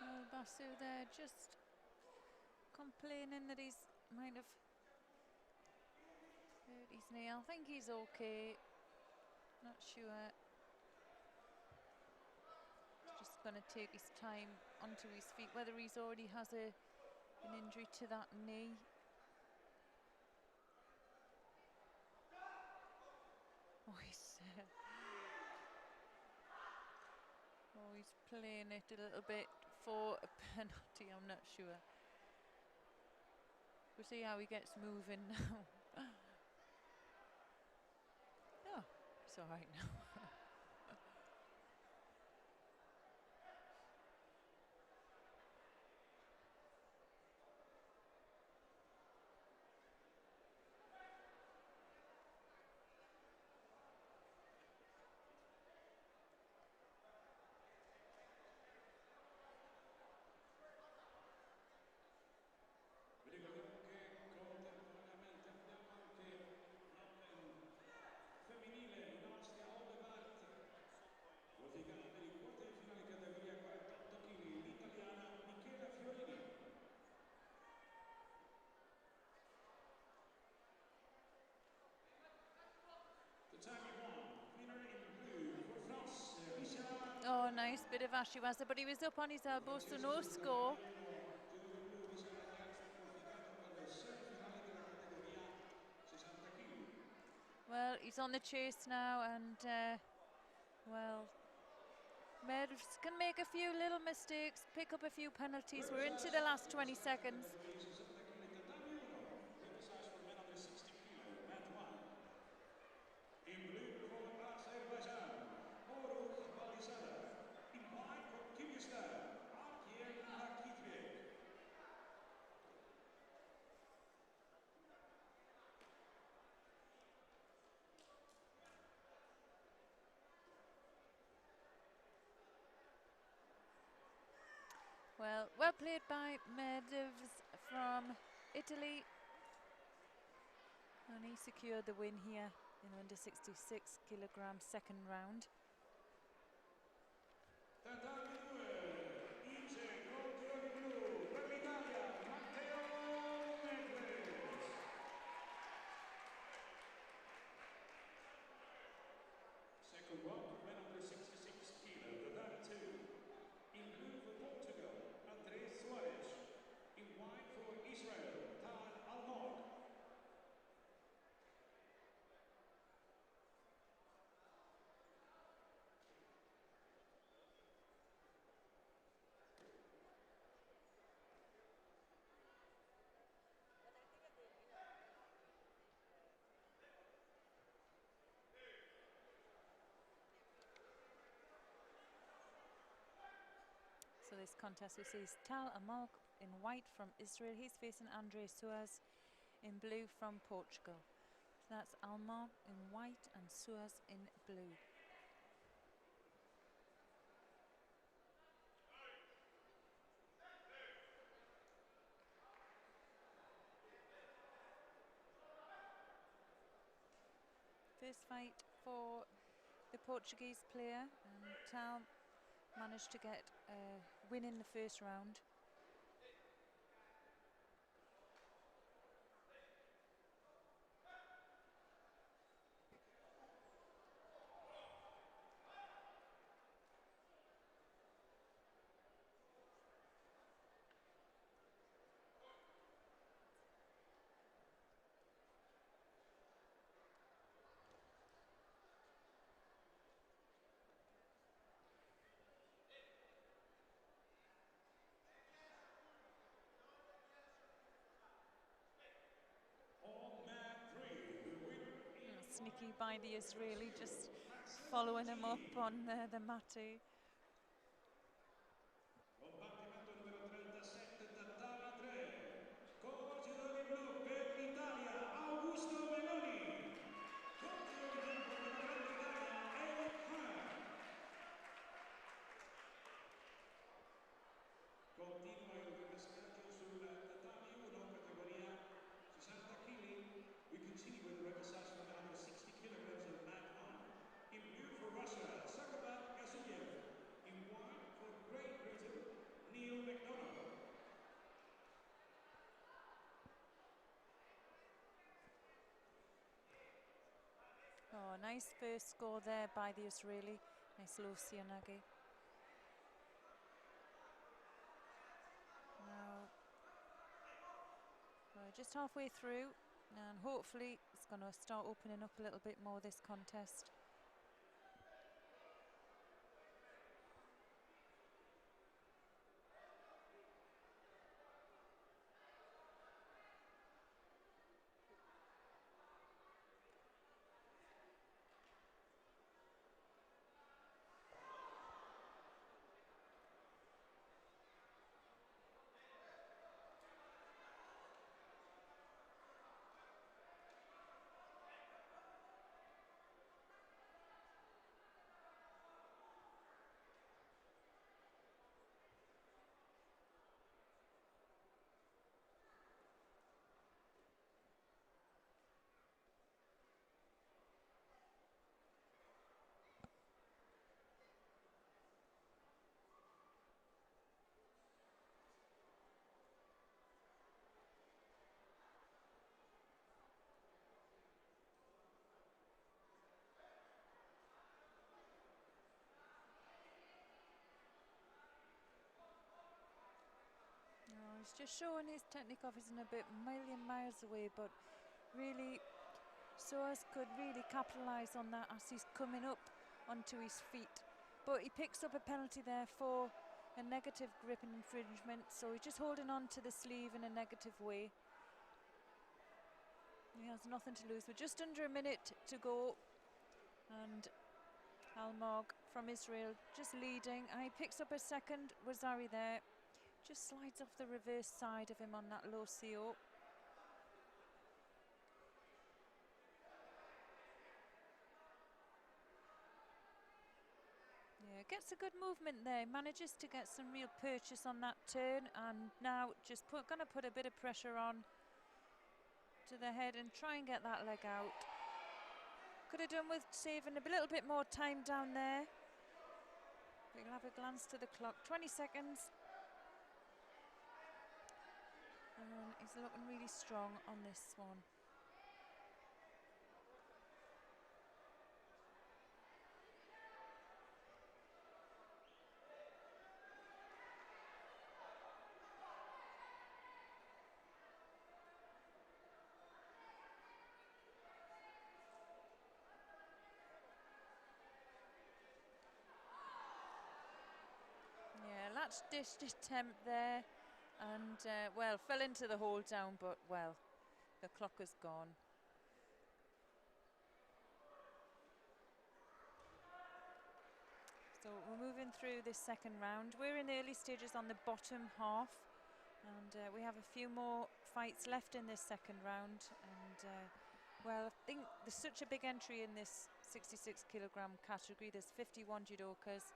Well, Basu there just complaining that he's might have hurt his knee. I think he's okay. Not sure. He's just going to take his time onto his feet, whether he's already has an injury to that knee. Oh, he's playing it a little bit for a penalty, I'm not sure. We'll see how he gets moving now. Oh, it's all right now. Vi ricordiamo che contemporaneamente abbiamo anche l'Open femminile in Austria, Oldevart, qualificata per i quarti di finale categoria 48 kg, l'italiana Michela Fiorini. Tatami 1, winner in blue for France, Richard. Oh, nice bit of Ashiwaza, but he was up on his elbow, so no score. Judoka blu Richard Ragazzi qualificato per le semifinali della categoria 60 kg. Well, he's on the chase now, and well, Medvs can make a few little mistakes, pick up a few penalties. We're into the last 20 seconds. Categoria 60 kg, tatami 1, reprisage for men under 60 kg, mat 1. In blue for Azerbaijan, Oruch Balizada. In white for Kyrgyzstan, Artyom Lakitvek. Well played by Medvs from Italy, and he secured the win here in under 66 kilograms, second round. Tatami 2, vince con gironi blu per l'Italia, Matteo Mendes. Second one, men under 66 kilo, Tatami 2. In blue for Portugal, Andrés Suarez. In white for Israel, Tal Almog. So this contest we see is Tal Amog in white from Israel. He's facing Andre Suez in blue from Portugal. So that's Almog in white and Suez in blue. First fight for the Portuguese player, and Tal managed to get a win in the first round. On mat 3, the winner is Sneaky by the Israeli, just following him up on the matu. combattimento numero 37, Tatami 3. Con gironi blu per l'Italia, Augusto Meloni. Con gironi bianco per l'Italia, Eric Hahn. Continua il repescaggio sul Tatami 1, categoria 60 kg. We continue with the repescage for another 60 kilograms of mat 1. In blue for Russia, Sakobat Gasuyev. In white for Great Britain, Neil McDonough. Oh, nice first score there by the Israeli. Nice low Sianagi. Now, we're just halfway through, and hopefully it's going to start opening up a little bit more this contest. He's just showing his technique off. He's in a bit million miles away, but really Soas could really capitalise on that as he's coming up onto his feet. But he picks up a penalty there for a negative grip and infringement, so he's just holding on to the sleeve in a negative way. He has nothing to lose. We're just under a minute to go, and Almog from Israel just leading, and he picks up a second. Wazari there just slides off the reverse side of him on that low CO. Yeah, Gets a good movement there, manages to get some real purchase on that turn, and now just gonna put a bit of pressure on to the head and try and get that leg out. Could have done with saving a little bit more time down there. We'll have a glance to the clock, 20 seconds. And he's looking really strong on this one. Latch dished attempt there, and well, fell into the hold down, but well, the clock is gone. So we're moving through this second round. We're in the early stages on the bottom half, and we have a few more fights left in this second round. And well, I think there's such a big entry in this 66 kilogram category. There's 51 judokas.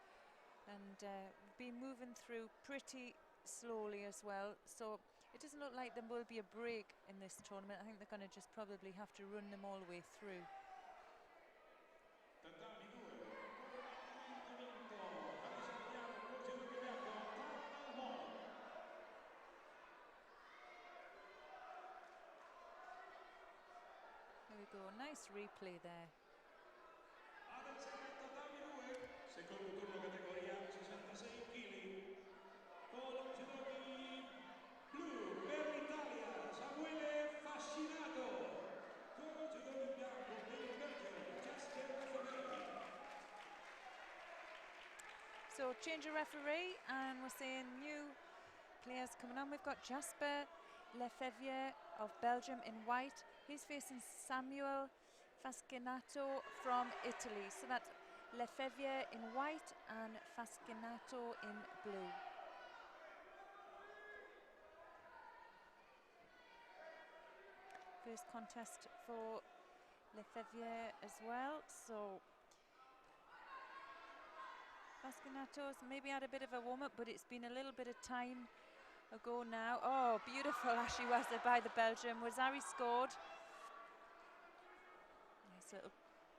And we've been moving through pretty slowly as well, so it doesn't look like there will be a break in this tournament. I think they're going to just probably have to run them all the way through. There we go, nice replay there. Secondo turno categoria 66 kg con judoki blu per l'Italia Samuele Fascinato, con judoki bianco per il Belgio Jasper Lefebvre. So change of referee, and we're seeing new players coming on. We've got Jasper Lefebvre of Belgium in white. He's facing Samuel Fascinato from Italy. So that's Lefebvre in white and Fascinato in blue. First contest for Lefebvre as well. So Fascinato's maybe had a bit of a warm-up, but it's been a little bit of time ago now. Oh, beautiful Ashiwaza by the Belgium. Wazari scored. Nice little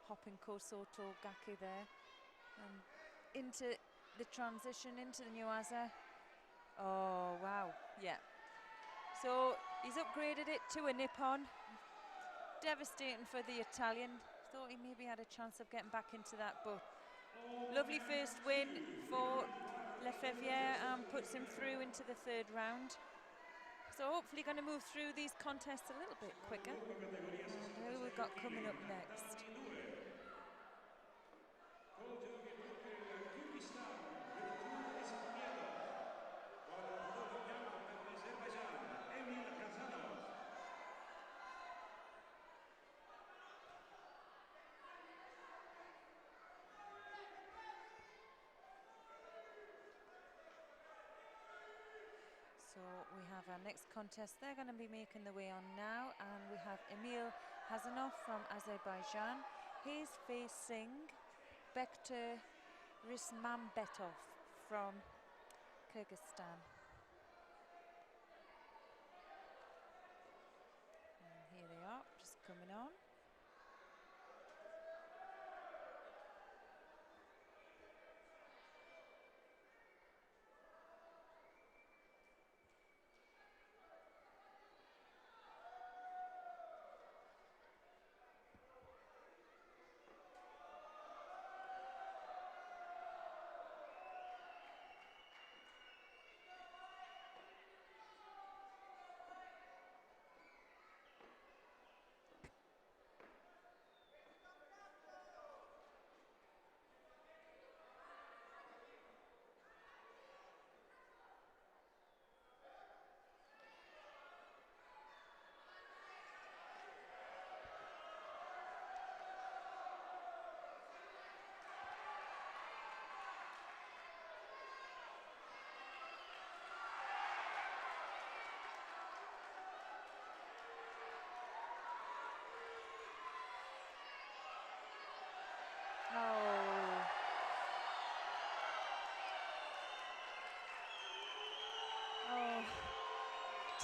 hopping Kosoto Gake there. And into the transition, into the new Aza. Oh, wow, yeah. So he's upgraded it to a Nippon. Devastating for the Italian. Thought he maybe had a chance of getting back into that, but lovely first win for Lefebvre, puts him through into the third round. So hopefully going to move through these contests a little bit quicker. And who we've got coming up next? So we have our next contest. They're going to be making their way on now, and we have Emil Hazanov from Azerbaijan. He's facing Bektir Rismambetov from Kyrgyzstan. And here they are, just coming on.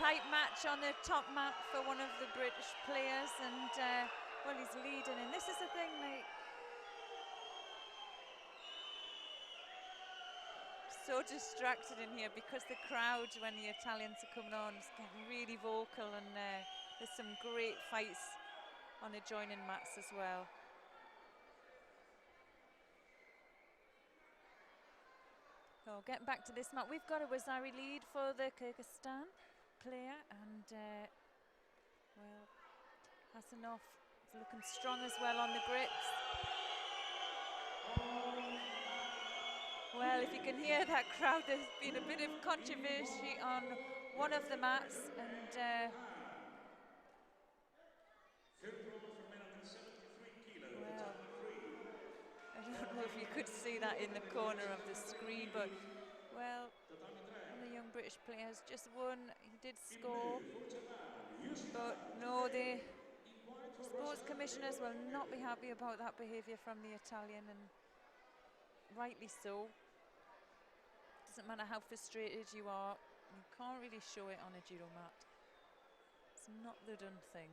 tight match on the top mat for one of the British players, and well, he's leading, and this is the thing, like, so distracted in here because the crowd, when the Italians are coming on, is getting really vocal, and there's some great fights on adjoining mats as well. So getting back to this mat, we've got a Wazari lead for the Kyrgyzstan player, and well, Hasanov is looking strong as well on the grips. Well, if you can hear that crowd, there's been a bit of controversy on one of the mats, and well, I don't know if you could see that in the corner of the screen, but well, one of the young British players just won. He did score, but no, the sports commissioners will not be happy about that behaviour from the Italian, and rightly so. Doesn't matter how frustrated you are, you can't really show it on a judo mat. It's not the done thing.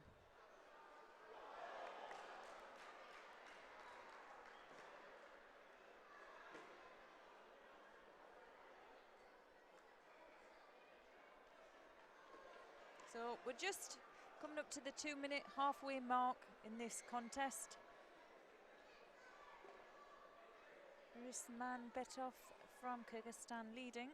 So we're just coming up to the 2-minute halfway mark in this contest. Risman Betov from Kyrgyzstan leading.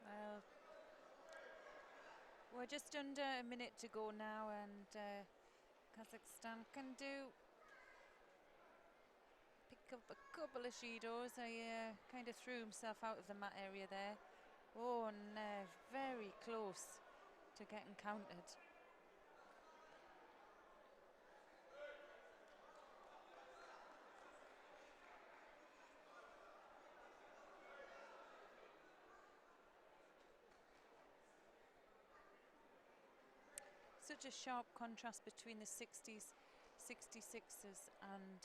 Well, we're just under a minute to go now, and Kazakhstan can pick up a couple of shidos. He kind of threw himself out of the mat area there. Oh, and very close to getting counted. Such a sharp contrast between the 60s, 66s, and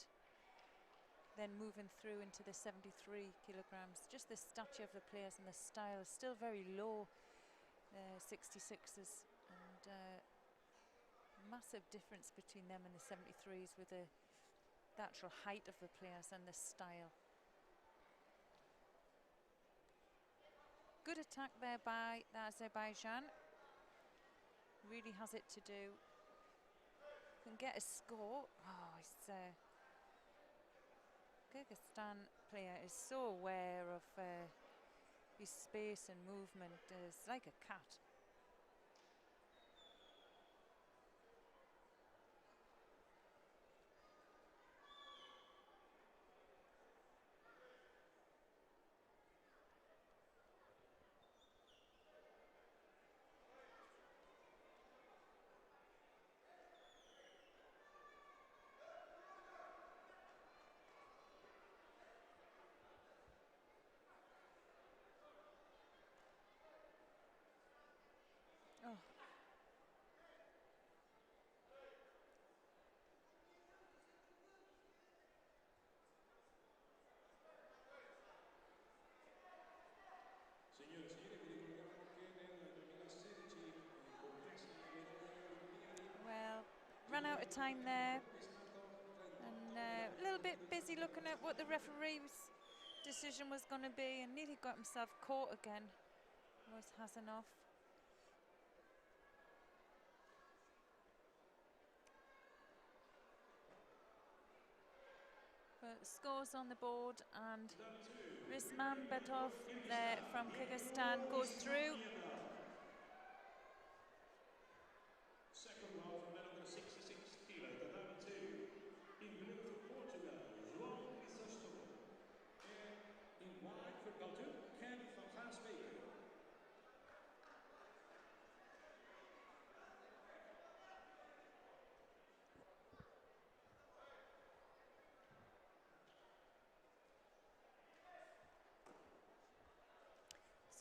then moving through into the 73 kilograms. Just the stature of the players and the style is still very low, 66s, and massive difference between them and the 73s with the actual height of the players and the style. Good attack there by Azerbaijan. Really has it to do. Can get a score. Oh, it's Kyrgyzstan player is so aware of his space and movement. It's like a cat. Oh, Signore e signori, vi ricordiamo che nel 2016 concessa le medaglie olimpiadi well, il ran out of time there. judo è stato tra i top And a little medaglie bit dello busy stadio looking at what the olimpico. referee's decision was going to be, and nearly got himself caught again. Was Hasanoff. But scores on the board, and Risman Betov there from Kyrgyzstan goes through. Second row for men under 66 kilo, tatami 2. In blue for Portugal, João Crisóstomo. And in white for Belgium, Ken van Gaasbeke.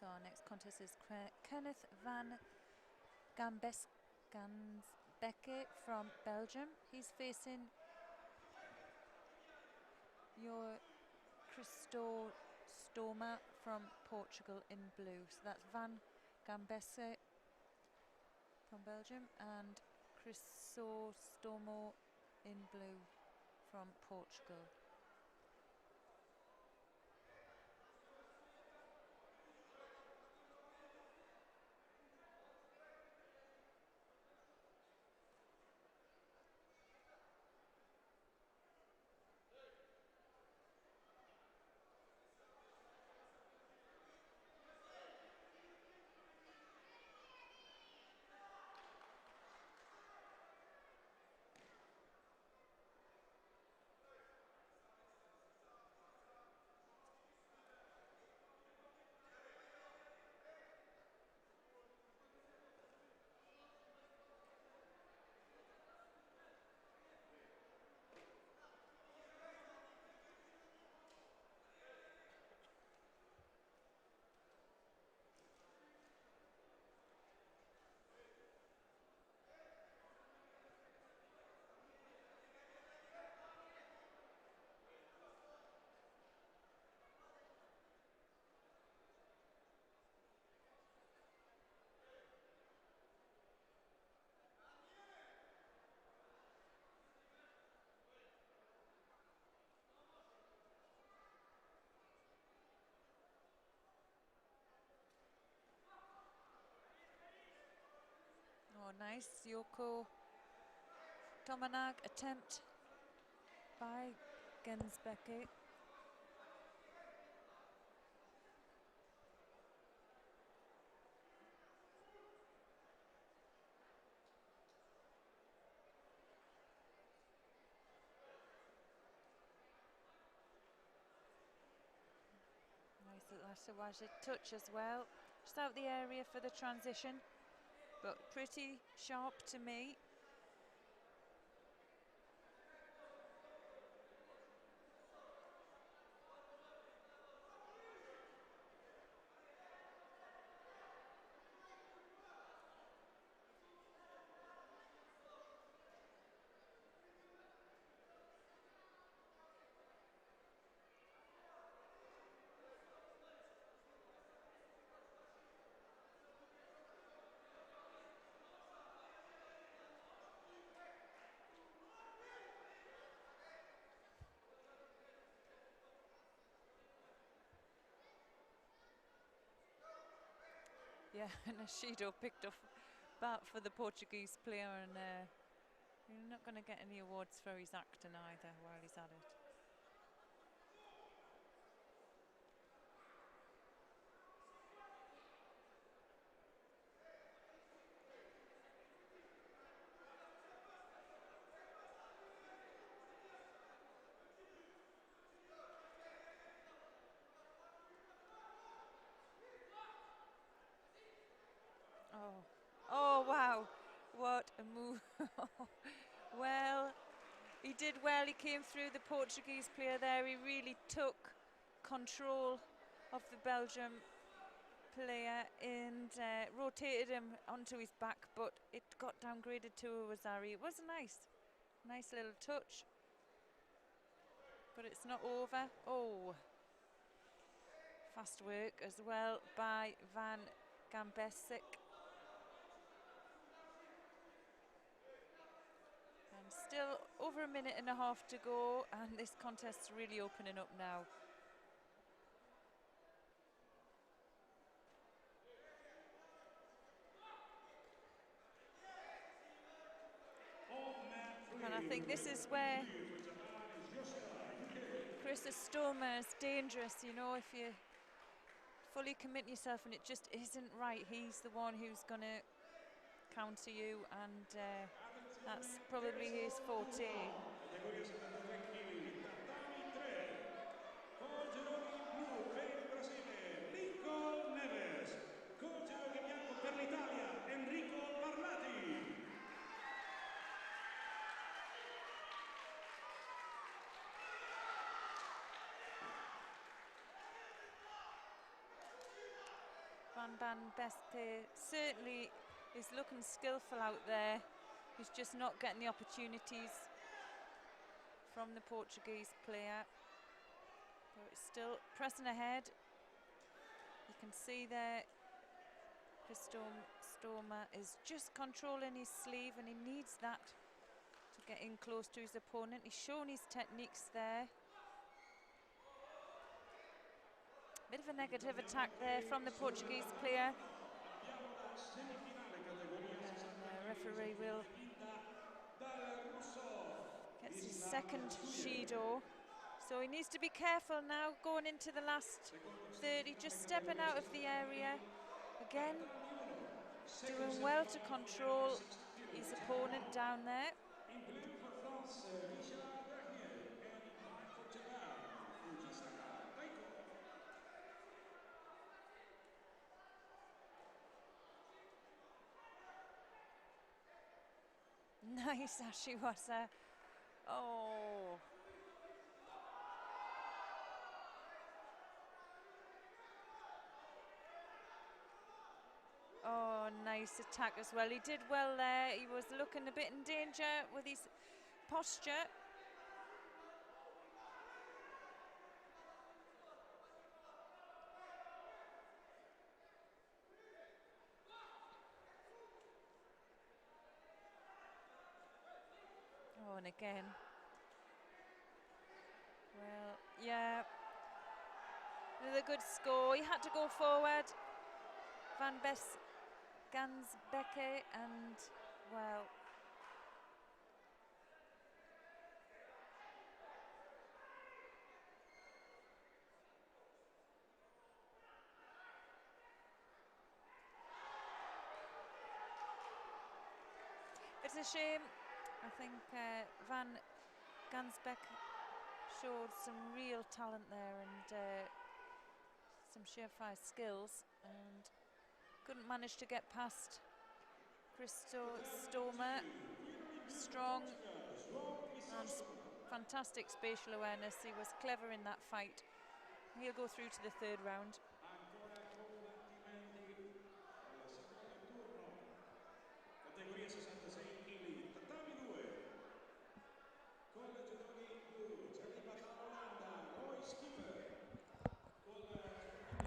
So our next contest is Kenneth van Gansbeke from Belgium. He's facing your Christostoma from Portugal in blue. So that's Van Gambesse from Belgium and Crisostomo in blue from Portugal. Oh, nice Yoko Tomanag attempt by Gansbeke. Nice little Asawaja touch as well. Just out the area for the transition, but pretty sharp to me. Yeah, and Ashido picked up bat for the Portuguese player, and you're not going to get any awards for his acting either while he's at it. What a move. Well, he did well. He came through the Portuguese player there. He really took control of the Belgium player and rotated him onto his back, but it got downgraded to a Wazari. It was nice little touch, but it's not over. Oh, fast work as well by Van Gambesic. And still over a minute and a half to go, and this contest's really opening up now. And I think this is where Chris Estoma is dangerous, you know, if you fully commit yourself and it just isn't right, he's the one who's going to counter you, and that's probably his forte. Categoria 73 kg, tatami 3. Col Gironi blu per il Brasile, Lincoln Neves. Col Gironi bianco per l'Italia, Enrico Parlati. Van Beste certainly is looking skillful out there. He's just not getting the opportunities from the Portuguese player. But it's still pressing ahead. You can see there Stoma is just controlling his sleeve, and he needs that to get in close to his opponent. He's shown his techniques there. Bit of a negative attack there from the Portuguese player. And the referee will gets his second Judo. So he needs to be careful now going into the last 30, just stepping out of the area. Again, doing well to control his opponent down there. Nice Ashiwasa. Oh. Oh, nice attack as well. He did well there. He was looking a bit in danger with his posture. Oh, and again. Well, yeah. Another good score. He had to go forward. Van Gansbeke, and well, it's a shame. I think Van Gansbeck showed some real talent there and some surefire skills, and couldn't manage to get past Stoma. Strong and fantastic spatial awareness. He was clever in that fight. He'll go through to the third round. Categoria 66 kg, tatami 2. Con il Gironi blu ci arriva dall'Olanda Roy Skipper. Con il Gironi bianco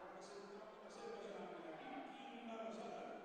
rappresentante Azerbaijan, Ilkin Barzadeh.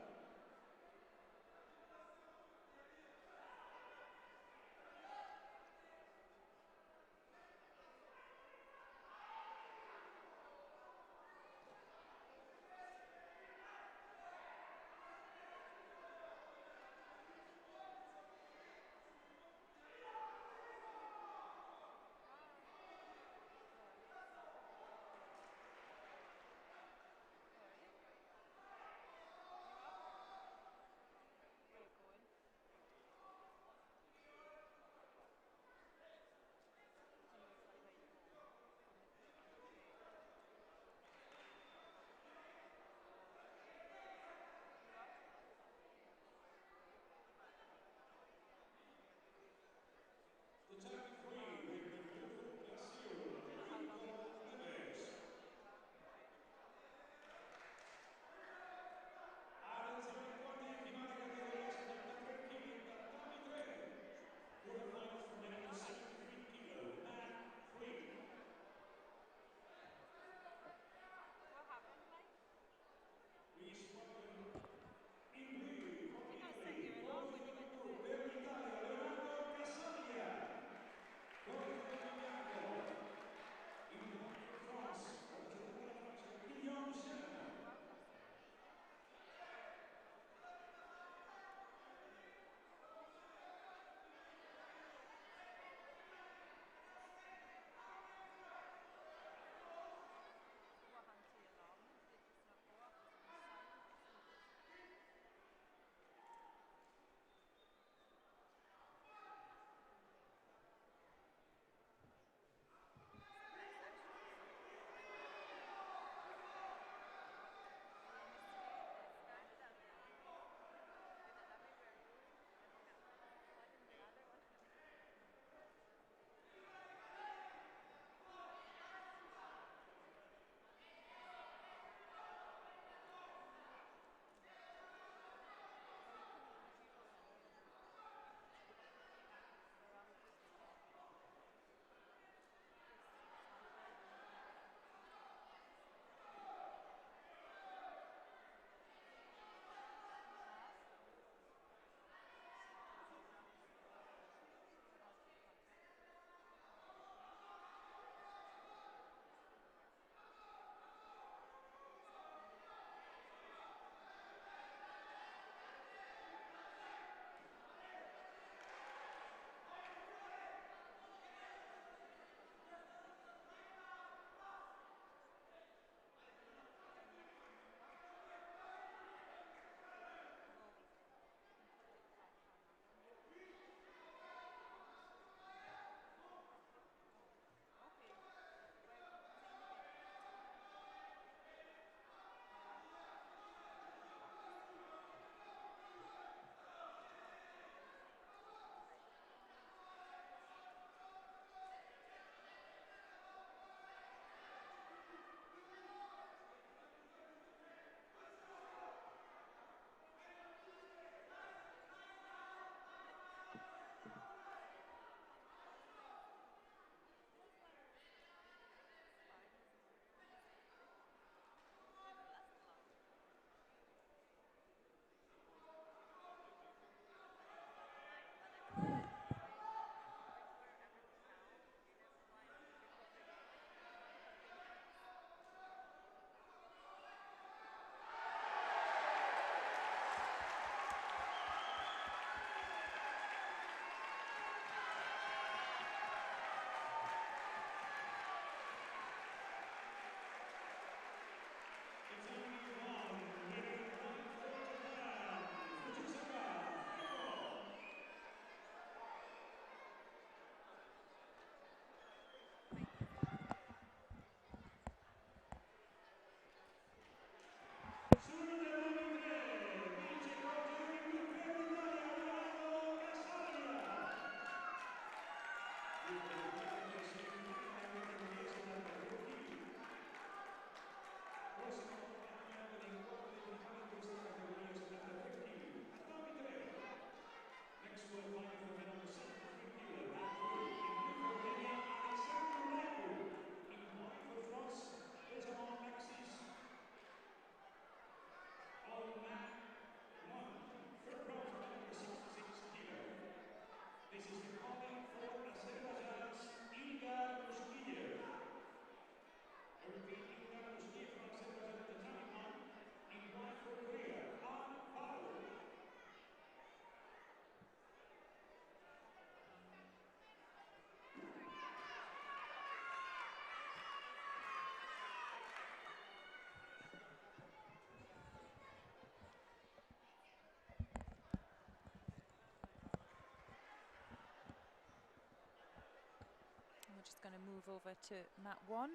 move over to mat 1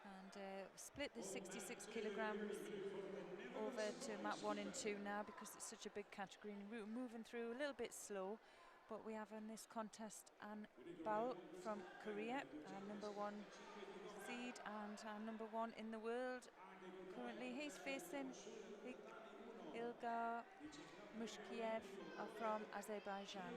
and split the 66 kilograms over to mat 1 and 2 now because it's such a big category and we're moving through a little bit slow. But we have in this contest An Bao from Korea, our #1 seed and our #1 in the world. Currently he's facing Ilgar Mushkiev from Azerbaijan.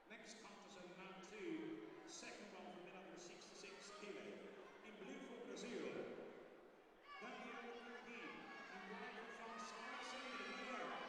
Next contest in mat 2, second round for men under 66 kilo. In blue for Brazil, Daniel Kurgin. In black for France, Alexander Meyer.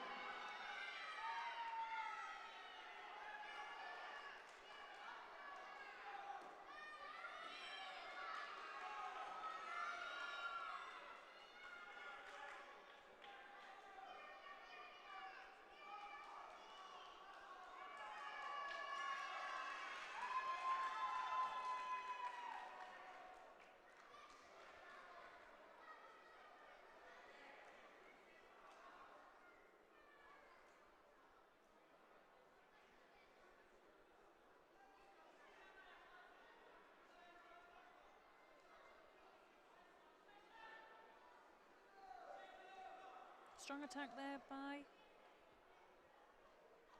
Strong attack there by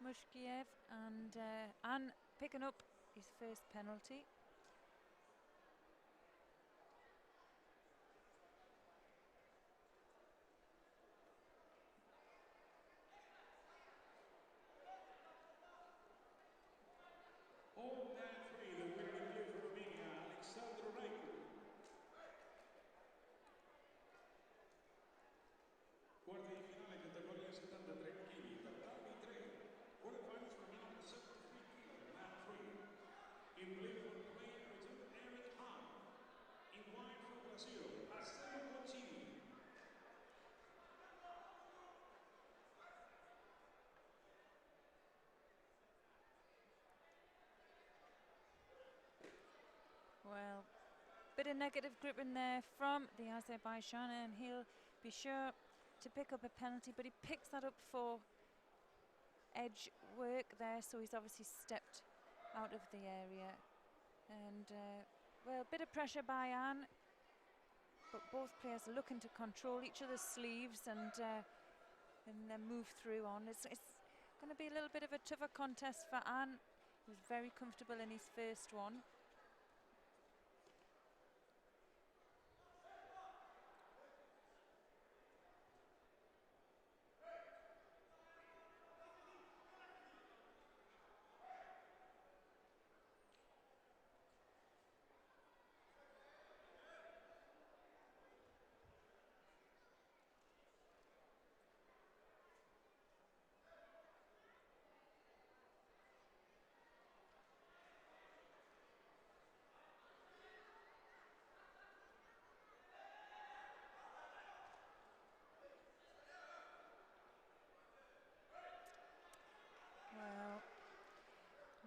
Mushkiev and An picking up his first penalty. On mat 3, the winner in blue for Romania, Alexander Raicu. Quarta di finale categoria 73 kg, tatami 3. Quarterfinals for men under 73 kg, mat 3. In blue for Great Britain, Eric Hahn. In white for Brazil, Marcelo Concini. Well, bit of negative grip in there from the Azerbaijan and he'll be sure to pick up a penalty, but he picks that up for edge work there, so he's obviously stepped out of the area. And well, a bit of pressure by An, but both players are looking to control each other's sleeves and then move through on. It's going to be a little bit of a tougher contest for An. He was very comfortable in his first one.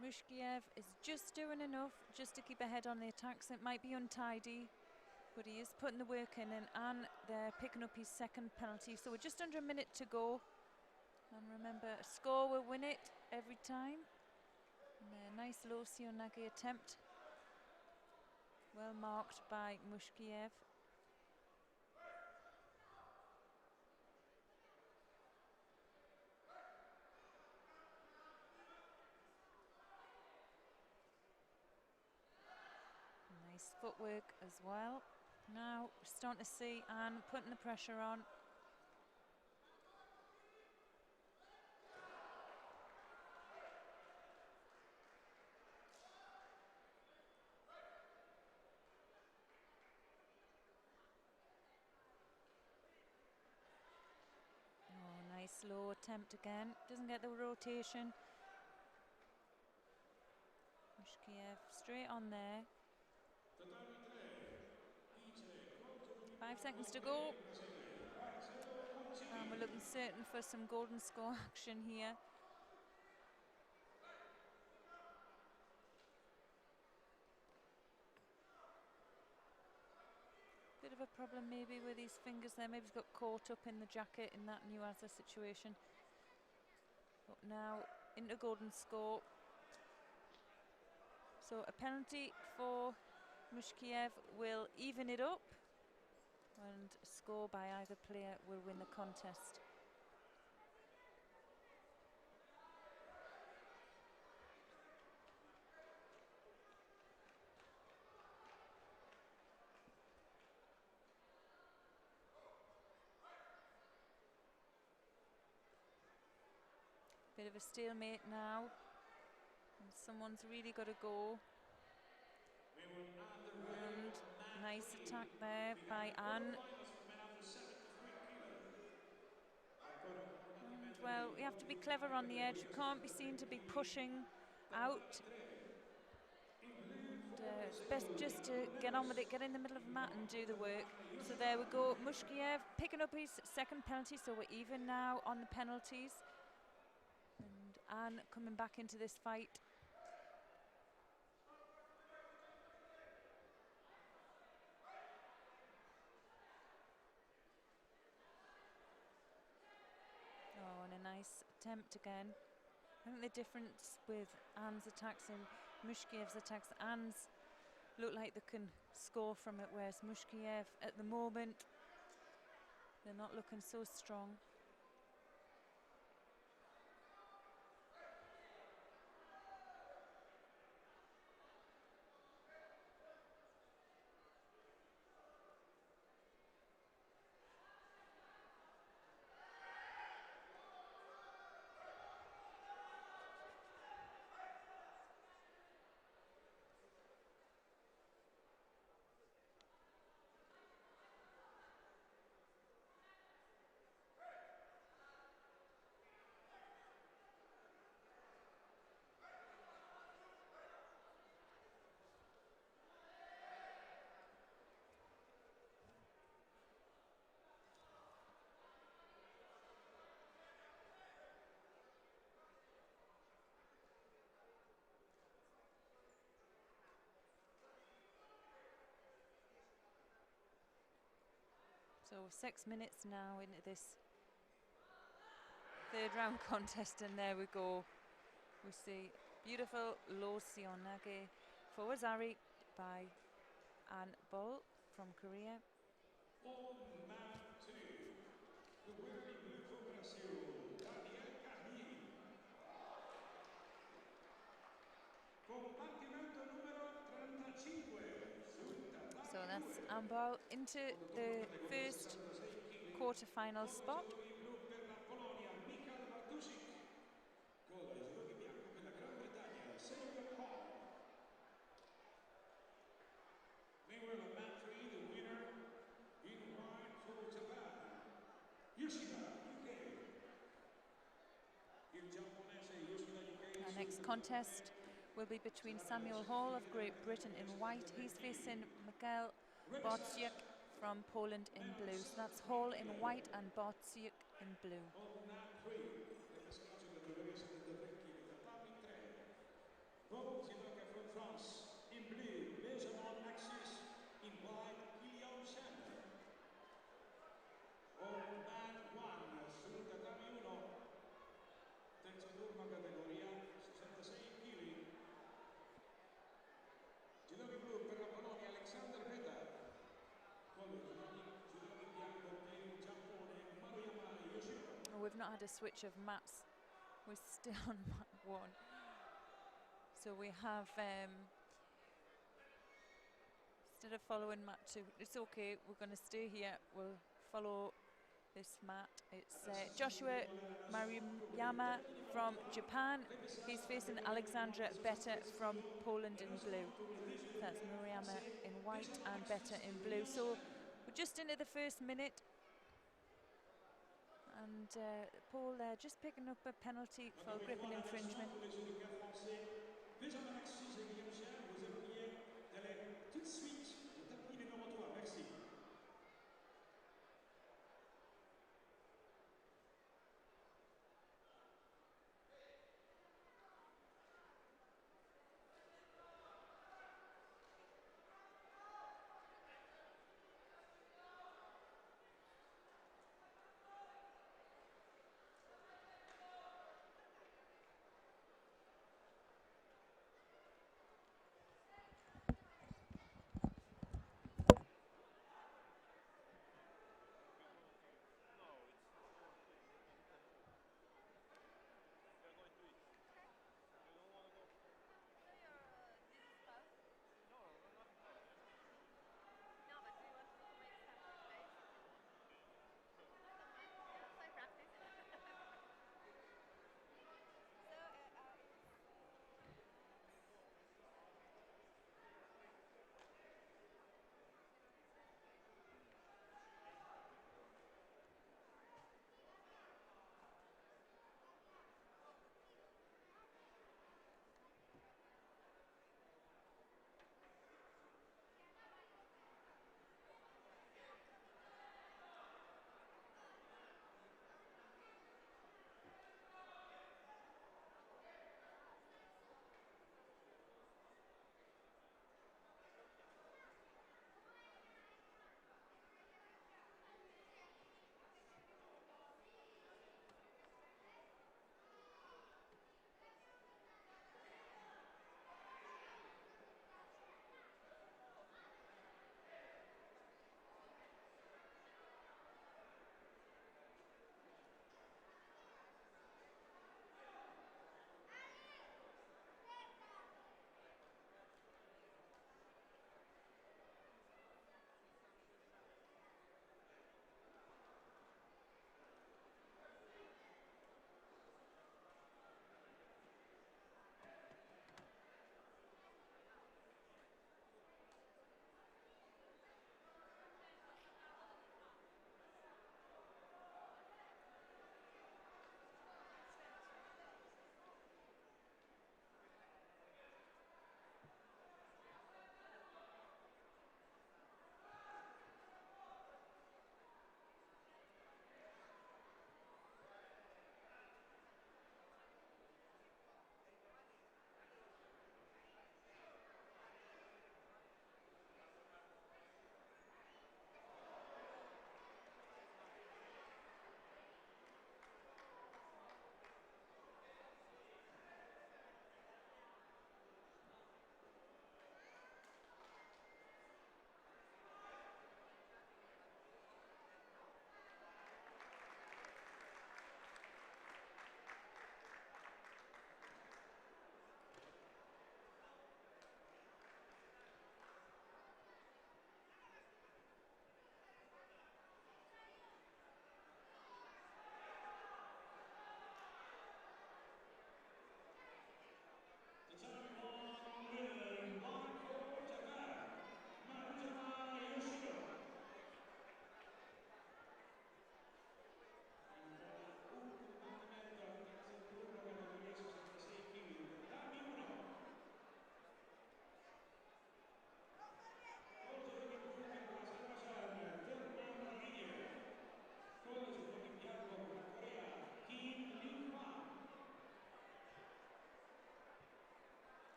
Mushkiev is just doing enough just to keep ahead on the attacks. It might be untidy, but he is putting the work in, and they're picking up his second penalty. So we're just under a minute to go. And remember, a score will win it every time. And a nice low Sionagi attempt. Well marked by Mushkiev. Nice footwork as well. Now we're starting to see Anne putting the pressure on. Oh, nice low attempt again. Doesn't get the rotation. Mushkiev straight on there. 5 seconds to go. And we're looking certain for some golden score action here. Bit of of a problem maybe with his fingers there. Maybe he's got caught up in the jacket in that Nuaza situation. But now into golden score. So a penalty for Mushkiev will even it up, and a score by either player will win the contest. Bit of a stalemate now, and someone's really got to go. And nice attack there by Anne. And well, we have to be clever on the edge. We can't be seen to be pushing out. And it's best just to get on with it, get in the middle of the mat and do the work. So there we go, Mushkiev picking up his second penalty, so we're even now on the penalties. And Anne coming back into this fight. Oh, and a nice attempt again. I think the difference with Anne's attacks and Mushkiev's attacks, Anne's look like they can score from it, whereas Mushkiev at the moment, they're not looking so strong. So 6 minutes now into this third round contest, and there we go. We see beautiful low Sionage Fowazari by Anne Bull from Korea. On mat 2, the winner in blue for Brazil, Daniel Carrillo. Compartimento número 35, sul tatami So that's 2. Anne Bull into the first quarter-final spot. Con i blu per la Polonia, Michał Bartusik. Con i giochi bianco per la Gran Bretagna, Samuel Hall. Meanwhile, on mat 3, the winner in white for Japan, Yoshida, UK. Il giapponese Yoshida, UK. Our next contest will be between Samuel Hall of Great Britain in white. He's facing Miguel Botsiuk from Poland in blue. So that's Hall in white and Botsiuk in blue. On mat 3, nella schiaccia categoria 73 kg, tatami 3. Both judoka from France in blue, Benjamin Axis in white, Guillaume Chen. On mat 1, sul tatami 1, terzo turno categoria 66 kg. Judoka blu per la Polonia, Alexander Beta. Con i judoka bianco per il Giappone, Maruyama Yoshiro. Oh, we've not had a switch of mats. We're still on mat 1. So we have, instead of following mat 2, it's okay, we're going to stay here. We'll follow this mat. It's Joshua Maruyama from Japan. He's facing Alexandra Beta from Poland in blue. That's Maruyama in white and Beta in blue. So we're just into the first minute. And Paul there just picking up a penalty for gripping infringement. Benjamin Axis et Guillaume Chen, vous êtes priés d'aller tout de suite au tapis numéro 3. Merci.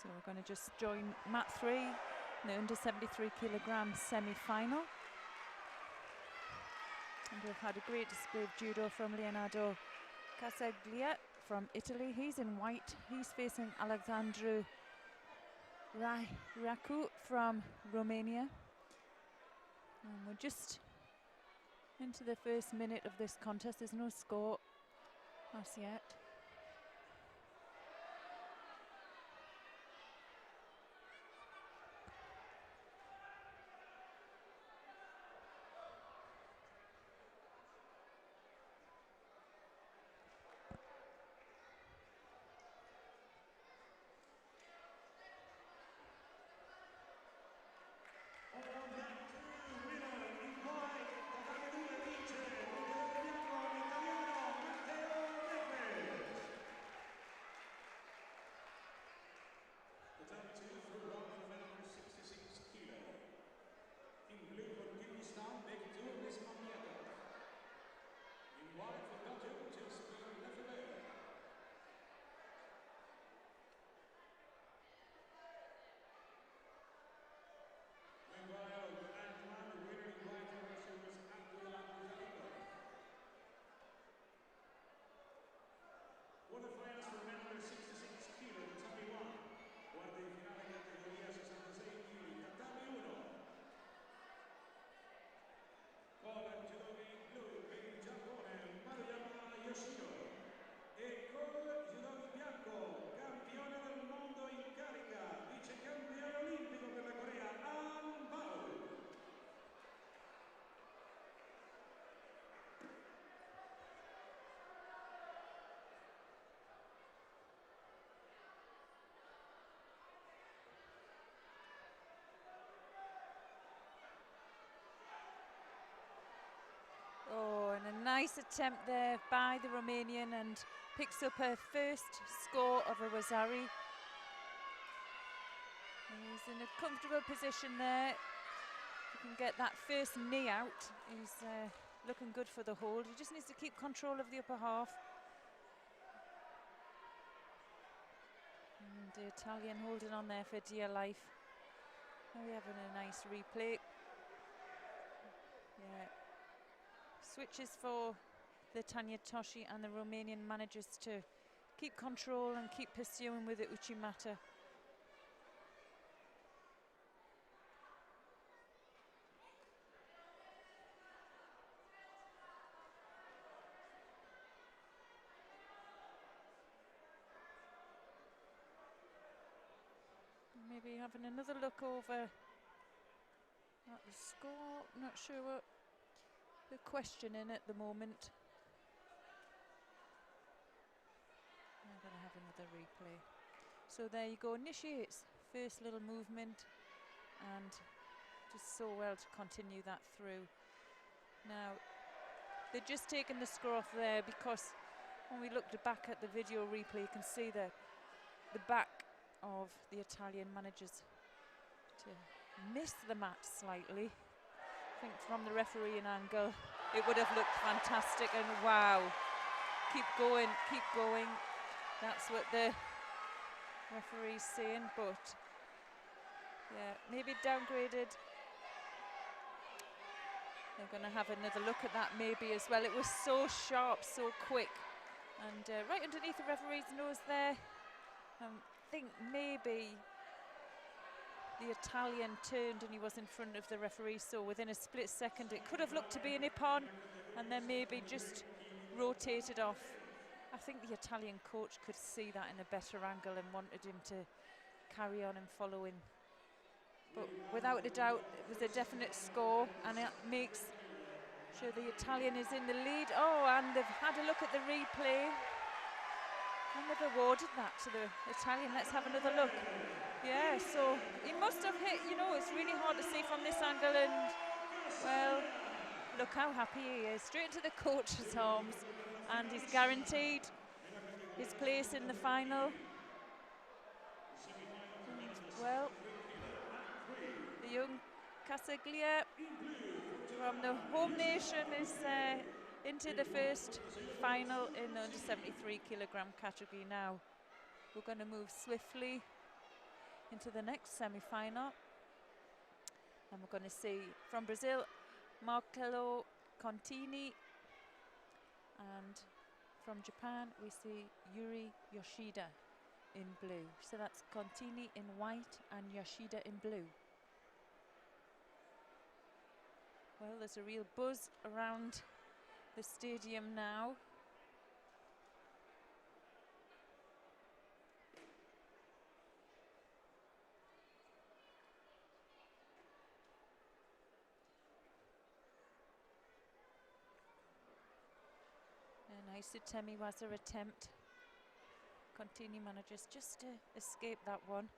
So we're going to just join mat 3 in the under 73 kilogram semi-final. And we've had a great display of judo from Leonardo Casaglia from Italy. He's in white. He's facing Alexandru Racu from Romania. And we're just into the first minute of this contest. There's no score as yet. Quarterfinals for men under 66 kg, tatami 1. Quarti di finale categoria 66 kg, tatami 1. Con judogi blu per il Giappone, Maruyama Yoshino. E con judogi bianco, campione del mondo in carica, vice campione olimpico per la Corea, An Bao. Oh, and a nice attempt there by the Romanian, and picks up her first score of a Wazari. He's in a comfortable position there. He can get that first knee out. He's looking good for the hold. He just needs to keep control of the upper half. And the Italian holding on there for dear life. Now we're having a nice replay. Yeah. Switches for the Tanya Toshi, and the Romanian manages to keep control and keep pursuing with the Uchimata. Maybe having another look over at the score. Not sure what the question in at the moment. I'm going to have another replay. So there you go, initiates first little movement, and just so well to continue that through. Now, they're just taking the score off there because when we looked back at the video replay, you can see the back of the Italian manages to miss the mat slightly. I think from the refereeing angle, it would have looked fantastic, and wow, keep going, keep going. That's what the referee's saying, but yeah, maybe downgraded. They're going to have another look at that maybe as well. It was so sharp, so quick, and right underneath the referee's nose there. I think maybe the Italian turned and he was in front of the referee, so within a split second it could have looked to be an ippon, and then maybe just rotated off. I think the Italian coach could see that in a better angle and wanted him to carry on and follow in. But without a doubt, it was a definite score, and it makes sure the Italian is in the lead. Oh, and they've had a look at the replay, and they've awarded that to the Italian. Let's have another look. Yeah, so he must have hit, you know, it's really hard to see from this angle, and, well, look how happy he is. Straight into the coach's arms, and he's guaranteed his place in the final. And, well, the young Casaglia from the home nation is into the first final in the under 73 kilogram category now. We're going to move swiftly into the next semi-final. And we're going to see from Brazil, Marcelo Contini, and from Japan we see Yuri Yoshida in blue. So that's Contini in white and Yoshida in blue. Well, there's a real buzz around the stadium now. A nice Temiwaza attempt. Contini manages just to escape that one.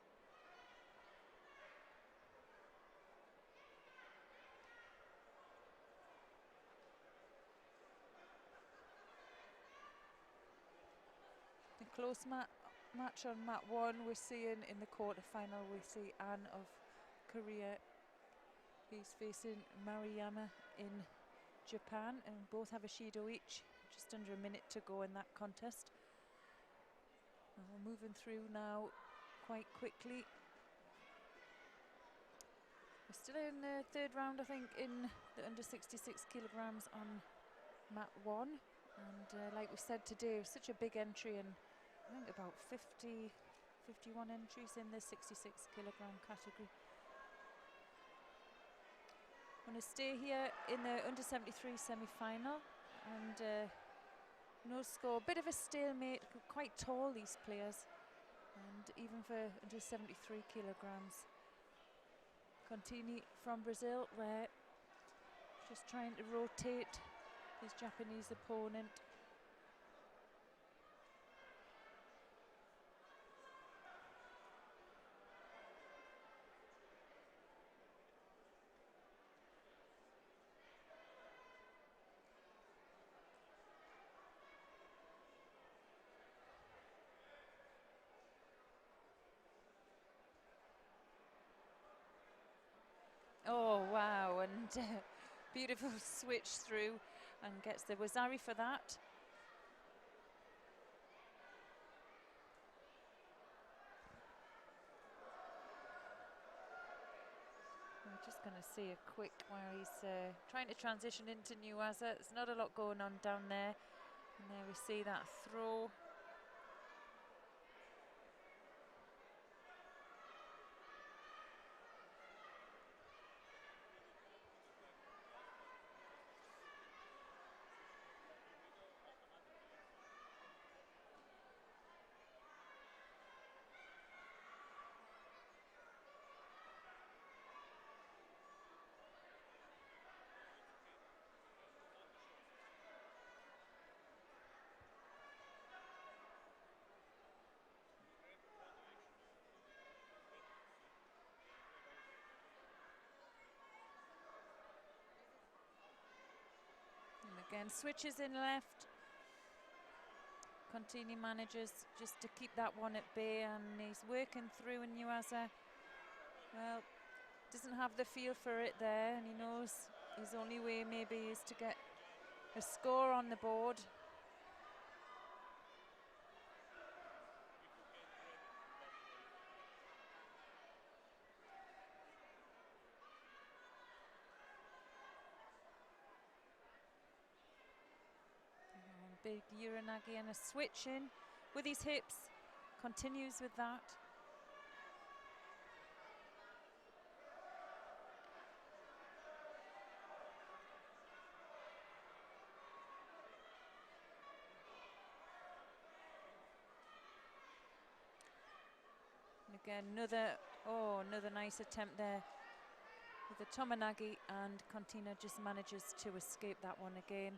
The close match on mat 1 we're seeing in the quarter-final. We see Anne of Korea. He's facing Mariyama in Japan, and both have a Shido each. Just under a minute to go in that contest. And we're moving through now quite quickly. We're still in the third round, I think, in the under 66 kilograms on mat 1. And like we said today, such a big entry, and I think about 51 entries in the 66 kilogram category. Want to stay here in the under 73 semi-final, and no score, bit of a stalemate. Quite tall, these players, and even for under 73 kilograms. Contini from Brazil there, just trying to rotate his Japanese opponent. Oh wow, and beautiful switch through, and gets the Wazari for that. We're just going to see a quick where he's trying to transition into Nuwaza. There's not a lot going on down there, and there we see that throw. Again, switches in left. Contini manages just to keep that one at bay, and he's working through in Nuwaza. Well, doesn't have the feel for it there, and he knows his only way maybe is to get a score on the board. Big Uranagi and a switch in with his hips, continues with that. And again, another nice attempt there with the Tomonagi, and Contini just manages to escape that one again.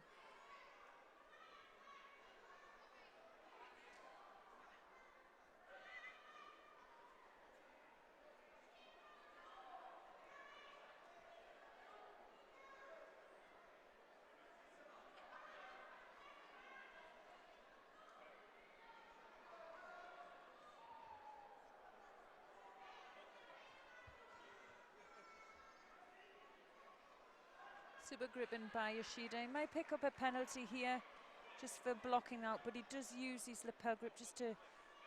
Super gripping by Yoshida. He might pick up a penalty here just for blocking out, but he does use his lapel grip just to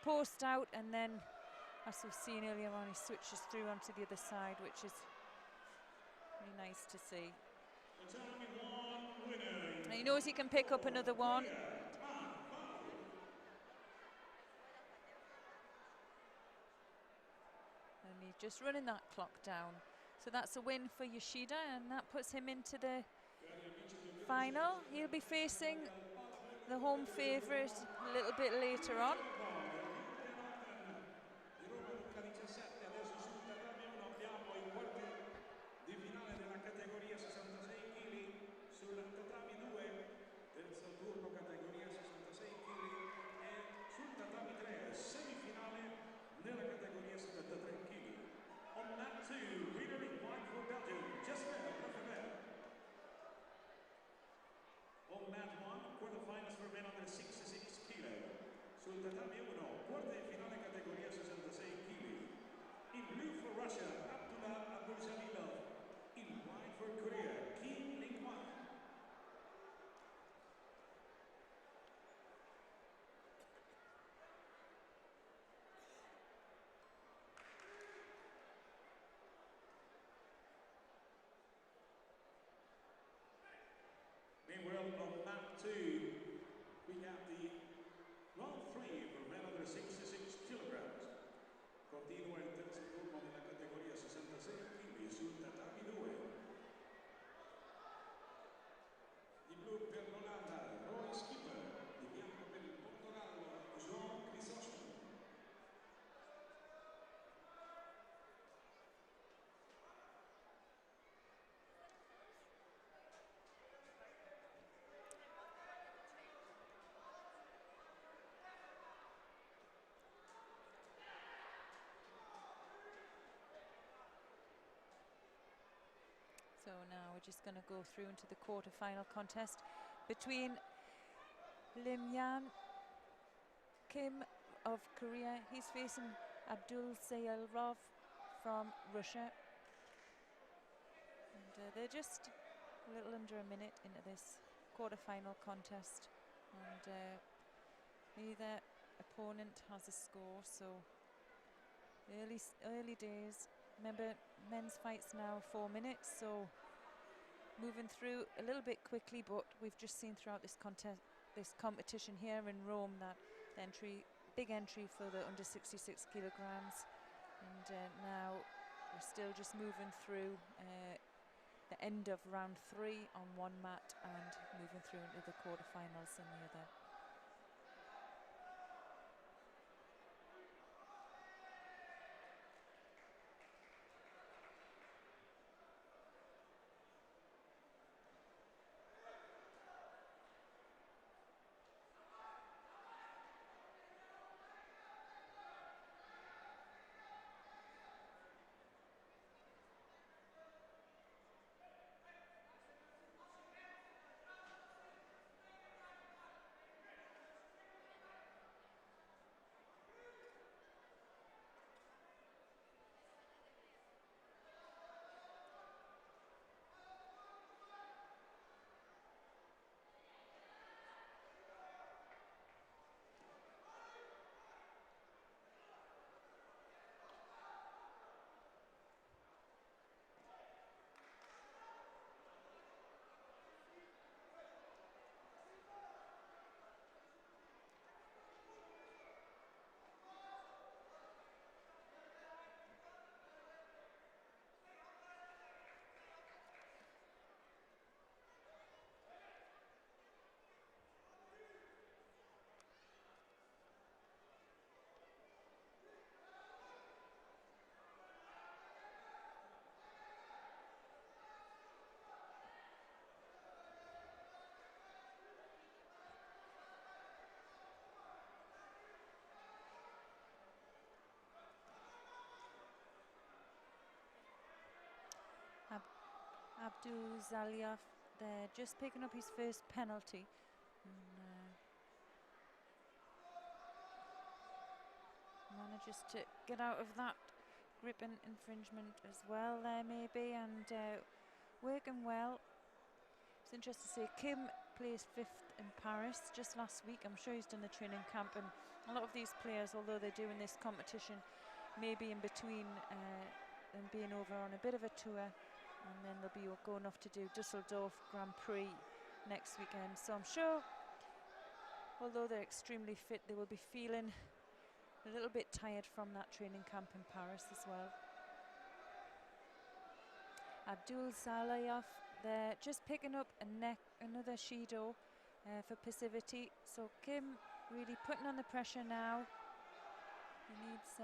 post out and then as we've seen earlier on, he switches through onto the other side, which is really nice to see. And he knows he can pick up another one. And he's just running that clock down. So that's a win for Yoshida, and that puts him into the final. He'll be facing the home favourite a little bit later on. Meanwhile, on map 2, we have the round 3 for men under 66 kilograms. Continua il terzo turno nella categoria 66 kg sul tatami 2. Di blu per l'Olanda, Roy Skipper. Di bianco per il Portogallo, João Crisóstomo. So now we're just going to go through into the quarter-final contest between Lim Yan Kim of Korea. He's facing Abdul Sayalrov from Russia. And they're just a little under a minute into this quarter-final contest. And neither opponent has a score, so early days. Remember, men's fights now 4 minutes, so moving through a little bit quickly, but we've just seen throughout this competition here in Rome that the big entry for the under 66 kilograms, and now we're still just moving through the end of round 3 on one mat and moving through into the quarterfinals on the other. Abdul Zaliaf, they're just picking up his first penalty. And, manages to get out of that grip and infringement as well there maybe, and working well. It's interesting to see Kim placed 5th in Paris just last week. I'm sure he's done the training camp, and a lot of these players, although they're doing this competition maybe in between them being over on a bit of a tour, and then they'll be going off to do Dusseldorf Grand Prix next weekend. So I'm sure, although they're extremely fit, they will be feeling a little bit tired from that training camp in Paris as well. Abdul Salayov there, just picking up another Shido for passivity. So Kim really putting on the pressure now. He needs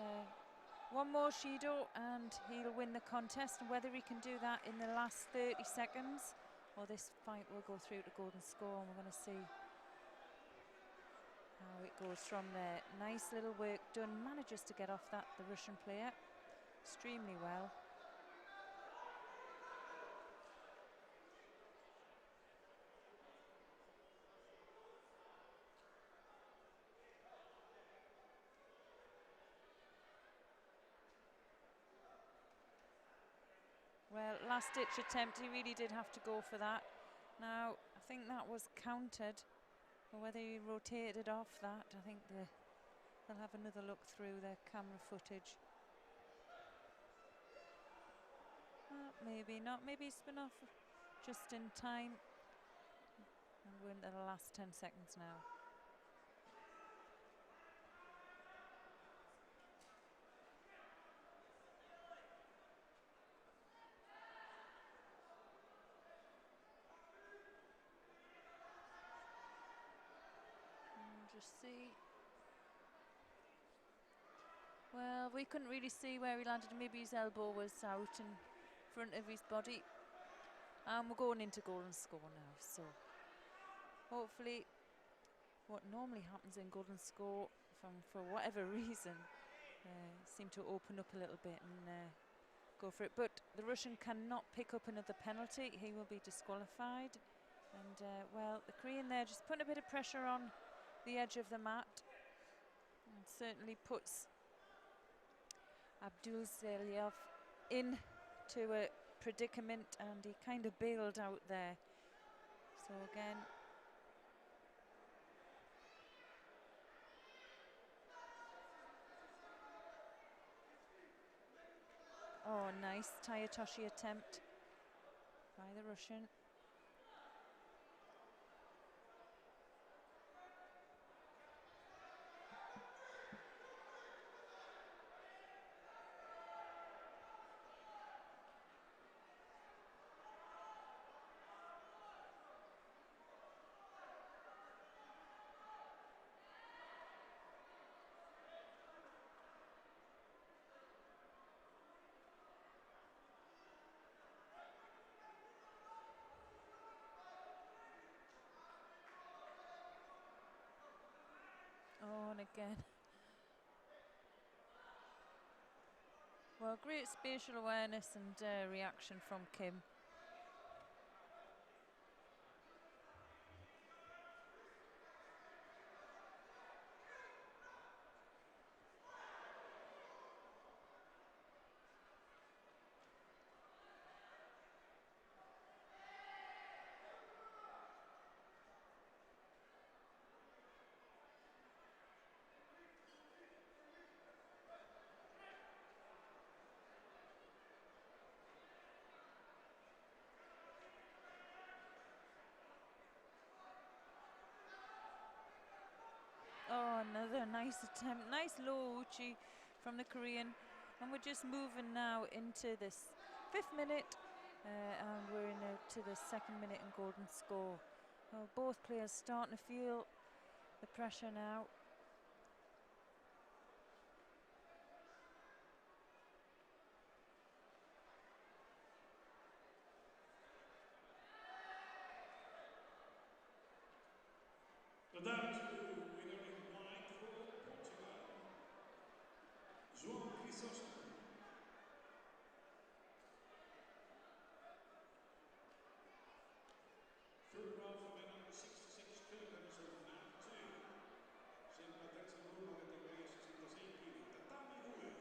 one more Shido and he'll win the contest. And whether he can do that in the last 30 seconds or this fight will go through to golden score, and we're going to see how it goes from there. Nice little work done. Manages to get off that, the Russian player, extremely well. Well, last ditch attempt, he really did have to go for that. Now, I think that was countered, or whether he rotated off that, I think they'll have another look through their camera footage. Maybe not, maybe he's been off just in time. And we're into the last 10 seconds now. Just see. Well, we couldn't really see where he landed. Maybe his elbow was out in front of his body. And we're going into golden score now. So hopefully, what normally happens in golden score, for whatever reason, seem to open up a little bit and go for it. But the Russian cannot pick up another penalty. He will be disqualified. And well, the Korean there just putting a bit of pressure on the edge of the mat, and certainly puts Abdul Salayov into a predicament, and he kind of bailed out there. So again, oh, nice Tayatoshi attempt by the Russian. Oh, and again. Well, great spatial awareness and reaction from Kim. Oh, another nice attempt. Nice low uchi from the Korean. And we're just moving now into this 5th minute. And we're into the 2nd minute in golden score. Both players starting to feel the pressure now. The dance winner in white for Portugal, João Crisóstomo. Third round for men under 66 kilograms of NAP 2. Sempre a terza ronda categoria 66 kg. Tatami Rue.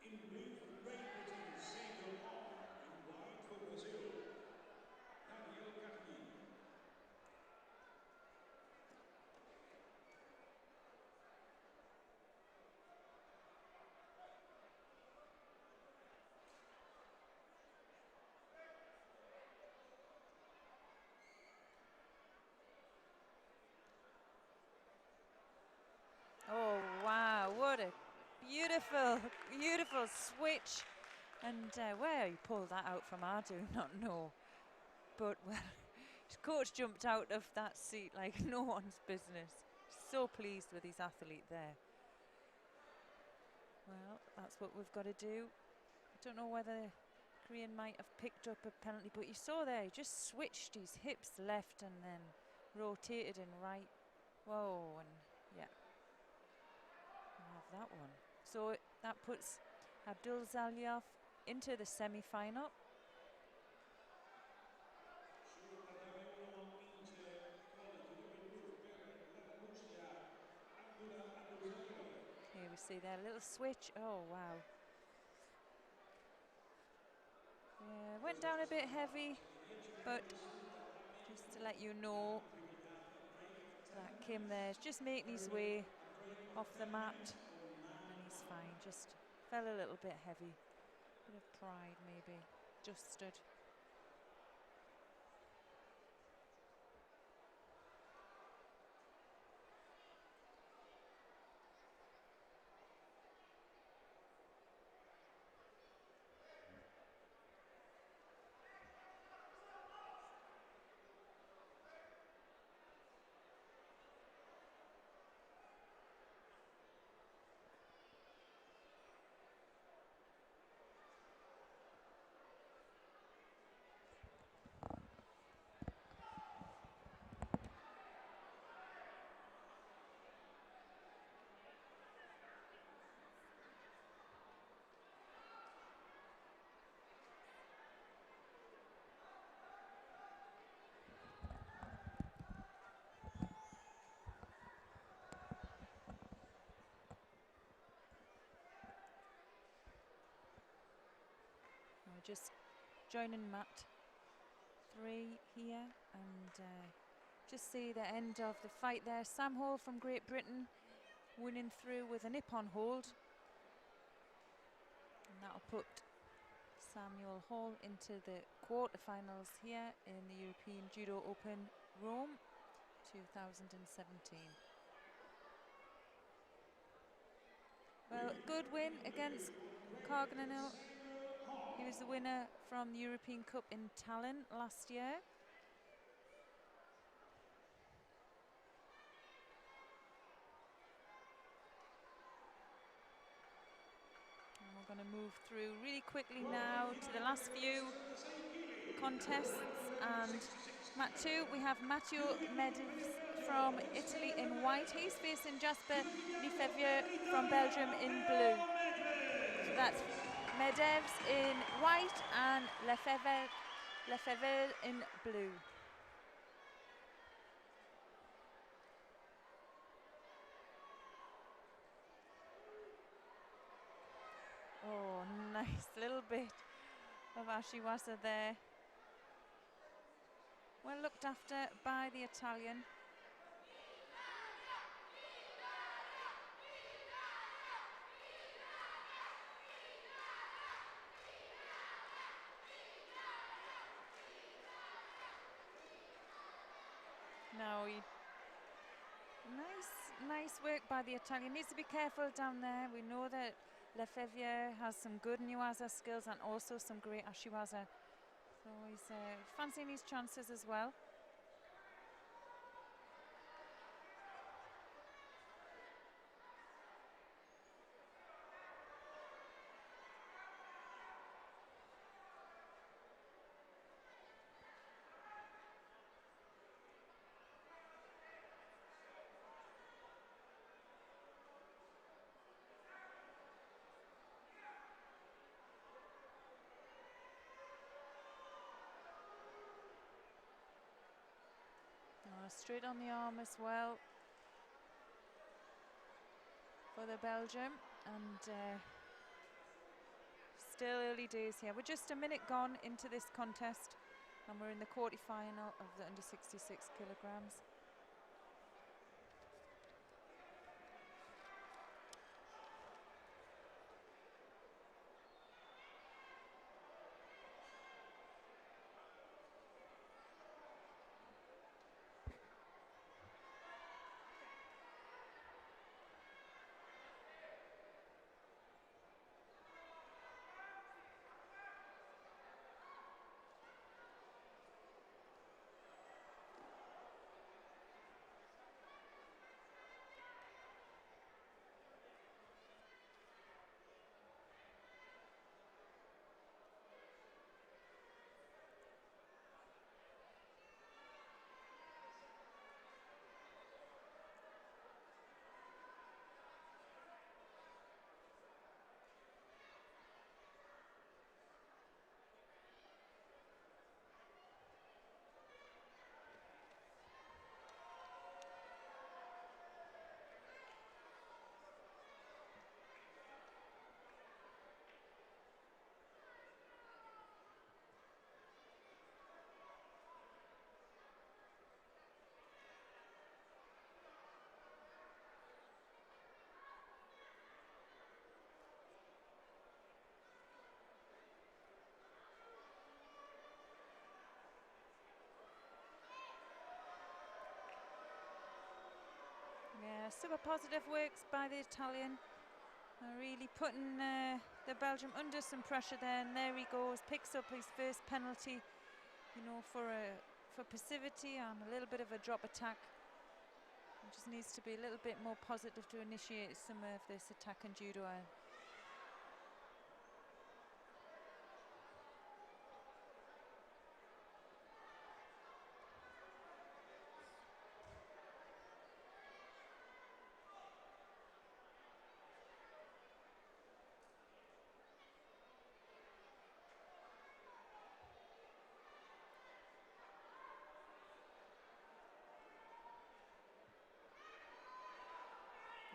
In blue for Great Britain, Samuel R. In white for Brazil, Daniel Carni. Oh wow, what a beautiful, beautiful switch. And where he pulled that out from, I do not know. But well, his coach jumped out of that seat like no one's business. So pleased with his athlete there. Well, that's what we've got to do. I don't know whether Korean might have picked up a penalty, but you saw there, he just switched his hips left and then rotated in right. Whoa, and yeah, we'll have that one. So that puts Abdul Zaliyov into the semi-final. Here we see their little switch. Oh wow. Yeah, went down a bit heavy, but just to let you know that Kim there's just making his way off the mat and he's fine. Just fell a little bit heavy. Bit of pride maybe. Just stood. We're just joining mat 3 here and just see the end of the fight there. Sam Hall from Great Britain winning through with a nip-on hold. And that'll put Samuel Hall into the quarterfinals here in the European Judo Open Rome 2017. Well, good win against Cargananil. He was the winner from the European Cup in Tallinn last year. And we're going to move through really quickly now to the last few contests. And mat 2, we have Matteo Medivs from Italy in white. He's facing Jasper Lefebvre from Belgium in blue. So that's Medevs in white and Lefebvre in blue. Oh, nice little bit of Ashiwasa there. Well looked after by the Italian. Now nice work by the Italian. Needs to be careful down there. We know that Lefebvre has some good Nuwaza skills and also some great Ashiwaza. So he's fancying his chances as well. Straight on the arm as well for the Belgium, and still early days here. We're just a minute gone into this contest and we're in the quarter-final of the under 66 kilograms. Super positive works by the Italian. Really putting the Belgium under some pressure there, and there he goes, picks up his first penalty, you know, for passivity and a little bit of a drop attack. He just needs to be a little bit more positive to initiate some of this attack and judo.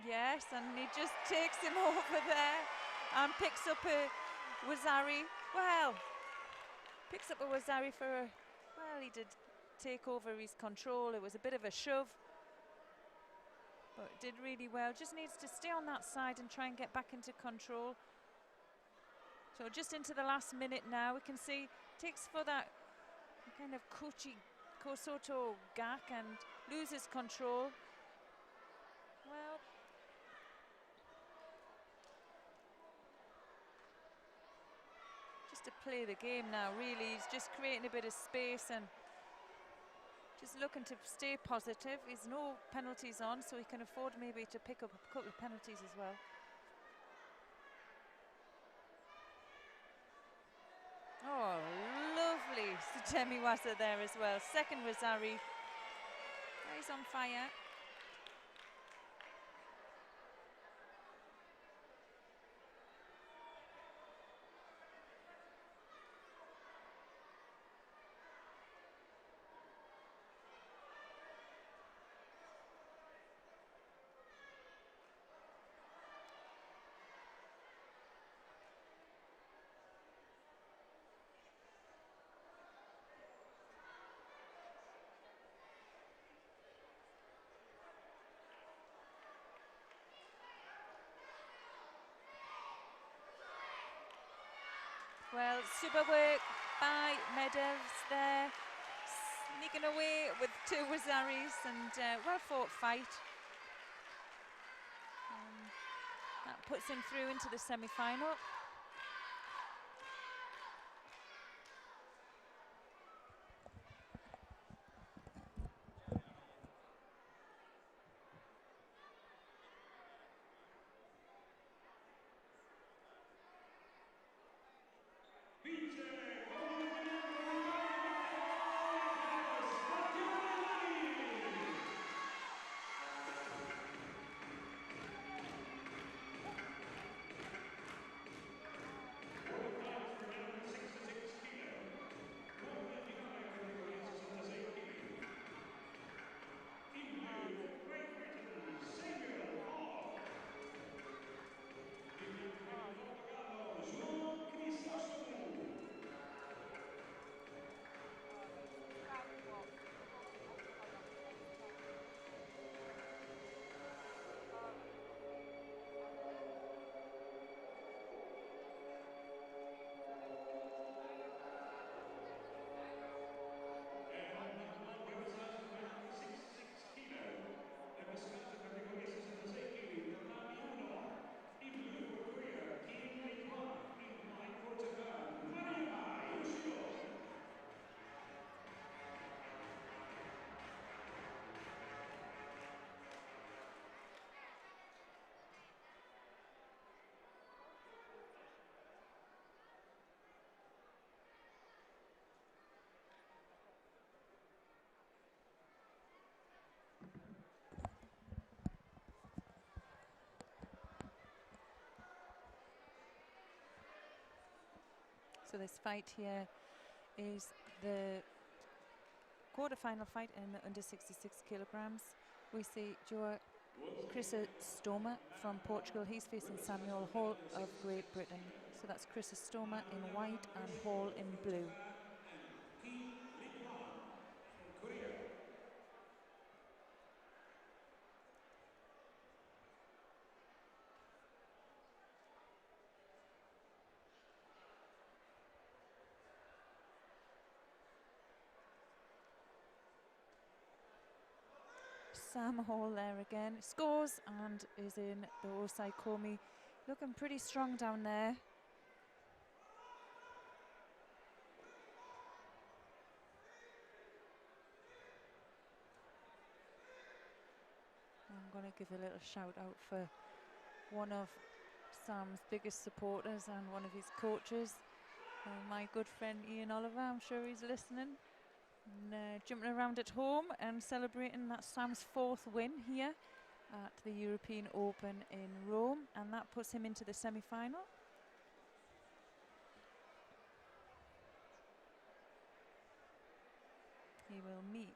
Yes, and he just takes him over there and picks up a Wazari. Well, picks up a Wazari for a, well, he did take over his control. It was a bit of a shove, but did really well. Just needs to stay on that side and try and get back into control. So just into the last minute now, we can see takes for that kind of Kosoto gak and loses control. Well, just to play the game now, really. He's just creating a bit of space and just looking to stay positive. There's no penalties on, so he can afford maybe to pick up a couple of penalties as well. Oh, lovely Sutemiwasa there as well. Second Wazari. He's on fire. Well, super work by Medevs there, sneaking away with two Wazaris, and well fought fight. That puts him through into the semi-final. So this fight here is the quarter-final fight in the under 66 kilograms. We see Joa Chrysostoma from Portugal. He's facing Samuel Hall of Great Britain. So that's Chrysostoma in white and Hall in blue. Sam Hall there again. Scores and is in the Osai Komi. Looking pretty strong down there. I'm going to give a little shout out for one of Sam's biggest supporters and one of his coaches, my good friend Ian Oliver. I'm sure he's listening and jumping around at home and celebrating that Sam's 4th win here at the European Open in Rome, and that puts him into the semi-final. He will meet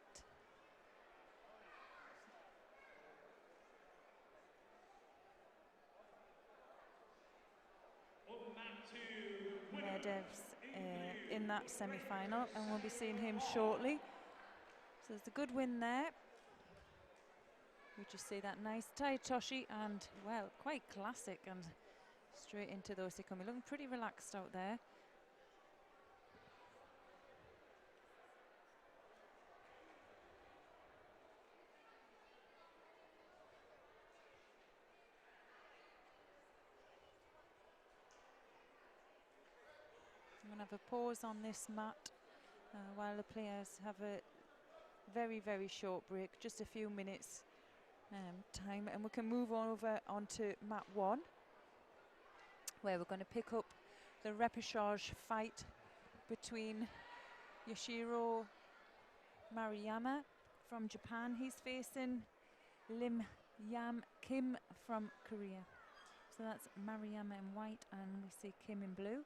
Medevs in that semi-final, and we'll be seeing him shortly. So it's a good win there. We just see that nice Taitoshi and, well, quite classic, and straight into those Hikomi. Looking pretty relaxed out there. I'm going to have a pause on this mat while the players have a very, very short break, just a few minutes time, and we can move on over onto mat 1, where we're going to pick up the repechage fight between Yoshiro Maruyama from Japan. He's facing Lim Yam Kim from Korea. So that's Maruyama in white and we see Kim in blue.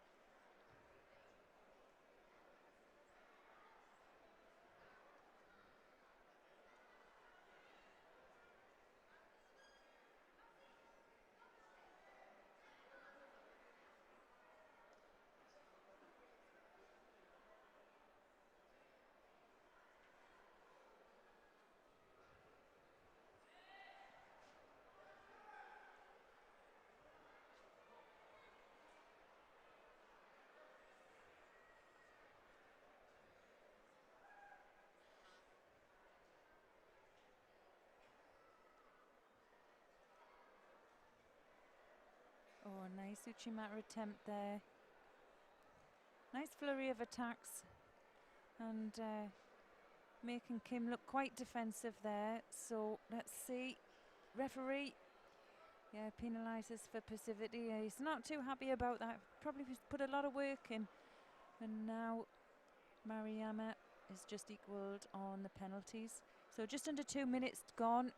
Oh, nice Uchimata attempt there. Nice flurry of attacks and making Kim look quite defensive there. So let's see. Referee, yeah, penalises for passivity. He's not too happy about that. Probably put a lot of work in. And now Maruyama is just equalled on the penalties. So just under 2 minutes gone.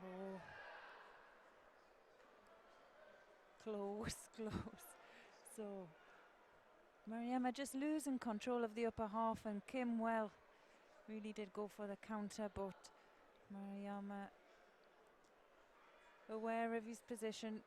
Oh, close, close. So Maruyama just losing control of the upper half, and Kim, well, really did go for the counter, but Maruyama aware of his position.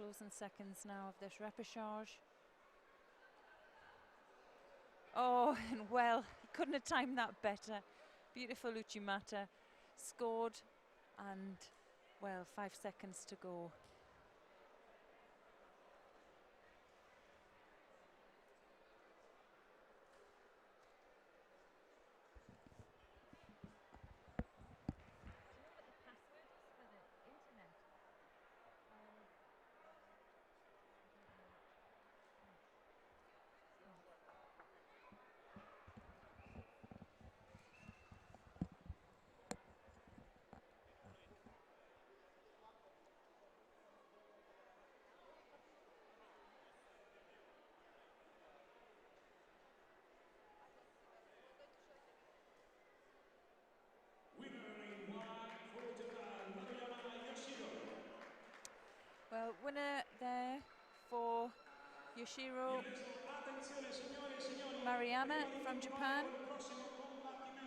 closing seconds now of this repechage. Oh, and well, he couldn't have timed that better. Beautiful Uchimata, scored, and well, 5 seconds to go. Well, winner there for Yoshiro Mariyama from Japan.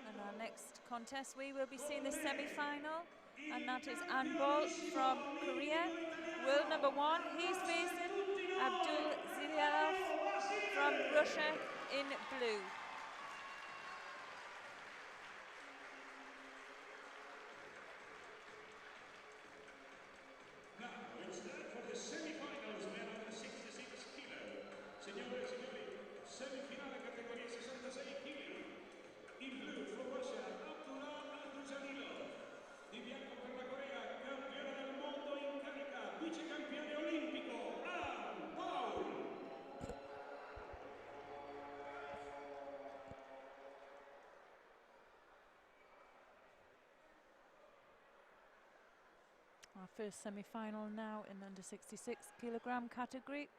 And our next contest, we will be seeing the semi-final, and that is Anbol from Korea, world number 1. He's facing Abdul Zilyarov from Russia in blue. Now, it's time for the semi-finals, men under 66 kilo. Signore e signori, semifinale categoria 66 kg. In blu from Russia, Abdullah Abduzalilov. Di bianco per la Corea, campione del mondo in carica, vicecampione olimpico, Paul. Our first semi-final now in the under 66 kilogram category.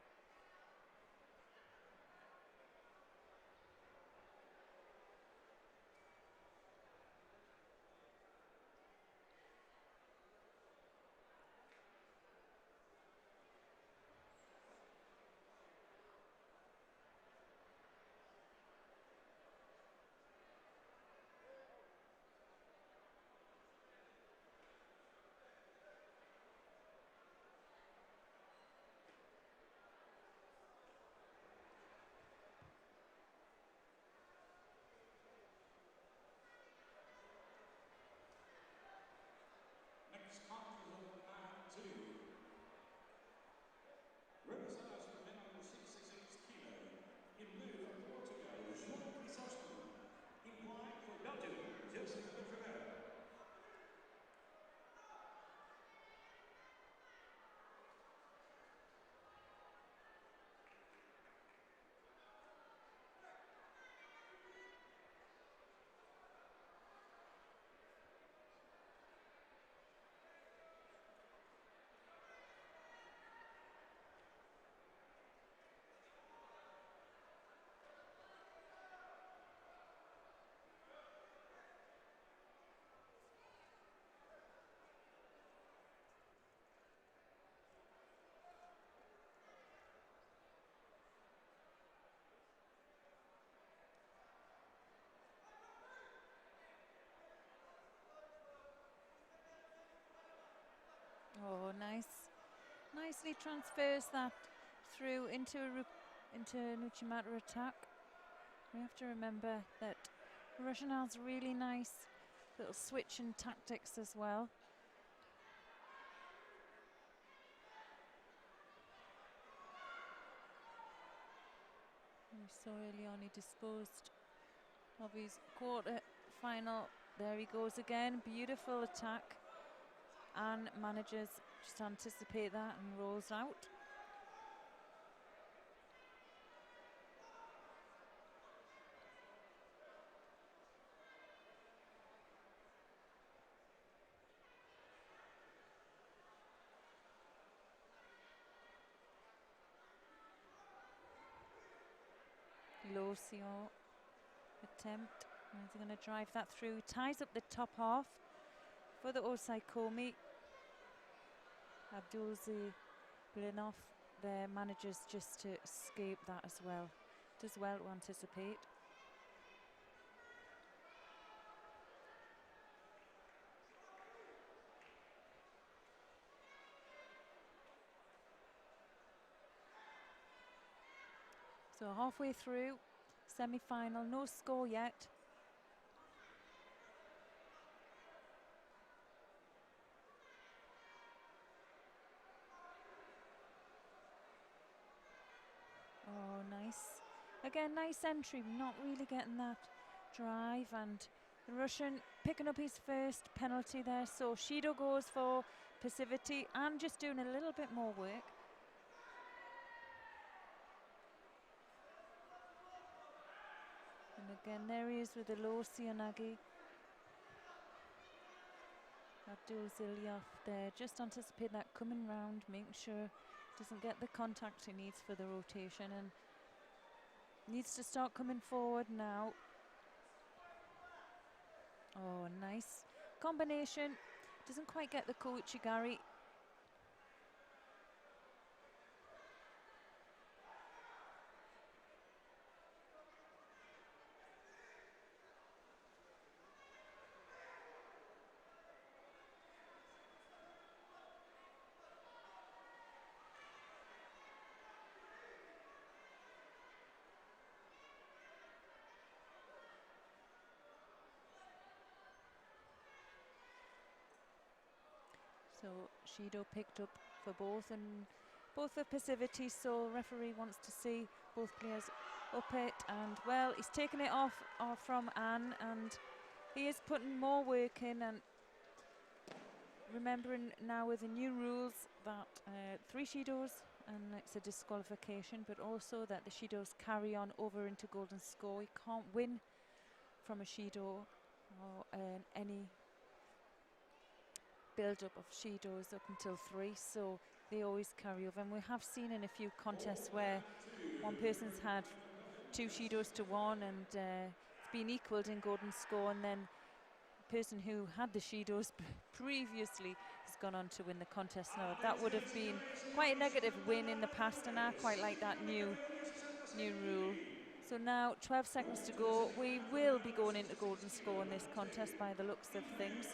Next contest of man 2. Representative of men under 66 kilo. In blue from Portugal, João Crisóstomo. In white for Belgium, Joseph Lefebvre. Oh, nice. Nicely transfers that through into an Uchimata attack. We have to remember that Russian has really nice little switch in tactics as well. We saw early on he disposed of his quarter final. There he goes again. Beautiful attack. And manages just to anticipate that and rolls out. Low CO attempt. Is he going to drive that through? Ties up the top half for the Osai Komi. Abdulzi Blinov there manages just to escape that as well. Does well to anticipate. So halfway through, semi-final, no score yet. Oh, nice. Again, nice entry, not really getting that drive, and the Russian picking up his first penalty there. So Shido goes for passivity and just doing a little bit more work. And again, there he is with the low Sianagi. Abdul Zilyaf there, just anticipate that coming round, making sure doesn't get the contact he needs for the rotation, and needs to start coming forward now. Oh, nice combination. Doesn't quite get the Kouchigari. So Shido picked up for both, and both for passivity, so referee wants to see both players up it, and well, he's taken it off from Anne, and he is putting more work in, and remembering now with the new rules that 3 Shidos and it's a disqualification, but also that the Shidos carry on over into golden score. You can't win from a Shido or any build-up of Shidos up until 3, so they always carry over. And we have seen in a few contests where one person's had 2 Shidos to 1 and it's been equalled in golden score, and then the person who had the Shidos previously has gone on to win the contest. Now that would have been quite a negative win in the past, and I quite like that new rule. So now 12 seconds to go. We will be going into golden score in this contest by the looks of things.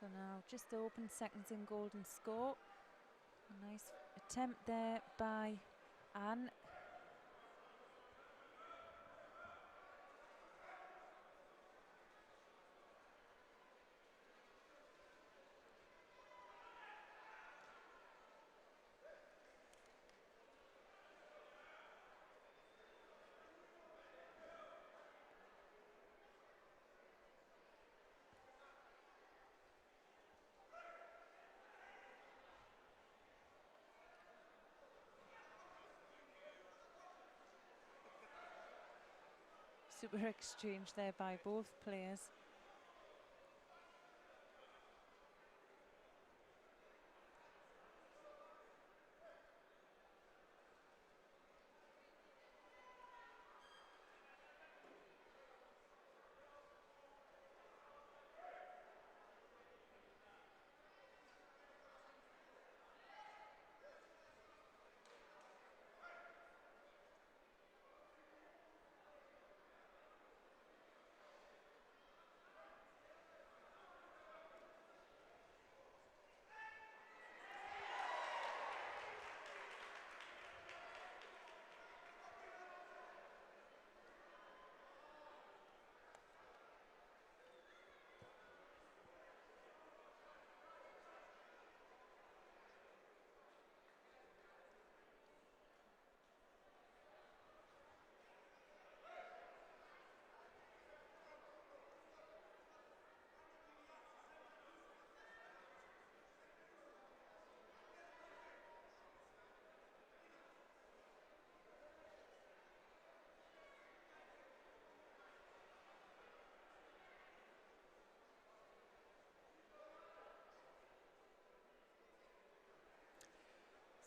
So now just the open seconds in golden score. A nice attempt there by Anne. Super exchange there by both players.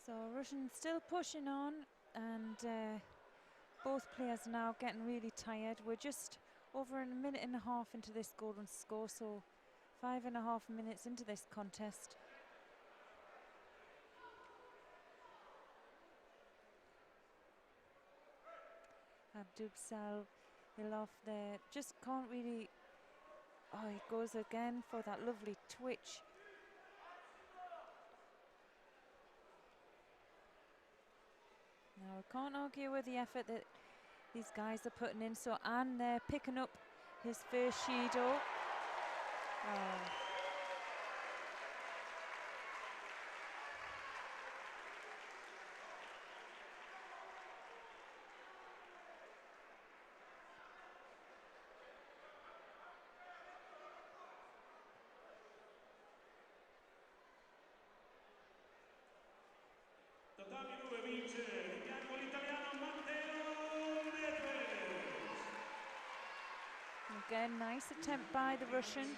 So Russian still pushing on, and both players now getting really tired. We're just over a minute and a half into this golden score, so 5.5 minutes into this contest. Abdubsal Ilof there, just can't really, oh, he goes again for that lovely twitch. Now I can't argue with the effort that these guys are putting in. So Anne there picking up his first Judo. Oh. Tatami 2 vince di bianco l'italiano Matteo. Again, nice attempt by the Russian.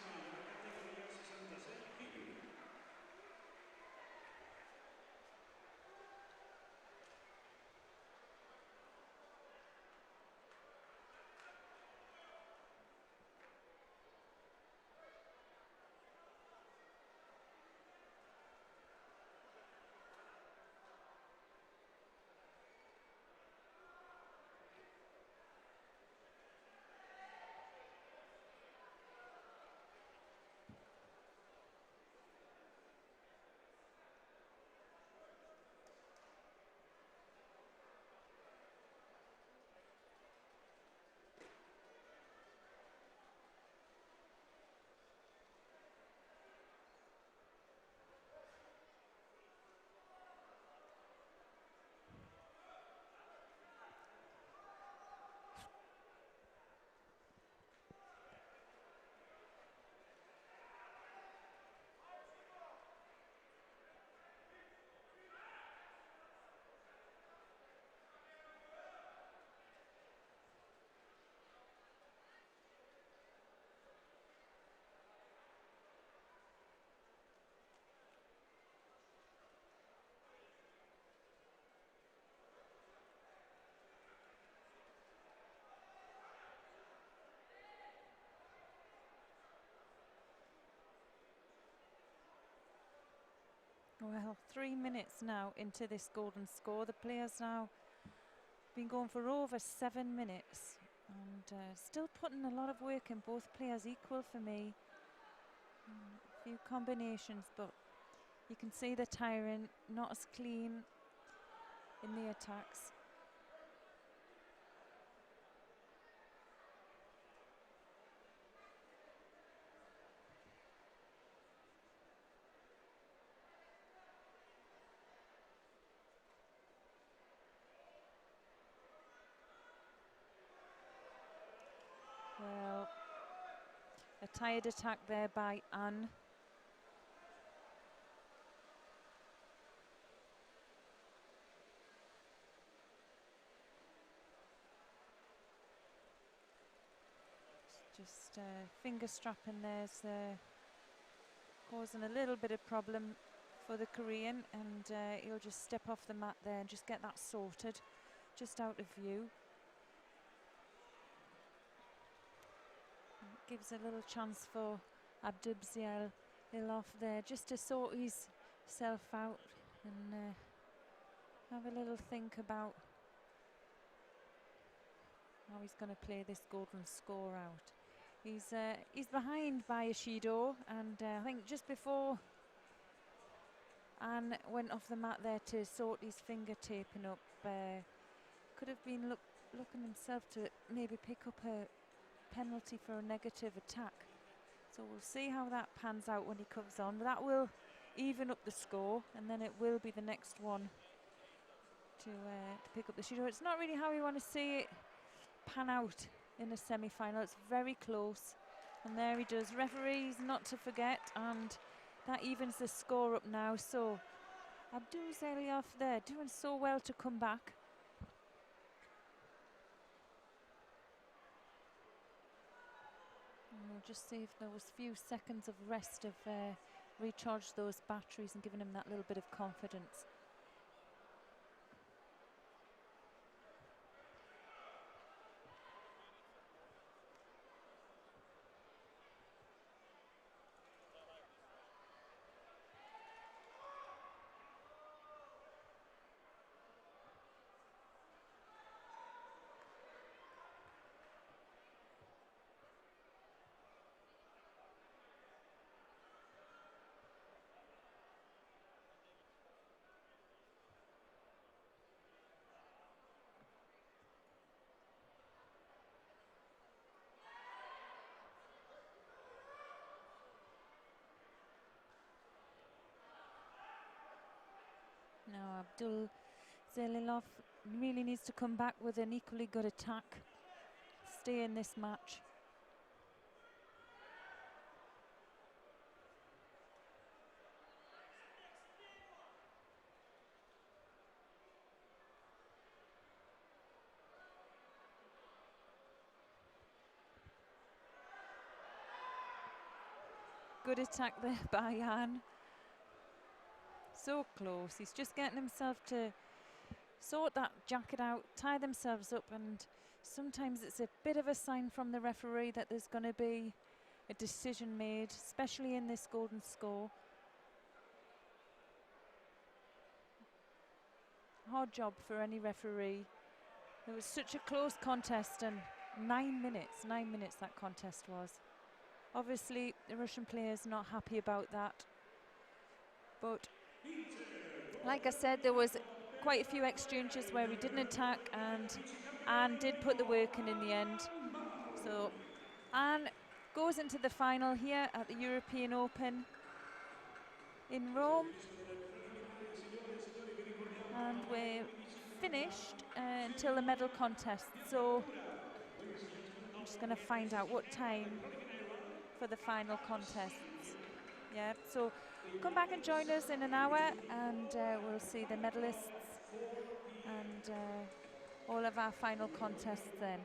Well, 3 minutes now into this golden score. The players now been going for over 7 minutes and still putting a lot of work in. Both players equal for me. A few combinations, but you can see the tiring, not as clean in the attacks. Well, a tired attack there by Anne. Just finger strapping there's causing a little bit of problem for the Korean, and he'll just step off the mat there and just get that sorted, just out of view. And it gives a little chance for Abdubziel Ilof there just to sort himself out and have a little think about how he's going to play this golden score out. He's behind by a Judo, and I think just before Anne went off the mat there to sort his finger taping up, could have been looking himself to maybe pick up a penalty for a negative attack. So we'll see how that pans out when he comes on. That will even up the score, and then it will be the next one to pick up the Judo. It's not really how we want to see it pan out in a semi-final. It's very close, and there he does. Referees not to forget, and that evens the score up now. So Abdul Zelioff there doing so well to come back. And we'll just see if there was a few seconds of rest of recharged those batteries and given him that little bit of confidence. Now Abdul Zelilov really needs to come back with an equally good attack. Stay in this match. Good attack there by Jan. So close. He's just getting himself to sort that jacket out, tie themselves up, and sometimes it's a bit of a sign from the referee that there's going to be a decision made, especially in this golden score. Hard job for any referee. It was such a close contest, and 9 minutes that contest was. Obviously, the Russian players not happy about that. But like I said, there was quite a few exchanges where we didn't attack, and did put the work in the end. So Anne goes into the final here at the European Open in Rome. And we're finished until the medal contest. So I'm just going to find out what time for the final contests. Yeah, so come back and join us in an hour, and we'll see the medalists and all of our final contests then.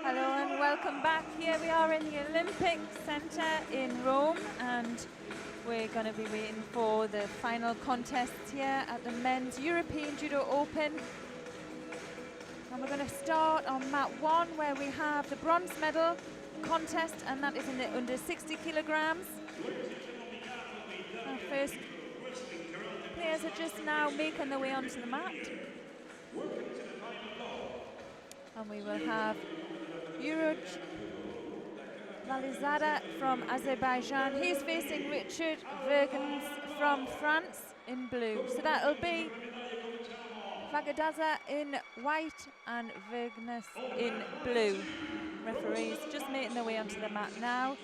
Hello and welcome back. Here we are in the Olympic Centre in Rome, and we're going to be waiting for the final contests here at the Men's European Judo Open. And we're going to start on mat 1, where we have the bronze medal contest, and that is in the under 60 kilograms. Our first players are just now making their way onto the mat. And we will have Valizada from Azerbaijan. He's facing Richard Vergens from France in blue. So that'll be Vagadaza in white and Vergens in blue. Referees just making their way onto the mat now.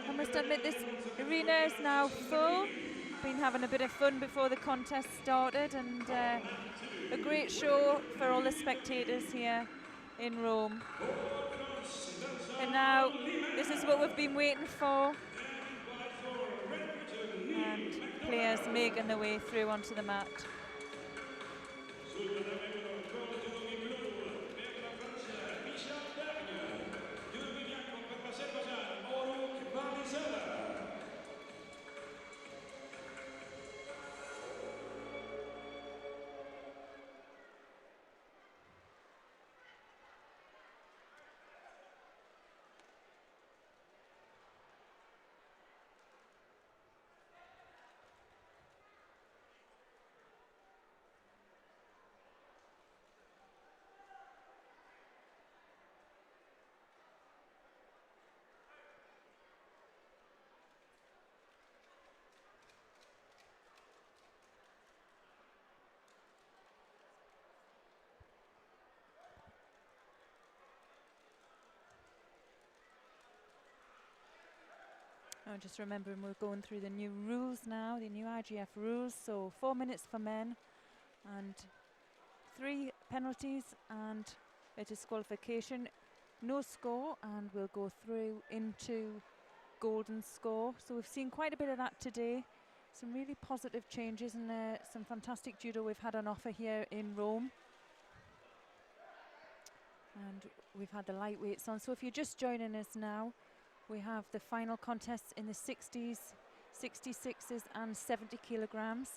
I must admit, this arena is now full. Been having a bit of fun before the contest started, and a great show for all the spectators here in Rome. And now this is what we've been waiting for, and players making their way through onto the mat. I'm just remembering we're going through the new rules now, the new IGF rules. So 4 minutes for men and 3 penalties and a disqualification. No score, and we'll go through into golden score. So we've seen quite a bit of that today. Some really positive changes, and some fantastic judo we've had on offer here in Rome. And we've had the lightweights on. So if you're just joining us now, we have the final contests in the 60s, 66s and 70 kilograms.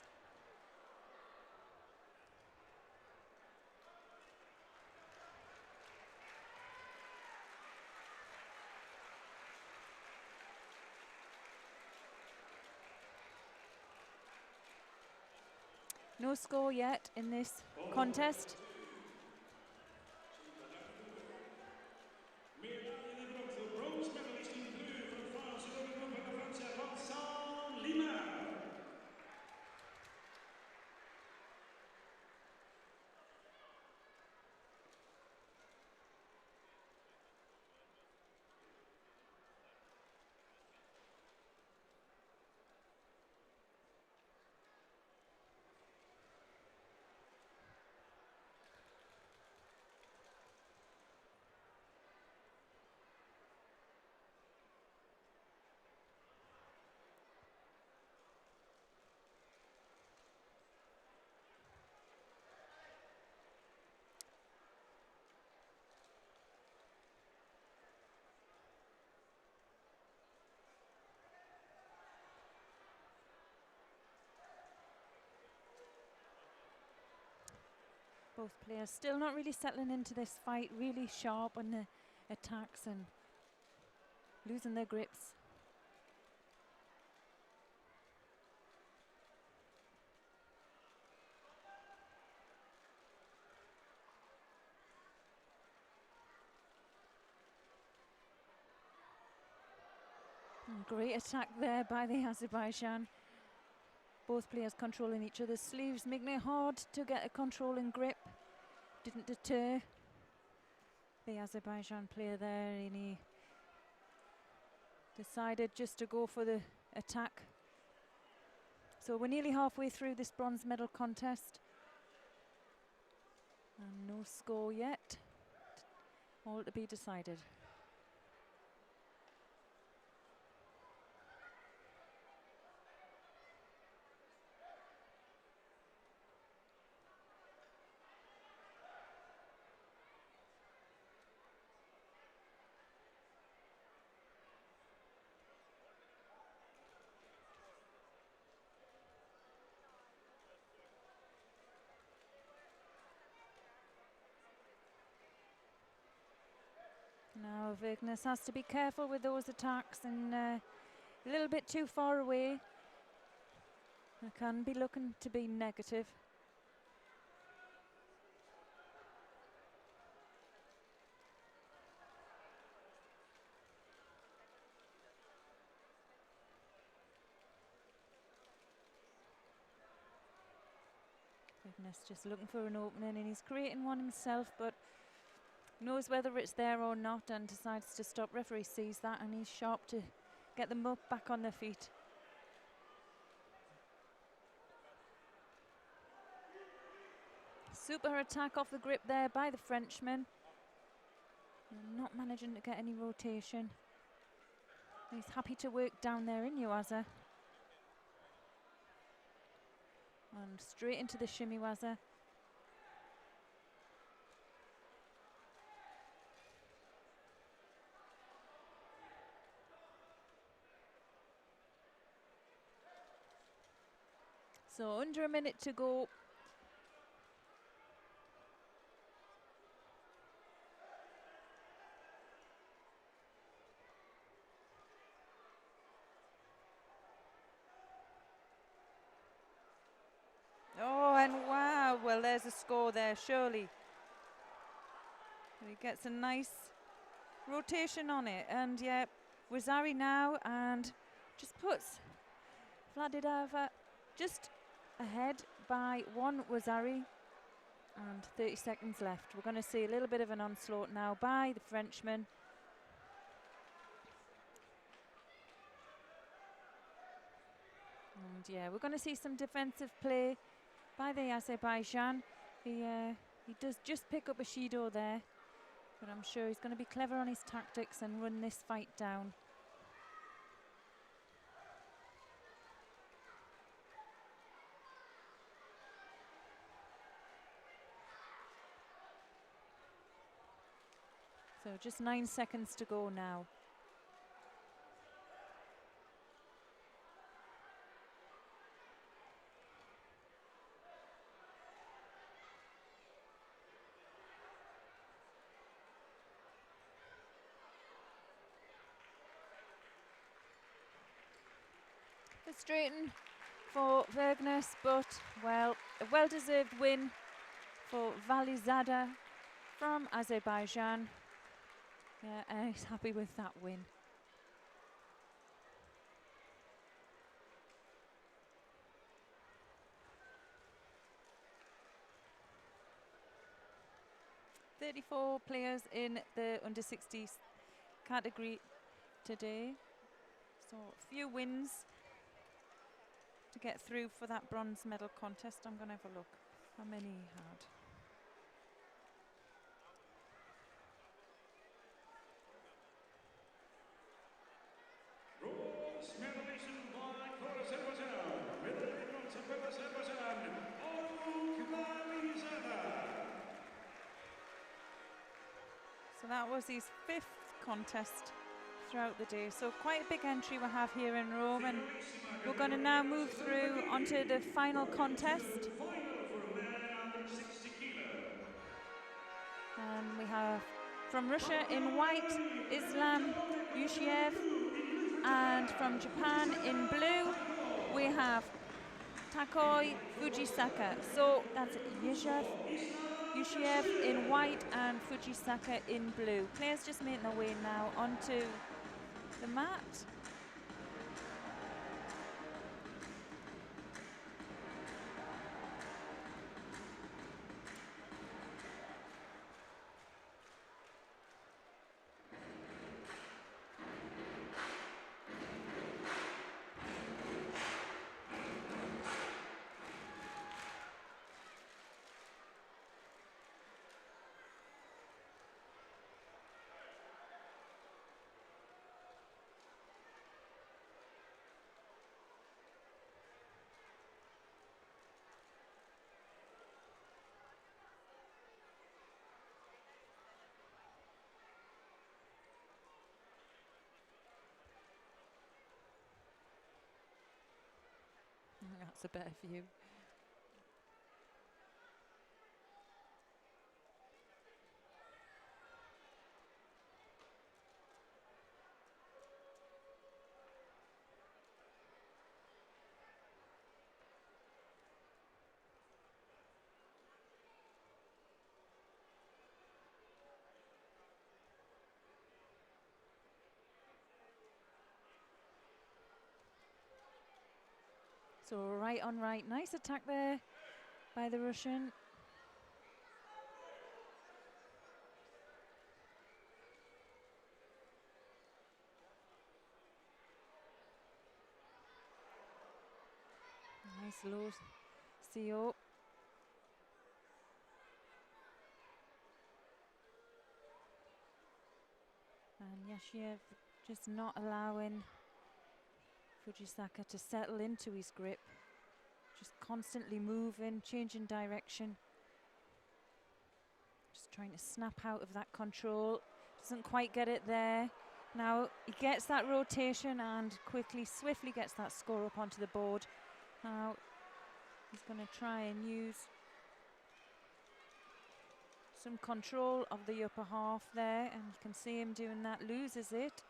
No score yet in this contest. Both players still not really settling into this fight, really sharp on the attacks and losing their grips. Great attack there by the Azerbaijan. Both players controlling each other's sleeves, making it hard to get a controlling grip. Didn't deter the Azerbaijan player there, and he decided just to go for the attack. So we're nearly halfway through this bronze medal contest. And no score yet. All to be decided. Now Vignes has to be careful with those attacks and a little bit too far away. It can be looking to be negative. Vignes just looking for an opening, and he's creating one himself, but knows whether it's there or not and decides to stop. Referee sees that and he's sharp to get them up back on their feet. Super attack off the grip there by the Frenchman. Not managing to get any rotation. He's happy to work down there in Yuasa. And straight into the shimiwaza. So under a minute to go. Oh, and wow, well, there's a score there, surely. He gets a nice rotation on it, and yeah, Wazari now, and just puts Vladidava just ahead by one Wazari, and 30 seconds left. We're going to see a little bit of an onslaught now by the Frenchman. And yeah, we're going to see some defensive play by the Azerbaijan. He does just pick up a Judo there, but I'm sure he's going to be clever on his tactics and run this fight down. So just 9 seconds to go now. Frustrating for Vignes, but well, a well-deserved win for Valizada from Azerbaijan. Yeah, and he's happy with that win. "34 players in the under-60s category today, so a few wins to get through for that bronze medal contest. I'm going to have a look how many he had. Bronze medalist by Azerbaijan, medal bronze for Azerbaijan, So that was his 5th contest throughout the day. So quite a big entry we have here in Rome, and we're going to now move through onto the final contest. And we have from Russia in white, Islam Yushiev, and from Japan in blue, we have Takoi Fujisaka. So that's Yushiev in white and Fujisaka in blue. Players just making their way now onto the mat. That's a better view. So right on right. Nice attack there by the Russian. Nice low CO. And Yashiev just not allowing Fujisaka to settle into his grip. Just constantly moving, changing direction. Just trying to snap out of that control. Doesn't quite get it there. Now he gets that rotation and quickly, swiftly gets that score up onto the board. Now he's going to try and use some control of the upper half there, and you can see him doing that, loses it.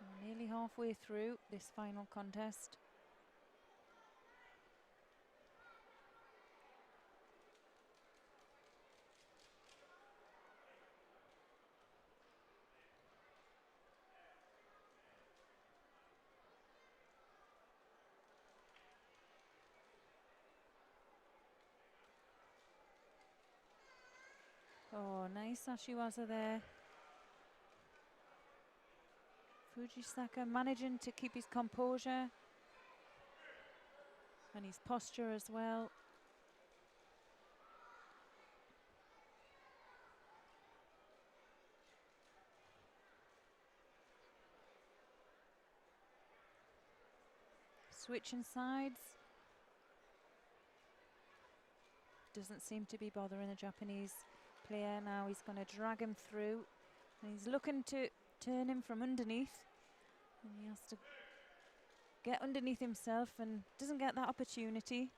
We're nearly halfway through this final contest. Oh, nice Ashiwaza there. Fujisaka managing to keep his composure and his posture as well. Switching sides. Doesn't seem to be bothering the Japanese player. Now he's going to drag him through. And he's looking to turn him from underneath. And he has to get underneath himself and doesn't get that opportunity.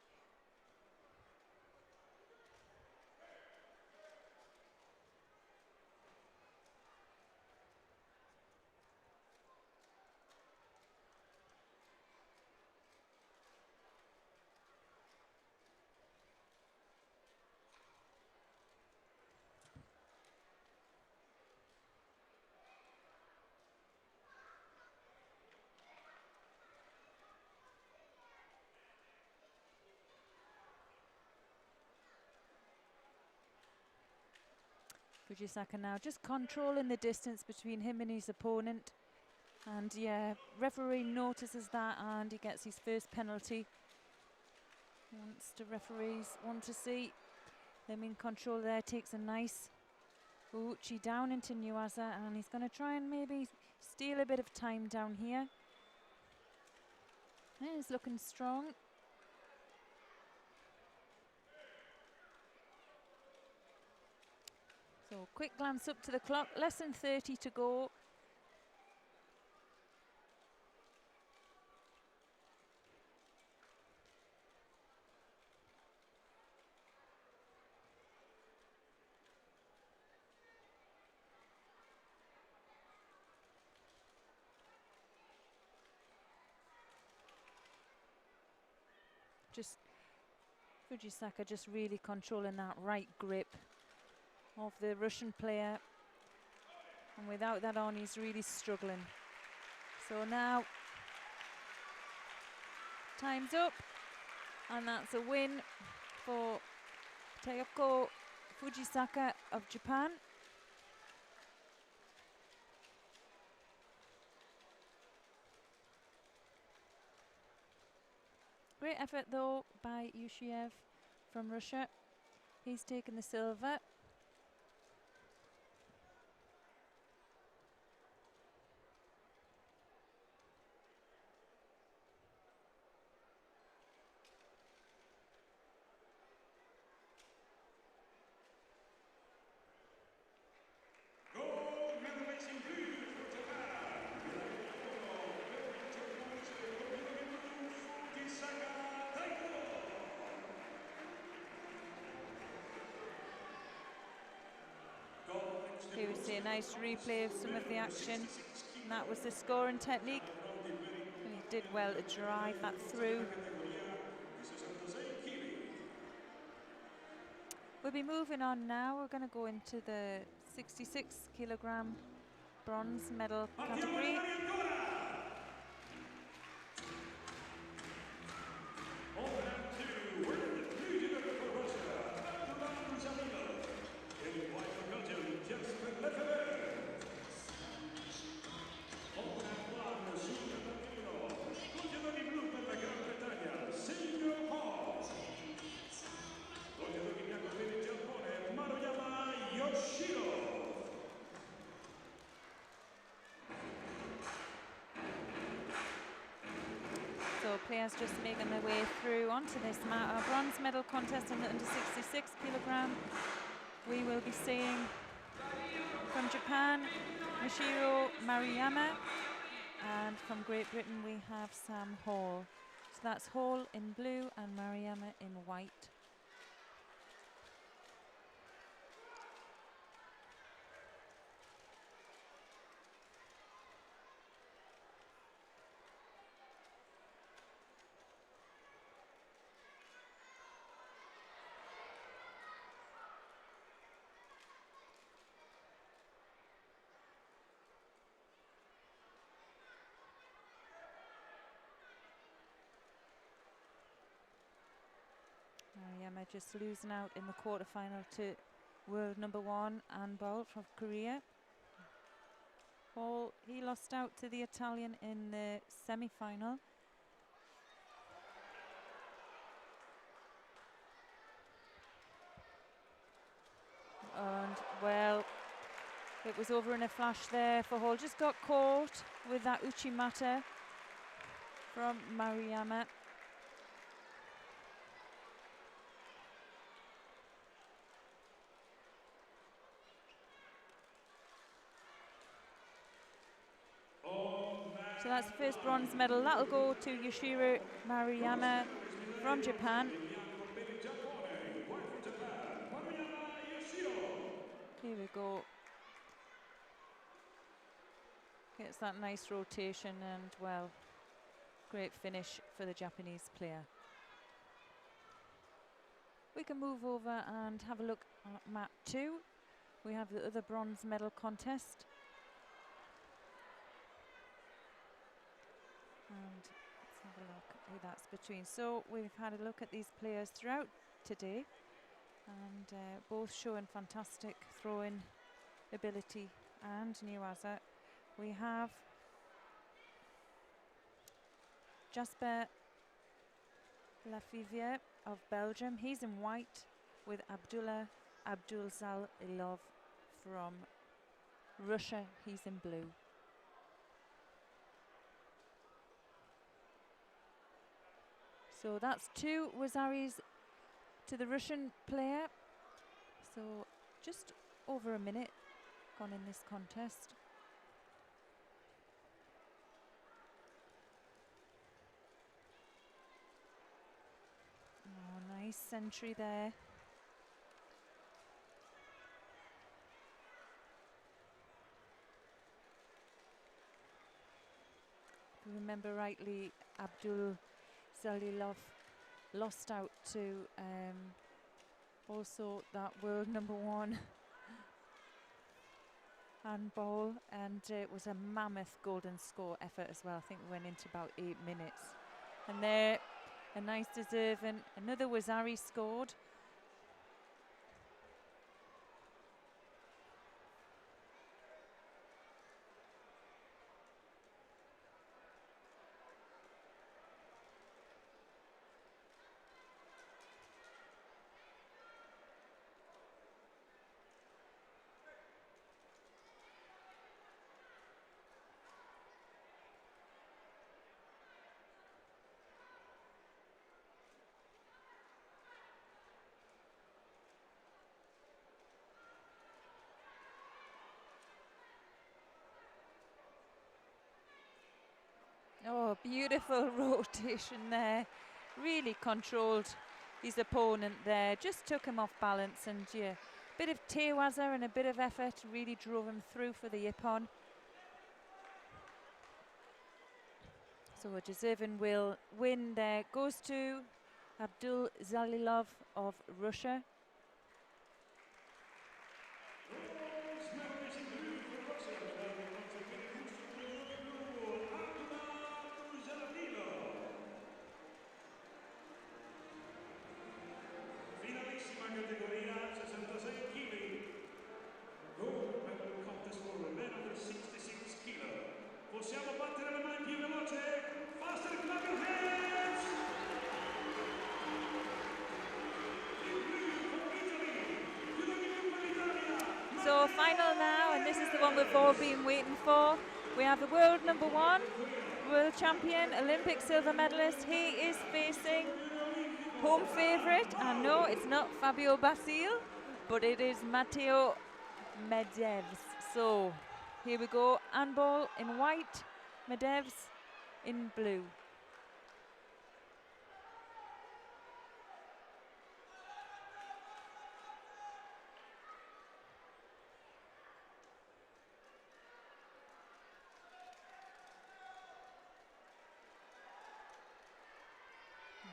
Fujisaka now just controlling the distance between him and his opponent. And yeah, referee notices that and he gets his first penalty. Referees want to see them in control there. Takes a nice uchi down into Nuaza, and he's going to try and maybe steal a bit of time down here. And he's looking strong. So quick glance up to the clock, less than 30 to go. Just Fujisaka just really controlling that right grip of the Russian player, and without that on he's really struggling. So now time's up, and that's a win for Tayoko Fujisaka of Japan. Great effort though by Yushiev from Russia. He's taken the silver. Gold medalist in blue for Japan. Fujisaka Taiko. Here we see a nice replay of some of the action, and that was the scoring technique, and he did well to drive that through. We'll be moving on now. We're going to go into the 66 kilogram bronze medal category. So players just making their way through onto this bronze medal contest in the under 66 kilogram. We will be seeing from Japan, Michiro Maruyama, and from Great Britain we have Sam Hall. So that's Hall in blue and Maruyama in white. Maruyama just losing out in the quarterfinal to world number 1 Ann Bowl from Korea. Hall, he lost out to the Italian in the semi-final. And well, it was over in a flash there for Hall. Just got caught with that uchimata from Maruyama. So that's the first bronze medal. That'll go to Yoshiro Maruyama from Japan. Here we go. Gets that nice rotation and, well, great finish for the Japanese player. We can move over and have a look at mat 2. We have the other bronze medal contest. And let's have a look who that's between. So we've had a look at these players throughout today, and both showing fantastic throwing ability and Niwaza. We have Jasper Lafivier of Belgium. He's in white, with Abdullah Abdulzalilov from Russia. He's in blue. So that's 2 wazaris to the Russian player. So just over a minute gone in this contest. Oh, nice century there. If I remember rightly, Abdul Zalilov lost out to also that world number 1 handball, and it was a mammoth golden score effort as well. I think we went into about 8 minutes. And there, a nice deserving, another Wazari scored. Oh, beautiful rotation there. Really controlled his opponent there. Just took him off balance, and yeah, bit of tewaza and a bit of effort really drove him through for the ippon. So a deserving win there goes to Abdul Zalilov of Russia. So final now, and this is the one we've all been waiting for. We have the world #1, world champion, Olympic silver medalist. He is facing home favourite, and no, it's not Fabio Basile, but it is Matteo Medevs. So here we go, Anbol in white, Medevs in blue.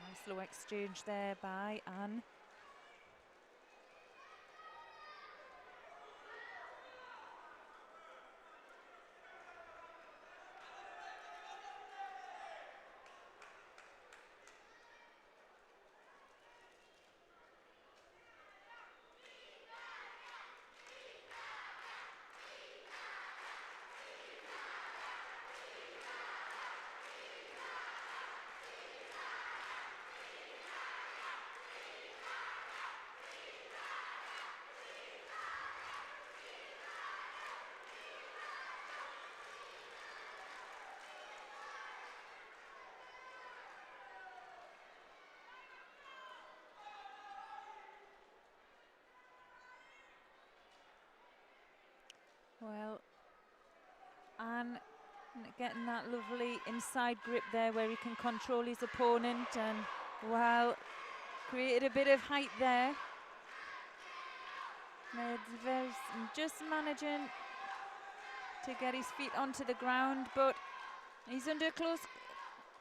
Nice low exchange there by Anne. Well, Anne getting that lovely inside grip there where he can control his opponent, and wow, created a bit of height there. Medvedev just managing to get his feet onto the ground, but he's under close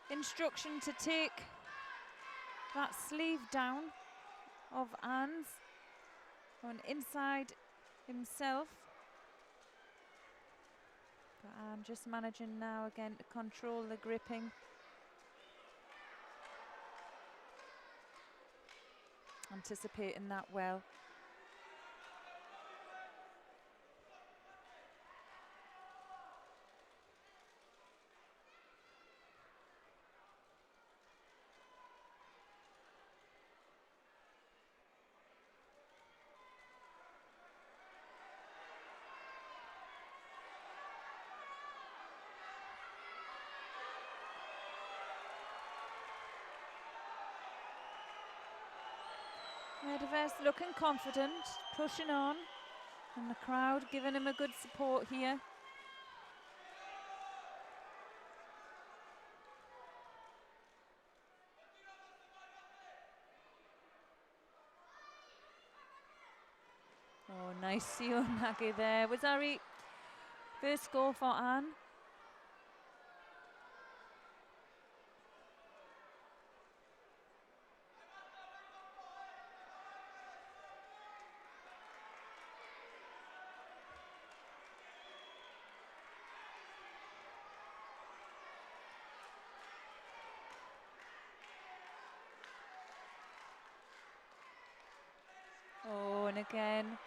instruction to take that sleeve down of Anne's on inside himself. But I'm just managing now again to control the gripping. Anticipating that well. Medvedev looking confident, pushing on, and the crowd giving him a good support here. Oh, nice Sionage there. Was Ari first goal for Anne? Oh, and again.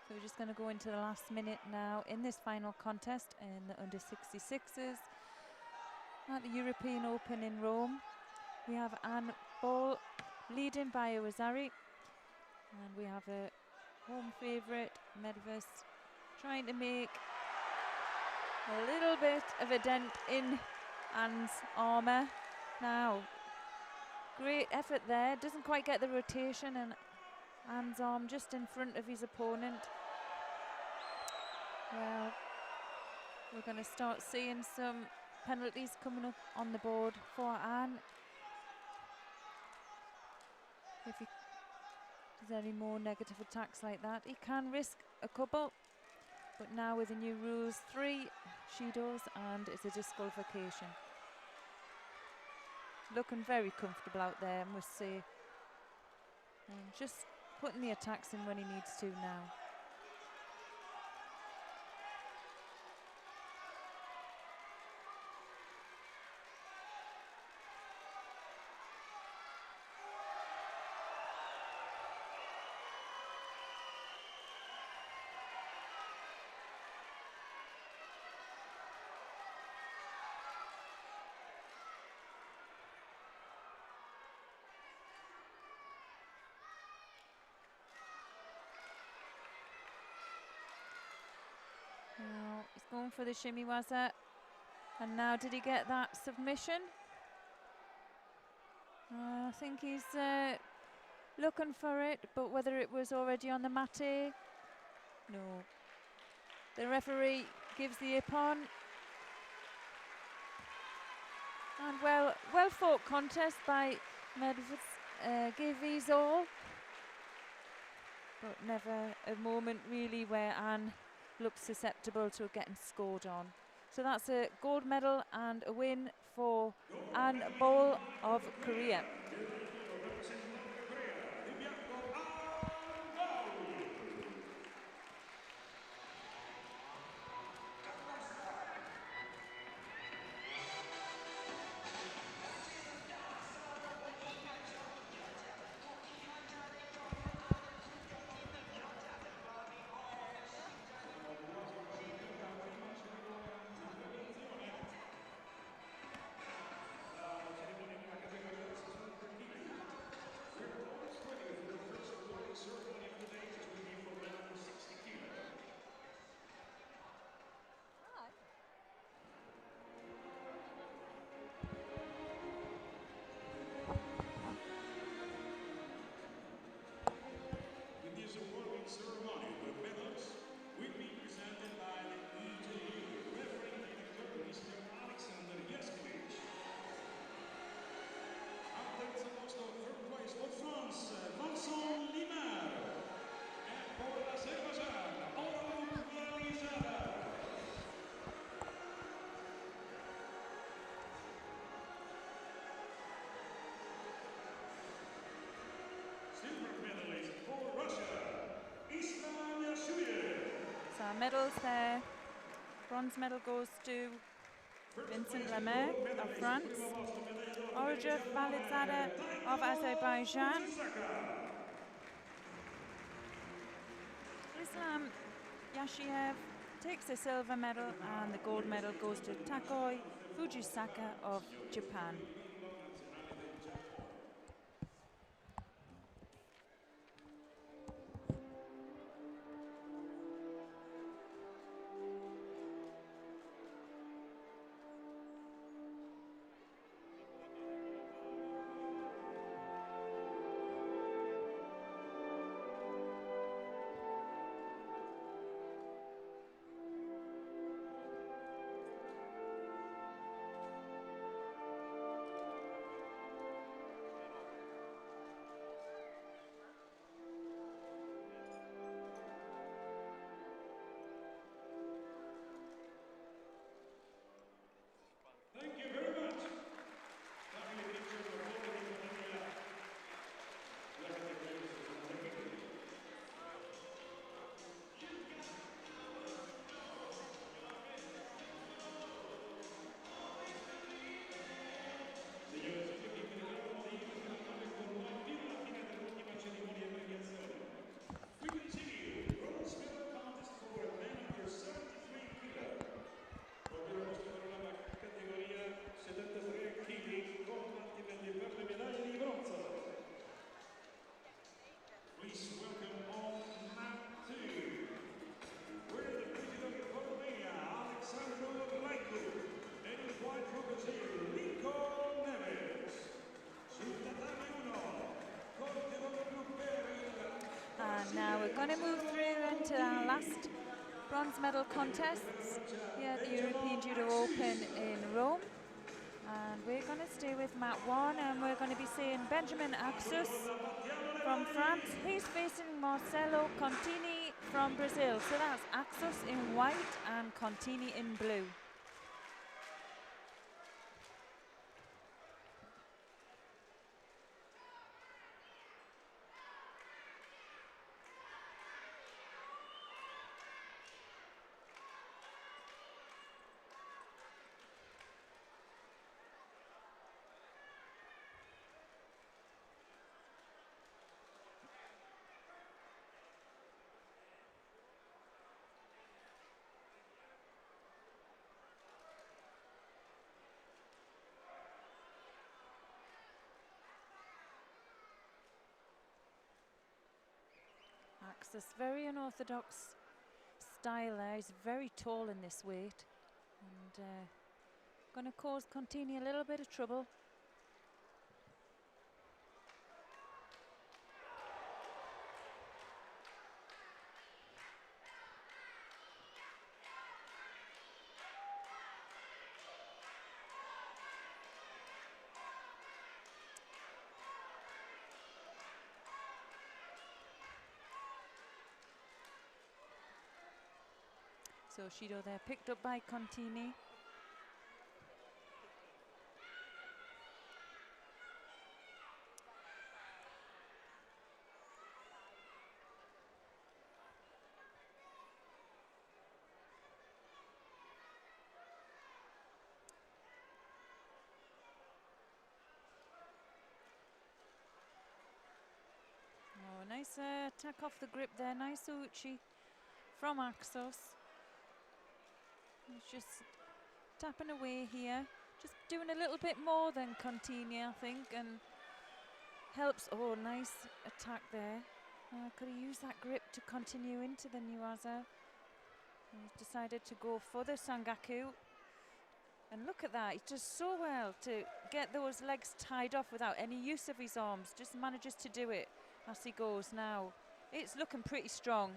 So we're just going to go into the last minute now in this final contest in the under 66s at the European Open in Rome. We have Anne Ball leading by Iwazari, and we have a home favourite, Medvedev, trying to make a little bit of a dent in Anne's armour. Now, great effort there, doesn't quite get the rotation, and Anne's arm just in front of his opponent. Well, we're going to start seeing some penalties coming up on the board for Anne. If he does any more negative attacks like that, he can risk a couple. But now with the new rules, 3 Judos and it's a disqualification. Looking very comfortable out there, I must say. And just putting the attacks in when he needs to now. Now he's going for the shimmy waza. And now did he get that submission? I think he's looking for it, but whether it was already on the mat, no. The referee gives the ippon. And well fought contest by Medvedev, gave his all. But never a moment really where Anne looks susceptible to getting scored on. So that's a gold medal and a win for Anne Boll of Korea. With this awarding ceremony, the medals will be presented by the EJU referee director, Mr. Alexander Yaskovic. After the most of third place for France, Vincent Limar. And for Azerbaijan, Orup. Silver medalist for Russia, Islam Yashuyev. So our medals there. Bronze medal goes to Vincent Lemaire of France, Orup Validzada of Azerbaijan, Islam Yashiev takes the silver medal, and the gold medal goes to Takoi Fujisaka of Japan. Thank you very much. Family picture for all the familia. Signore e signori, vi ricordo di continuare con noi fino alla fine dell'ultima cerimonia di premiazione. We continue bronze medal contest for a man under 73 kg. Ovvero posto per una categoria 73 kg con combattimenti per le medaglie di bronzo. Please welcome on mat 2, where the president of Romania, Alexandru Laicu, and his white protege, Nico Neves. Sul tatami 1, corte doppio per And now we're going to move through into our last bronze medal contests here at the European Judo Open in Rome. And we're going to stay with mat 1, and we're going to be seeing Benjamin Axus from France. He's facing Marcelo Contini from Brazil. So that's Axus in white and Contini in blue. Axus, very unorthodox style there. He's very tall in this weight, and going to cause Contini a little bit of trouble. So Shido there picked up by Contini. Oh, nice attack off the grip there. Nice uchi from Axos. He's just tapping away here. Just doing a little bit more than Contini, I think, and helps. Oh, nice attack there. Could he use that grip to continue into the Nuaza? He's decided to go for the Sangaku. And look at that, he does so well to get those legs tied off without any use of his arms. Just manages to do it as he goes now. It's looking pretty strong.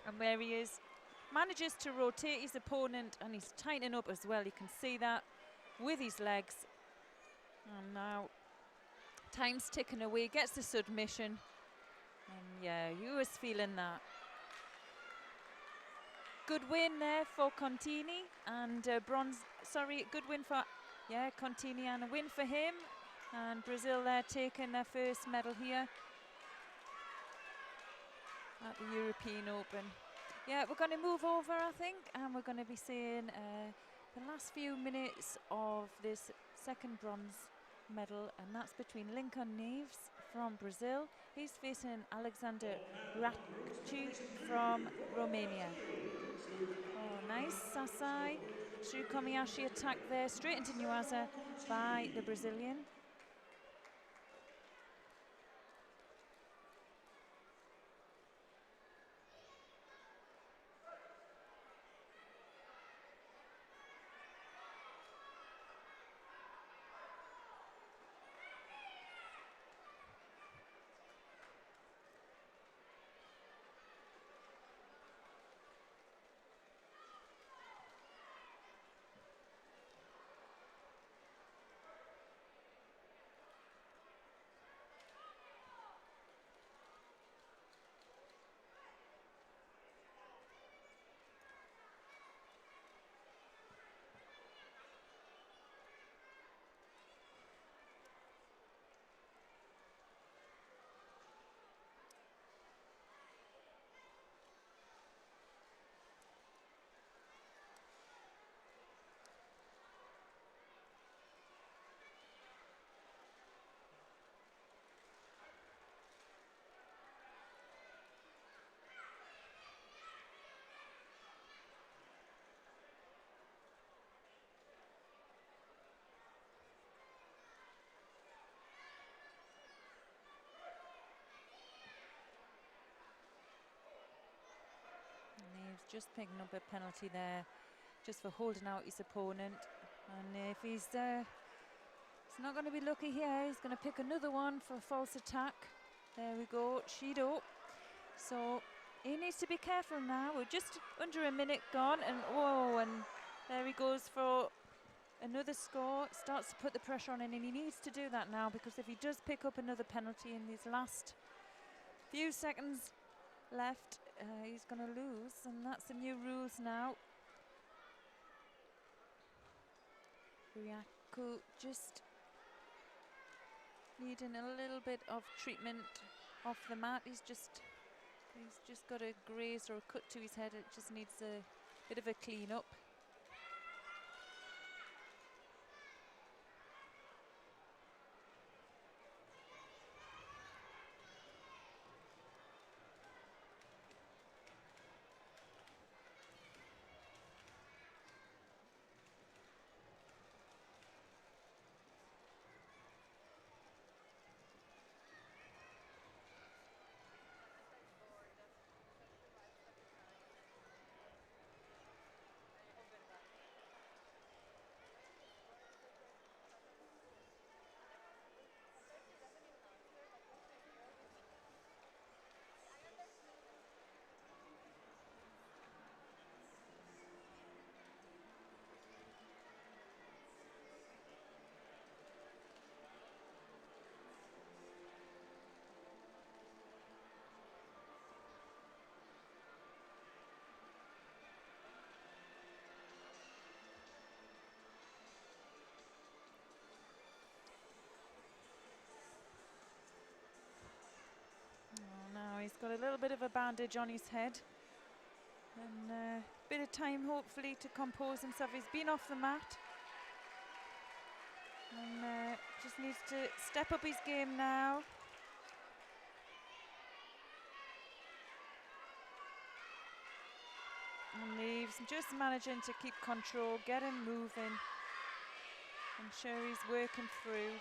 And where he is, manages to rotate his opponent, and he's tightening up as well. You can see that with his legs. And now time's ticking away, gets the submission. And yeah, you was feeling that. Good win there for Contini, and good win for, Contini, and a win for him. And Brazil there taking their first medal here at the European Open. Yeah, we're going to move over, I think, and we're going to be seeing the last few minutes of this second bronze medal, and that's between Lincoln Neves from Brazil. He's facing Alexander Raci from Romania. Oh, nice Sasai. Shukomiyashi attack there, straight into Nuaza by the Brazilian. Just picking up a penalty there, just for holding out his opponent. And if he's not going to be lucky here, he's going to pick another one for false attack. There we go, Shido. So he needs to be careful now. We're just under a minute gone, and there he goes for another score. Starts to put the pressure on, and he needs to do that now, because if he does pick up another penalty in these last few seconds left, he's going to lose, and that's the new rules now. Ryaku just needing a little bit of treatment off the mat. He's just got a graze or a cut to his head. It just needs a bit of a clean up. got a little bit of a bandage on his head. And a bit of time, hopefully, to compose himself. He's been off the mat. And just needs to step up his game now. And Leaves just managing to keep control, get him moving. I'm sure he's working through.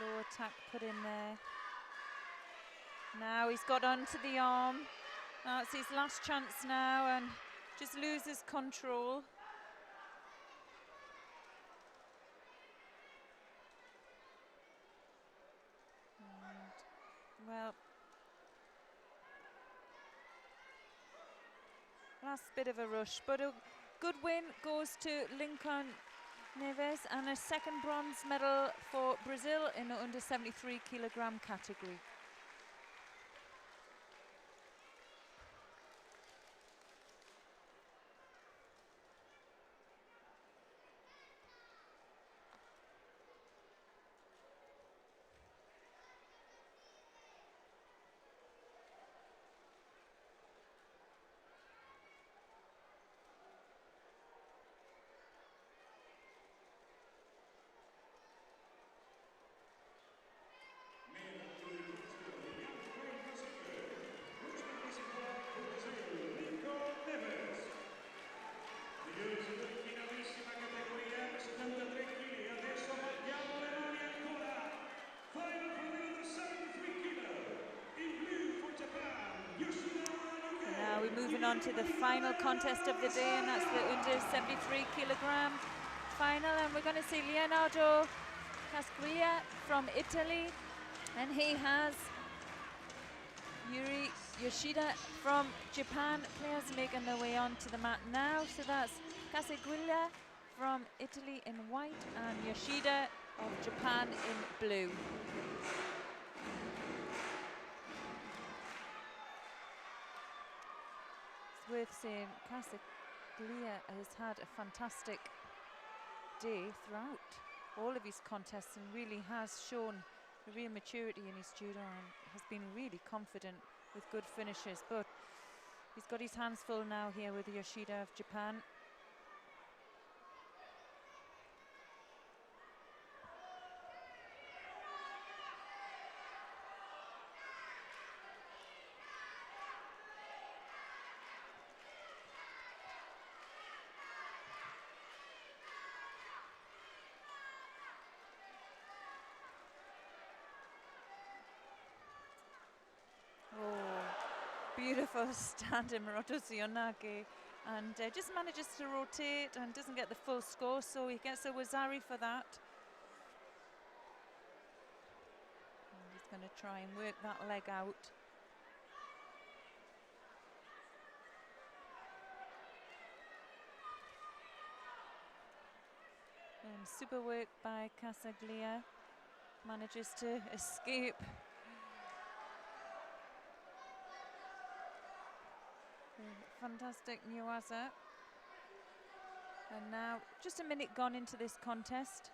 Low attack put in there. Now he's got onto the arm. That's his last chance now, and just loses control. And, well, last bit of a rush, but a good win goes to Lincoln Neves, and a second bronze medal for Brazil in the under 73 kilogram category. Moving on to the final contest of the day, and that's the under 73 kilogram final, and we're going to see Leonardo Casquilla from Italy, and he has Yuri Yoshida from Japan. Players making their way onto the mat now, so that's Casquilla from Italy in white and Yoshida of Japan in blue. Worth saying, Casquilla has had a fantastic day throughout all of his contests and really has shown a real maturity in his judo and has been really confident with good finishes. But he's got his hands full now here with Yoshida of Japan. Beautiful standing Rotozionage, and just manages to rotate and doesn't get the full score, so he gets a Wazari for that. And he's going to try and work that leg out. And super work by Casquilla, manages to escape. Fantastic Nuwaza. And now just a minute gone into this contest.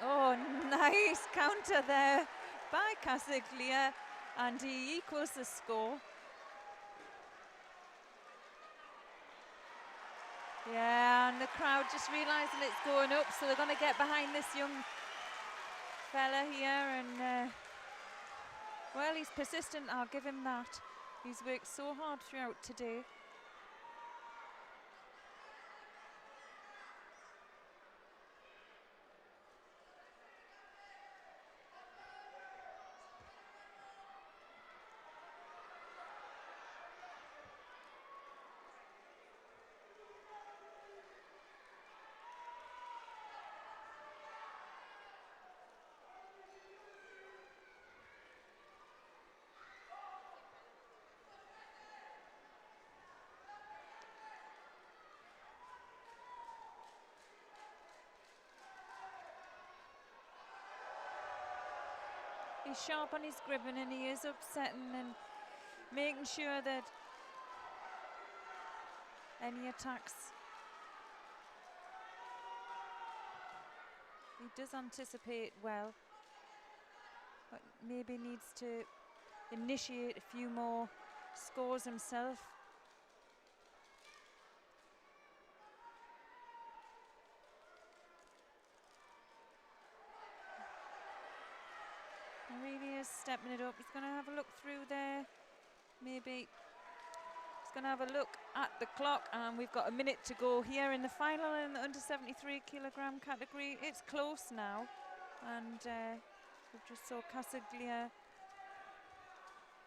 Oh, nice counter there by Casquilla, and he equals the score. Yeah, and the crowd just realising it's going up, so they're going to get behind this young fella here. And well, he's persistent, I'll give him that. He's worked so hard throughout today. He's sharp on his gripping, and he is upsetting and making sure that any attacks, he does anticipate well, but maybe needs to initiate a few more scores himself. He really is stepping it up. He's going to have a look through there. Maybe he's going to have a look at the clock, and we've got a minute to go here in the final in the under 73 kilogram category. It's close now, and we just saw Casaglia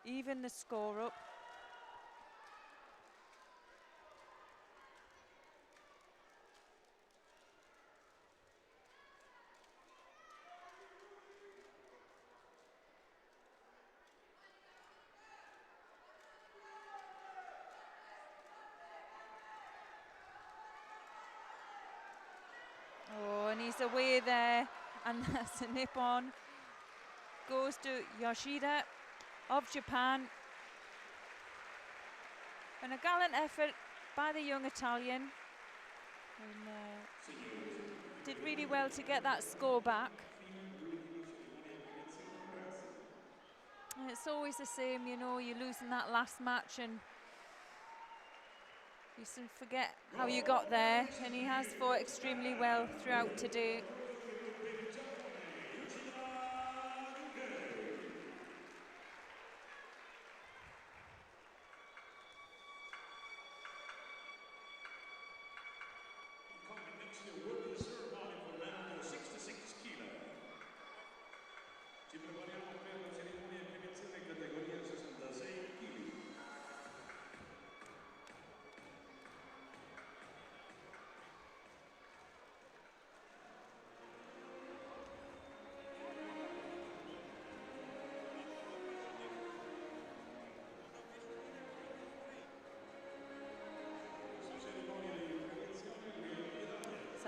even the score up. Oh, and he's away there, and that's a nip on. Goes to Yoshida of Japan. And a gallant effort by the young Italian. And, did really well to get that score back. And it's always the same, you know, you're losing that last match and you soon forget how you got there, and he has fought extremely well throughout today.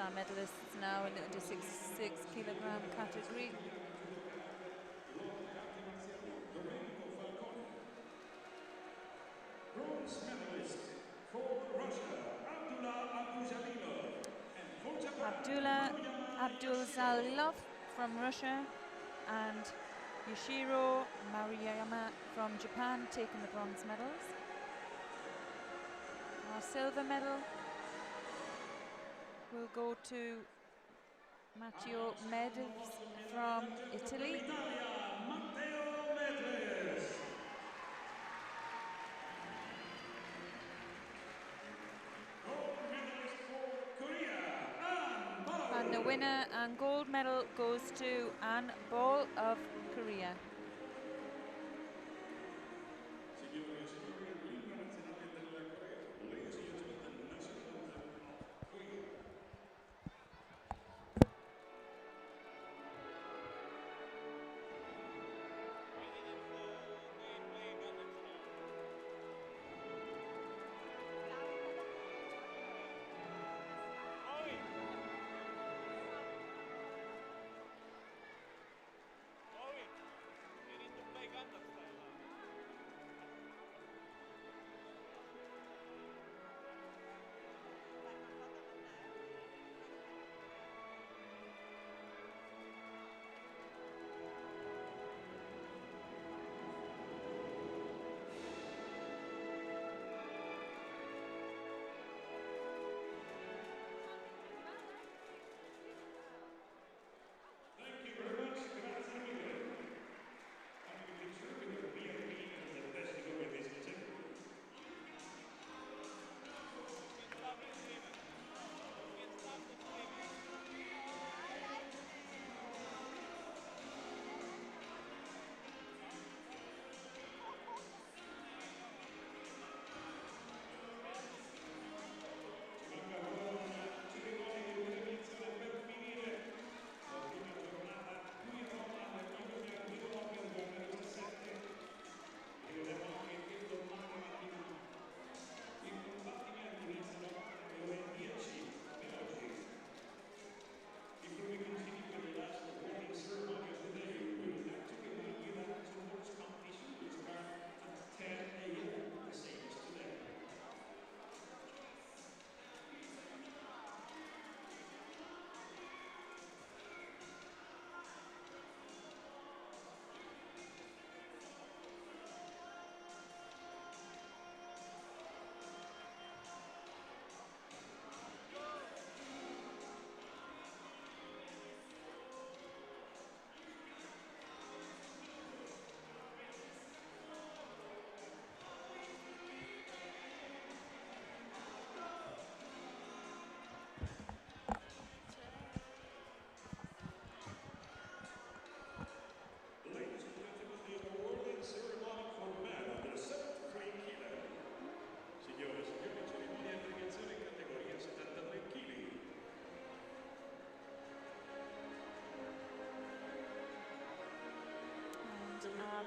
Our medalists now in the under 66 kilogram category. Bronze medalist for Russia, Abdullah Abdulzalilov from Russia, and Yoshiro Maruyama from Japan taking the bronze medals. Our silver medal will go to Matteo Medves from Italy. And the winner and gold medal goes to Ann Ball of Korea.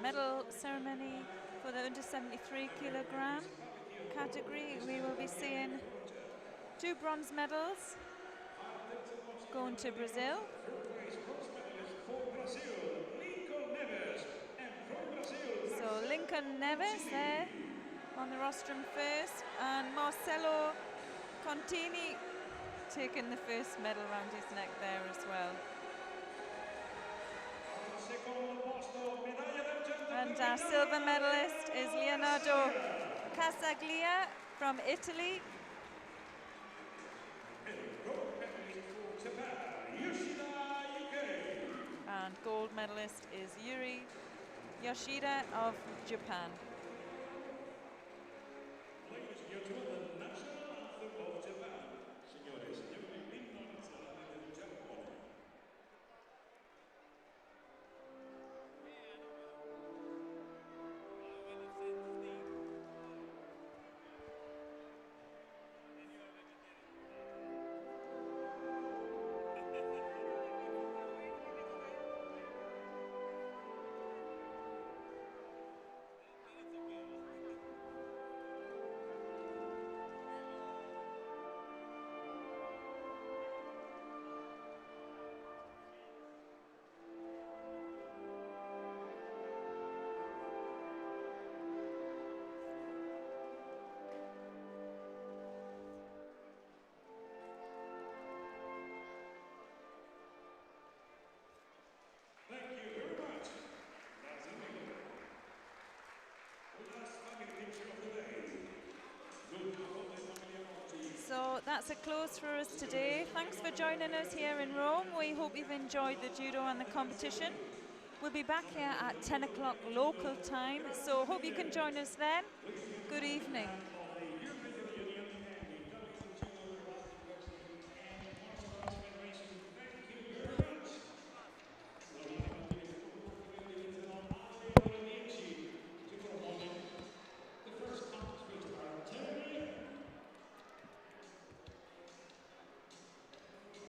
medal ceremony for the under 73 kilogram category. We will be seeing 2 bronze medals going to Brazil. So Lincoln Neves there on the rostrum first, and Marcelo Contini taking the first medal around his neck there as well. And our silver medalist is Leonardo Casaglia from Italy. And gold medalist is Yuri Yoshida of Japan. Ladies and gentlemen, the national anthem of Japan. Signore e signori, l'inno nazionale del Giappone. Thank you very much. That's amazing. The last family picture of the day. Good family. So that's a close for us today. Thanks for joining us here in Rome. We hope you've enjoyed the judo and the competition. We'll be back here at 10 o'clock local time, so hope you can join us then. Good evening.